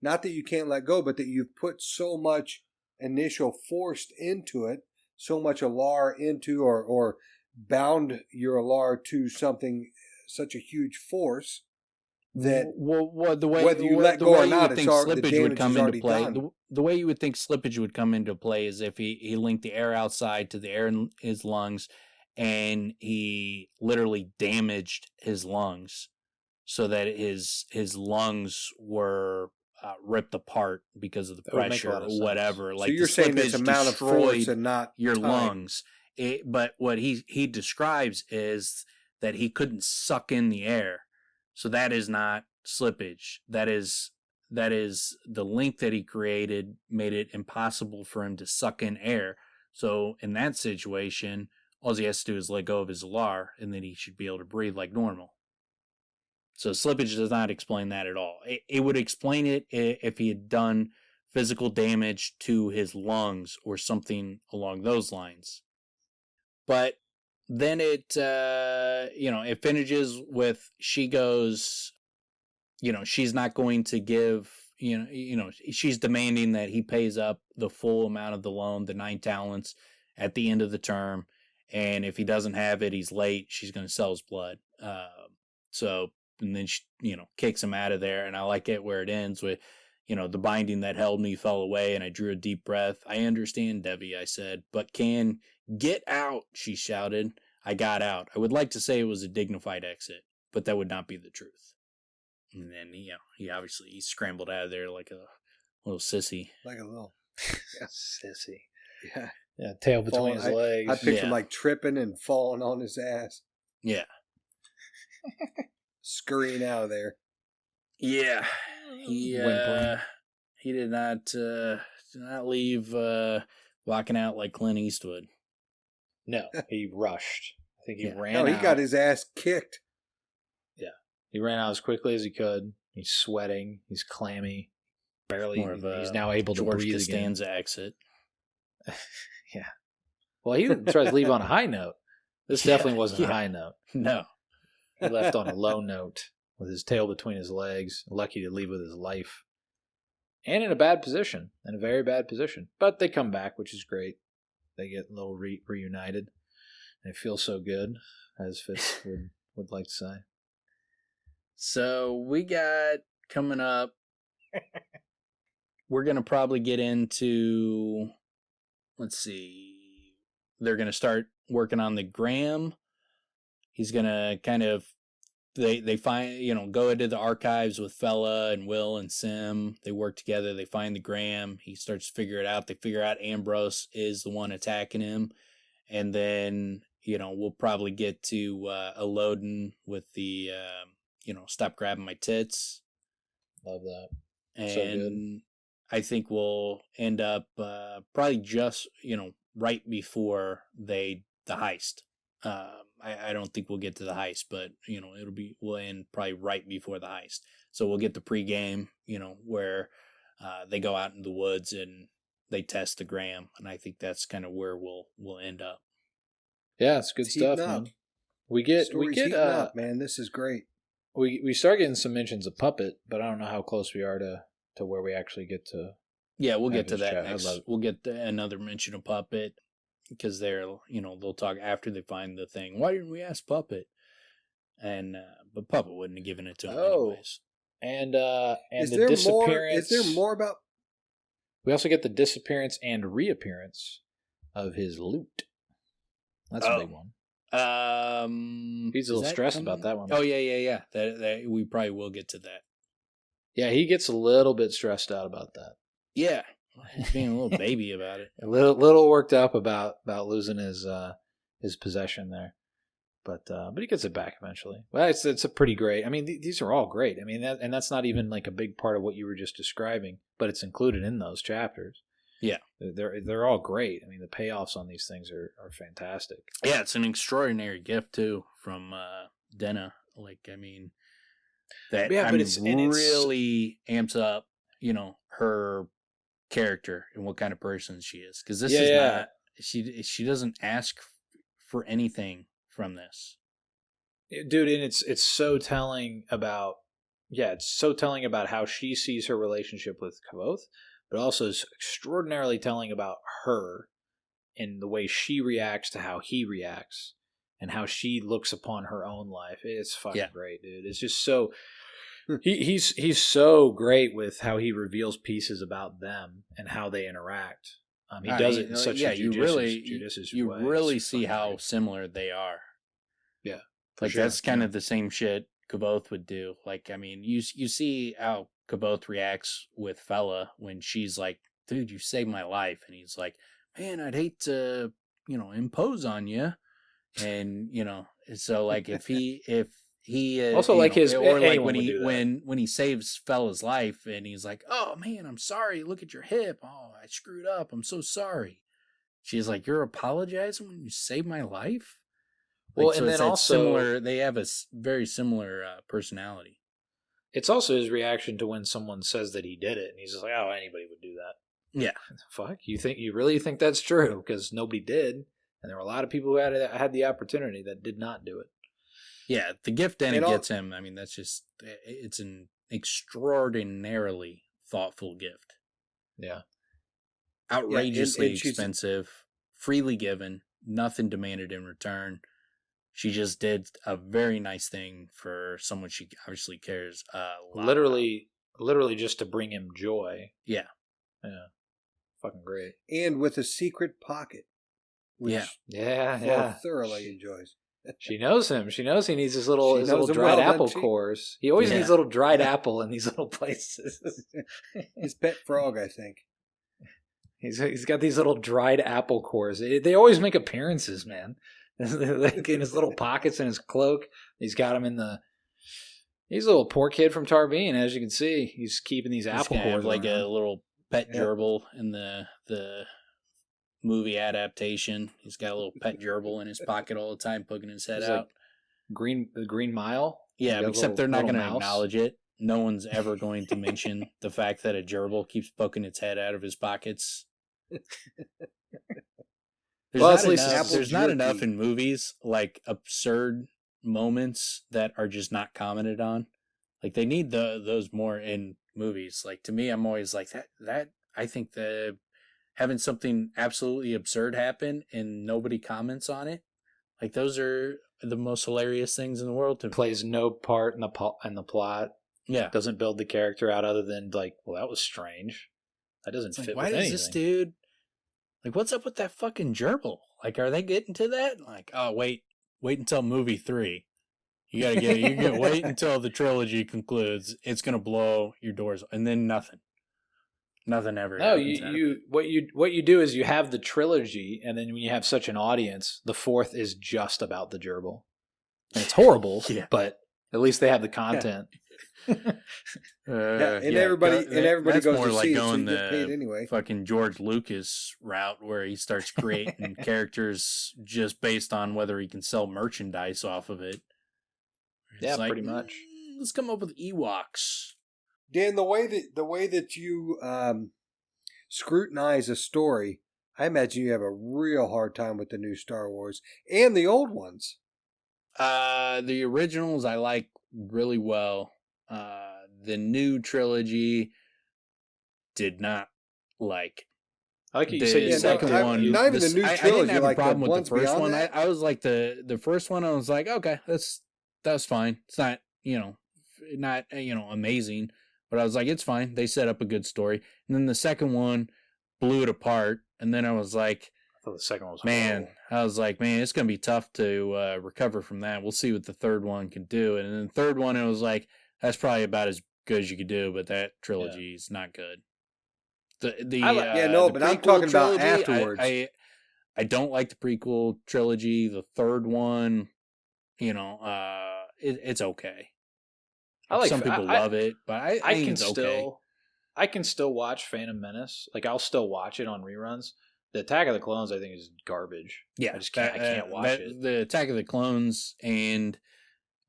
not that you can't let go, but that you've put so much initial force into it, so much alar into or bound your alar to something, such a huge force that the way whether you let go or not, slippage would come into play. The way you would think slippage would come into play is if he linked the air outside to the air in his lungs, and he literally damaged his lungs so that his lungs were ripped apart because of the That would make a pressure lot or of sense. whatever. So Like you're the saying it's slippage amount of force destroyed and not your time. lungs. But what he describes is that he couldn't suck in the air. So that is not slippage. That is the link that he created made it impossible for him to suck in air. So in that situation, all he has to do is let go of his alar, and then he should be able to breathe like normal. So slippage does not explain that at all. It would explain it if he had done physical damage to his lungs or something along those lines. But then it, it finishes with she goes, she's not going to give, she's demanding that he pays up the full amount of the loan, the 9 talents, at the end of the term. And if he doesn't have it, he's late. She's going to sell his blood. And then she, kicks him out of there. And I like it where it ends with, the binding that held me fell away, and I drew a deep breath. I understand, Devi, I said, but get out, she shouted. I got out. I would like to say it was a dignified exit, but that would not be the truth. And then, he scrambled out of there like a little sissy. Like a little sissy. Yeah. Yeah, tail between his legs. I picture him like tripping and falling on his ass. Yeah. Scurrying out of there. Yeah. He did not leave walking out like Clint Eastwood. No, he rushed. I think he ran out. No, he got his ass kicked. Yeah. He ran out as quickly as he could. He's sweating. He's clammy. Barely. He's now able to breathe again. Costanza exit. Yeah. Well, he tries to leave on a high note. This definitely wasn't a high note. No. He left on a low note with his tail between his legs, lucky to leave with his life. And in a bad position, in a very bad position. But they come back, which is great. They get a little reunited. And it feels so good, as Fitz would like to say. So we got coming up, we're going to probably get into, let's see, they're going to start working on the Graham. He's going to kind of, they find, go into the archives with Fella and Will and Sim. They work together. They find the Graham. He starts to figure it out. They figure out Ambrose is the one attacking him. And then, we'll probably get to Elodin with the, stop grabbing my tits. Love that. And so good. I think we'll end up probably just, right before the heist. I don't think we'll get to the heist, but we'll end probably right before the heist. So we'll get the pregame, where they go out in the woods and they test the Graham, and I think that's kind of where we'll end up. Yeah, it's good stuff, man. We get up, man. This is great. We start getting some mentions of Puppet, but I don't know how close we are to where we actually get to. Yeah, we'll get to that next. We'll get another mention of Puppet. Because they'll talk after they find the thing. Why didn't we ask Puppet? And but Puppet wouldn't have given it to him anyways. And is the there disappearance. Is there more about? We also get the disappearance and reappearance of his loot. That's a big one. He's a little stressed about that one. Oh yeah. That we probably will get to that. Yeah, he gets a little bit stressed out about that. Yeah. He's being a little baby about it. A little worked up about losing his possession there, but he gets it back eventually. Well, it's a pretty great. I mean, these are all great. I mean, that's not even like a big part of what you were just describing, but it's included in those chapters. Yeah, they're all great. I mean, the payoffs on these things are fantastic. Yeah, it's an extraordinary gift too from Denna. Like, I mean, really amps up, her character and what kind of person she is, because this is not she doesn't ask for anything from this, dude. And it's so telling about how she sees her relationship with Kvothe, but also is extraordinarily telling about her and the way she reacts to how he reacts and how she looks upon her own life. It's fucking great, dude. It's just so He's so great with how he reveals pieces about them and how they interact. He does it in such a judicious way. You really see how similar they are. Yeah, like sure. That's kind of the same shit Kvothe would do. Like, I mean, you see how Kvothe reacts with Fella when she's like, dude, you saved my life. And he's like, man, I'd hate to, impose on you. And, so like if he also like his, or like when he saves Fella's life and he's like, oh man, I'm sorry. Look at your hip. Oh, I screwed up. I'm so sorry. She's like, you're apologizing when you saved my life? Like, well, so and then also similar, they have a very similar personality. It's also his reaction to when someone says that he did it, and he's just like, "Oh, anybody would do that." Yeah, fuck. You really think that's true? Because nobody did, and there were a lot of people who had the opportunity that did not do it. Yeah, the gift Danny gets him. I mean, it's an extraordinarily thoughtful gift. Yeah, outrageously expensive, freely given, nothing demanded in return. She just did a very nice thing for someone she obviously cares a lot. Literally just to bring him joy. Yeah. Yeah. Fucking great. And with a secret pocket. Which yeah. thoroughly enjoys. She knows him. She knows he needs his little dried apple cores. He always needs a little dried apple in these little places. His pet frog, I think. He's got these little dried apple cores. They always make appearances, man. Like in his little pockets in his cloak. He's got them he's a little poor kid from Tarbean, as you can see. He's keeping these apple cores. Like a little pet gerbil in the movie adaptation. He's got a little pet gerbil in his pocket all the time, poking his head out. Like the Green Mile? Yeah, except they're not going to acknowledge it. No one's ever going to mention the fact that a gerbil keeps poking its head out of his pockets. There's not enough in movies, like absurd moments that are just not commented on. Like they need those more in movies. Like to me, I'm always like that. I think having something absolutely absurd happen and nobody comments on it, like those are the most hilarious things in the world. Plays no part in the plot. Yeah, doesn't build the character out other than like, well, that was strange. That doesn't fit. Why does this dude? Like, what's up with that fucking gerbil? Like, are they getting to that? Like, oh, wait until movie 3. You gotta wait until the trilogy concludes. It's gonna blow your doors, and then nothing ever. No, what you do is you have the trilogy, and then when you have such an audience, the 4th is just about the gerbil, and it's horrible. Yeah. But at least they have the content. Everybody goes more to like see going it, so you get paid anyway. Fucking George Lucas route where he starts creating characters just based on whether he can sell merchandise off of it. It's pretty much. Let's come up with Ewoks. Dan, the way that you scrutinize a story, I imagine you have a real hard time with the new Star Wars and the old ones. The originals I like really well. The new trilogy did not like. I like you said the second one. Not even the new trilogy. I didn't have like a problem the with the first one. That? I was like the first one. I was like, okay, that's fine. It's not not amazing, but I was like, it's fine. They set up a good story. And then the second one blew it apart. And then I was like, I thought the second one was man. I was like, man, it's gonna be tough to recover from that. We'll see what the third one can do. And then the third one, it was like, that's probably about as good as you could do, but that trilogy is not good. But I'm talking about afterwards. I don't like the prequel trilogy. The third one, it's okay. Some people love it, but I think it's okay. I can still watch Phantom Menace. Like I'll still watch it on reruns. The Attack of the Clones, I think, is garbage. Yeah, I can't watch it. The Attack of the Clones and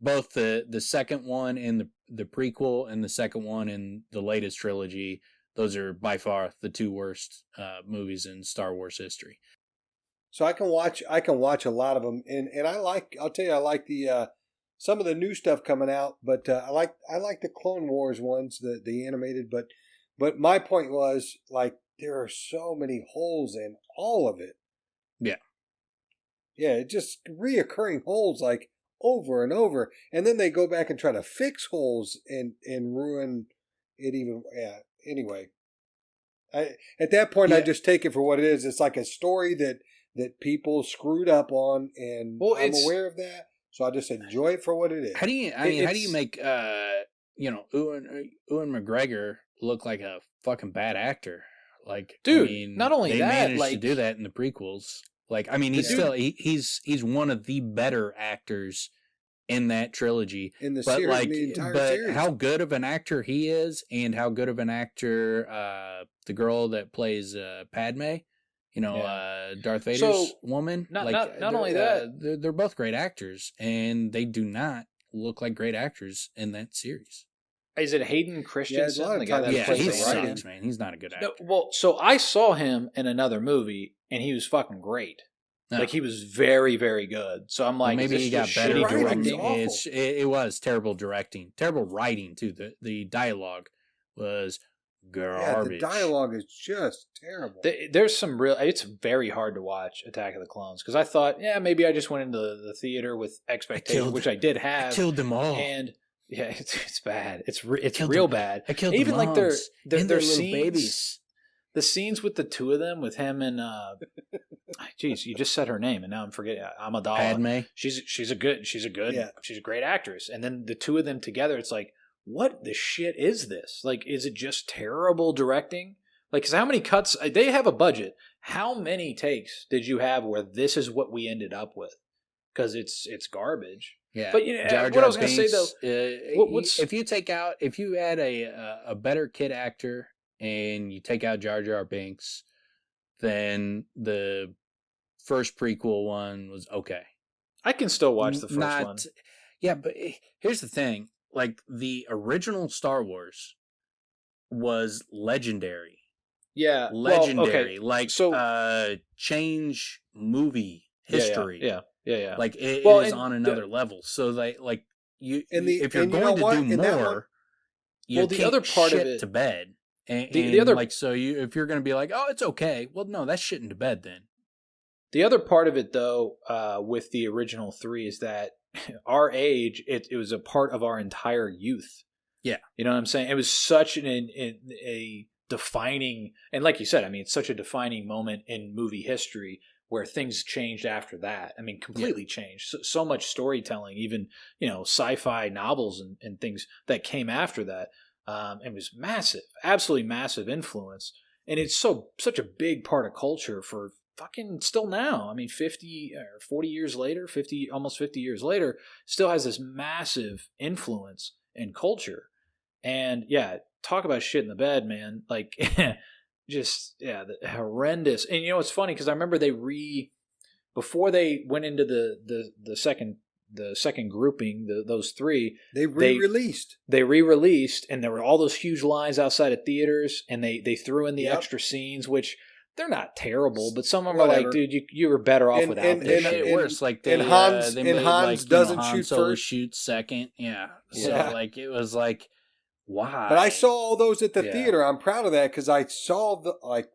both the second one and the prequel and the second one in the latest trilogy, those are by far the two worst movies in Star Wars history. So I can watch a lot of them, and I'll tell you I like the some of the new stuff coming out, but I like the Clone Wars ones, the animated. But my point was, like, there are so many holes in all of it. Yeah. Yeah, it just reoccurring holes, like, over and over. And then they go back and try to fix holes and ruin it even. Yeah, anyway. At that point, I just take it for what it is. It's like a story that people screwed up on, and I'm aware of that. So I just enjoy it for what it is. How do you make Ewan McGregor looked like a fucking bad actor. Like, dude, I mean, not only they that, managed like to do that in the prequels. Like, I mean, he's one of the better actors in that trilogy. In the but series, like, the entire but series. how good of an actor he is, and how good of an actor the girl that plays Padme, Darth Vader's woman. Not only that, they're both great actors, and they do not look like great actors in that series. Is it Hayden Christensen? Yeah, the guy that plays he the writing? sucks, man. He's not a good actor. No, well, so I saw him in another movie, and he was fucking great. No. Like, he was very, very good. So I'm like, maybe he got better directing. It was terrible directing, terrible writing too. The dialogue was garbage. Yeah, the dialogue is just terrible. There's some real. It's very hard to watch Attack of the Clones because I thought, maybe I just went into the theater with expectations, which I did have. I killed them all, and it's bad. It's real bad. I killed even the moms, like their scenes, babies. The scenes with the two of them, with him and geez, you just said her name, and now I'm forgetting. Amidala. Padme. She's a great actress, and then the two of them together, it's like, what the shit is this? Like, is it just terrible directing? Like, because how many cuts? They have a budget. How many takes did you have where this is what we ended up with? Because it's garbage. Yeah, but what I was going to say though, if you add a better kid actor and you take out Jar Jar Binks, then the first prequel one was okay. I can still watch the first one. Yeah, but here's the thing: like, the original Star Wars was legendary. Yeah, legendary. Well, okay. Like, so change movie history. Yeah. Like, it is on another level. So they like you. If you're going to do more, you the other part of it to bed. And the other, like, so if you're going to be like, oh, it's okay. Well, no, that's shit into bed then. The other part of it, though, with the original 3 is that our age, it was a part of our entire youth. Yeah. You know what I'm saying? It was such a defining, and like you said, I mean, it's such a defining moment in movie history where things changed after that. I mean, completely changed. So much storytelling, even, sci-fi novels and things that came after that. It was massive, absolutely massive influence. And it's such a big part of culture for fucking still now. I mean, 50 or 40 years later, almost 50 years later, still has this massive influence in culture. And talk about shit in the bed, man. Like, the horrendous. And it's funny because I remember before they went into the second grouping, those 3, they re-released. They re-released, and there were all those huge lines outside of theaters, and they threw in the extra scenes, which they're not terrible, but some of them are like, dude, you were better off without this. And it worse. Like, Hans doesn't Han shoot Solo first, shoots second. Yeah. So like, it was like, why? But I saw all those at the theater. I'm proud of that because I saw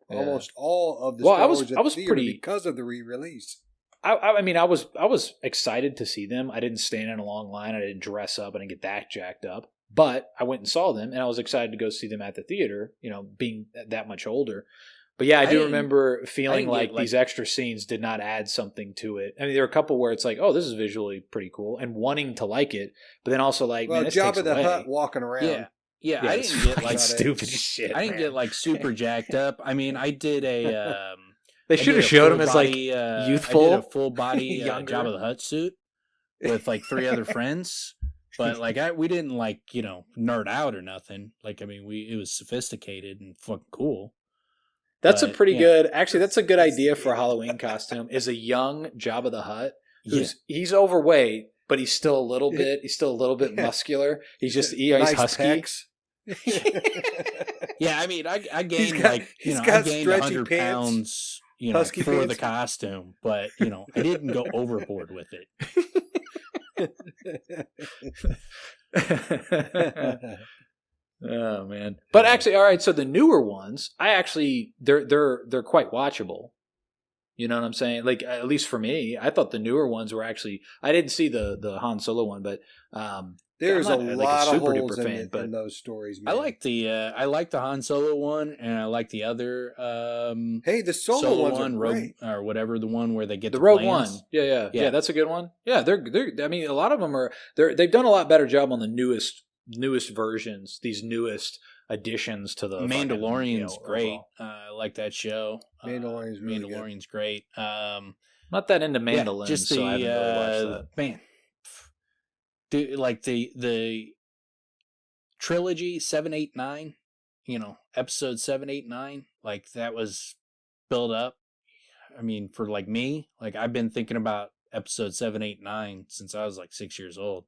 almost all of the Star Wars at the theater because of the re-release. I mean, I was excited to see them. I didn't stand in a long line. I didn't dress up. I didn't get that jacked up. But I went and saw them, and I was excited to go see them at the theater, being that much older. But I do remember feeling like these extra scenes did not add something to it. I mean, there are a couple where it's like, oh, this is visually pretty cool, and wanting to like it, but then also like, man, this takes away. Jabba the Hutt walking around. Yeah, I didn't get like stupid shit. I didn't get like super jacked up. I mean, I did a. They should have showed him as like youthful. I did a full body Jabba the Hutt suit with like 3 other friends, but like we didn't like nerd out or nothing. Like, I mean, it was sophisticated and fucking cool. That's a pretty good. Actually, that's a good idea for a Halloween costume. Is a young Jabba the Hutt he's overweight, but he's still a little bit. He's still a little bit muscular. He's just he's husky. Pecs. Yeah, I mean, I gained I gained 100 pounds, husky for pants. the costume, but I didn't go overboard with it. Oh man! But actually, all right. So the newer ones, they're quite watchable. You know what I'm saying? Like, at least for me, I thought the newer ones were actually. I didn't see the Han Solo one, but there's a lot of holes in those stories. Man. I like the Han Solo one, and I like the other. The Solo ones are Rogue, or whatever, the one where they get the Rogue planes. One. Yeah, that's a good one. Yeah, they're. I mean, a lot of them are. They've done a lot better job on the newest newest versions, these newest additions to the Mandalorian's fucking, great. I like that show. Mandalorian's really Mandalorian's great. Not that into Mandalorian, just the so I haven't really watched that. man. Dude, like the trilogy 7, 8, 9, episode 7, 8, 9, like that was built up. I mean, for like me, like I've been thinking about episode 7, 8, 9 since I was like 6 years old.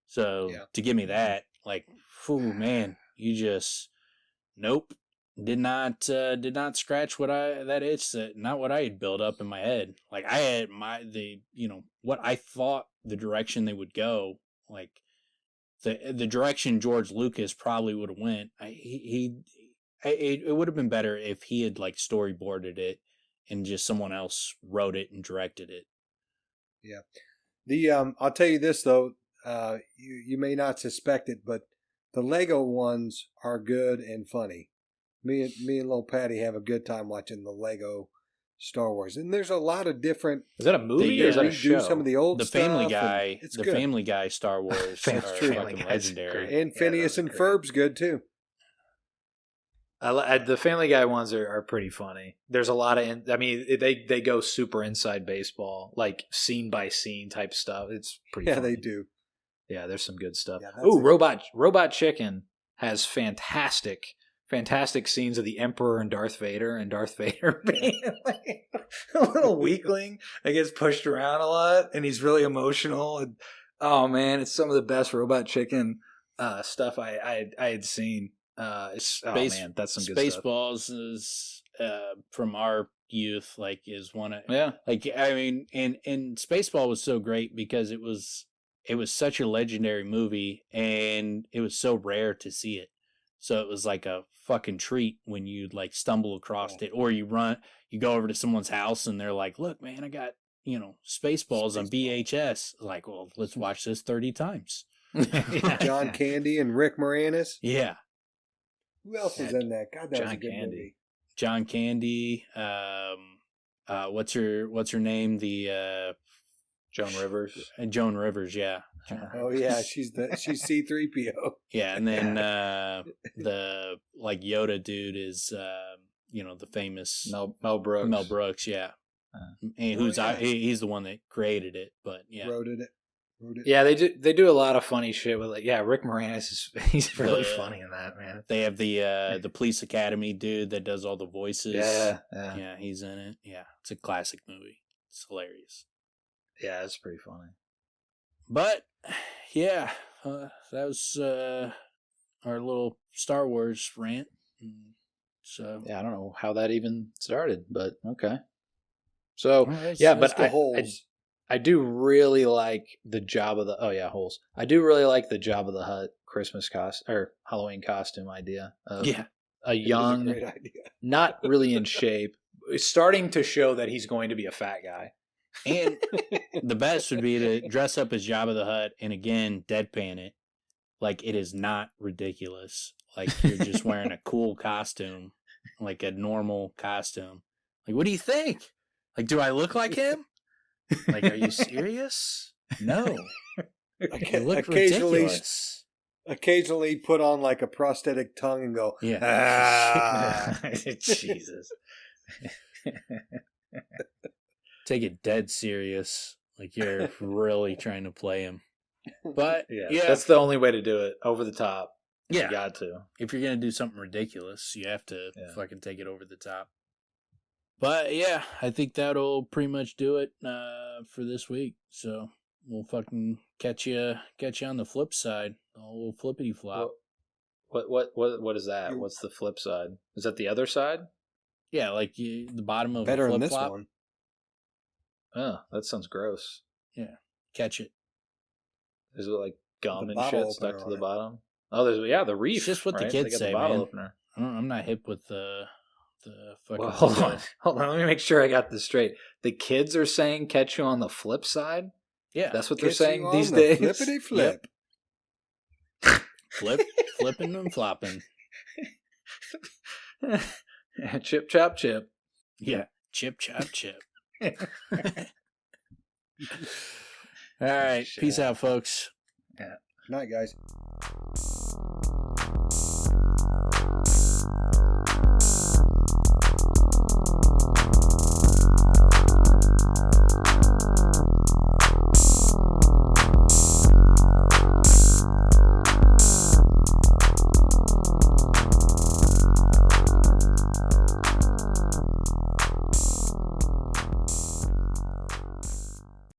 So to give me that, like, whew, man, you just nope, did not scratch what I had built up in my head. Like I had what I thought the direction they would go, like the direction George Lucas probably would have went. It would have been better if he had like storyboarded it and just someone else wrote it and directed it. Yeah. I'll tell you this though, you may not suspect it, but the Lego ones are good and funny. Me and little Patty have a good time watching the Lego Star Wars, and there's a lot of different. Is that a movie or is that a show? Some of the old stuff. Family Guy, good. Family Guy Star Wars are fucking legendary, and Phineas and Ferb's good too. The Family Guy ones are pretty funny. There's a lot of, they go super inside baseball, like scene by scene type stuff. It's pretty. Yeah, funny. They do. Yeah, there's some good stuff. Yeah, Robot Chicken has fantastic scenes of the Emperor and Darth Vader being like a little weakling that gets pushed around a lot, and he's really emotional. And, oh man, it's some of the best Robot Chicken stuff I had seen. Man, that's some good stuff. Spaceballs is from our youth, like is one of like I mean, and Spaceball was so great because it was such a legendary movie and it was so rare to see it. So it was like a fucking treat when you like stumble across it, or you go over to someone's house and they're like, "Look, man, I got Spaceballs on VHS." Like, well, let's watch this 30 times. John Candy and Rick Moranis. Yeah. Who else is in that? God, that was a good movie. John Candy. What's her name? The Joan Rivers. Joan Rivers, yeah. Oh yeah, she's C-3PO. Yeah, and then the like Yoda dude is the famous Mel Brooks. Mel Brooks, yeah. And he's the one that created it, but yeah. Wrote it. Yeah, they do a lot of funny shit with it. Yeah, Rick Moranis he's really funny in that, man. They have the Police Academy dude that does all the voices. Yeah, he's in it. Yeah, it's a classic movie. It's hilarious. Yeah, it's pretty funny. But yeah, that was our little Star Wars rant. So yeah, I don't know how that even started, but okay. So I do really like the Jabba the holes. I do really like the Jabba the Hutt Christmas or Halloween costume idea. A young, great idea. Not really in shape, starting to show that he's going to be a fat guy. And the best would be to dress up as Jabba the Hutt and again deadpan it, like it is not ridiculous. Like you're just wearing a cool costume, like a normal costume. Like, what do you think? Like, do I look like him? Like, are you serious? No. You look ridiculous. Occasionally put on like a prosthetic tongue and go, Jesus. Take it dead serious. Like you're really trying to play him. But yeah, that's the only way to do it. Over the top. Yeah. You got to. If you're going to do something ridiculous, you have to fucking take it over the top. But yeah, I think that'll pretty much do it for this week. So we'll fucking catch you on the flip side. A little flippity flop. What is that? What's the flip side? Is that the other side? Yeah, like the bottom of better a flip than this flop. one. Oh, that sounds gross. Yeah, catch it. Is it like gum and shit stuck to the bottom? Oh, there's the reef. It's just what the kids say, man. I'm not hip with the fucking. Well, hold on. Let me make sure I got this straight. The kids are saying catch you on the flip side. Yeah, that's what they're saying these days. Flippity flip. Yep. Flipping and flopping. Chip chop chip. Yeah, chip chop chip. All right, peace out, folks. Yeah. Good night, guys.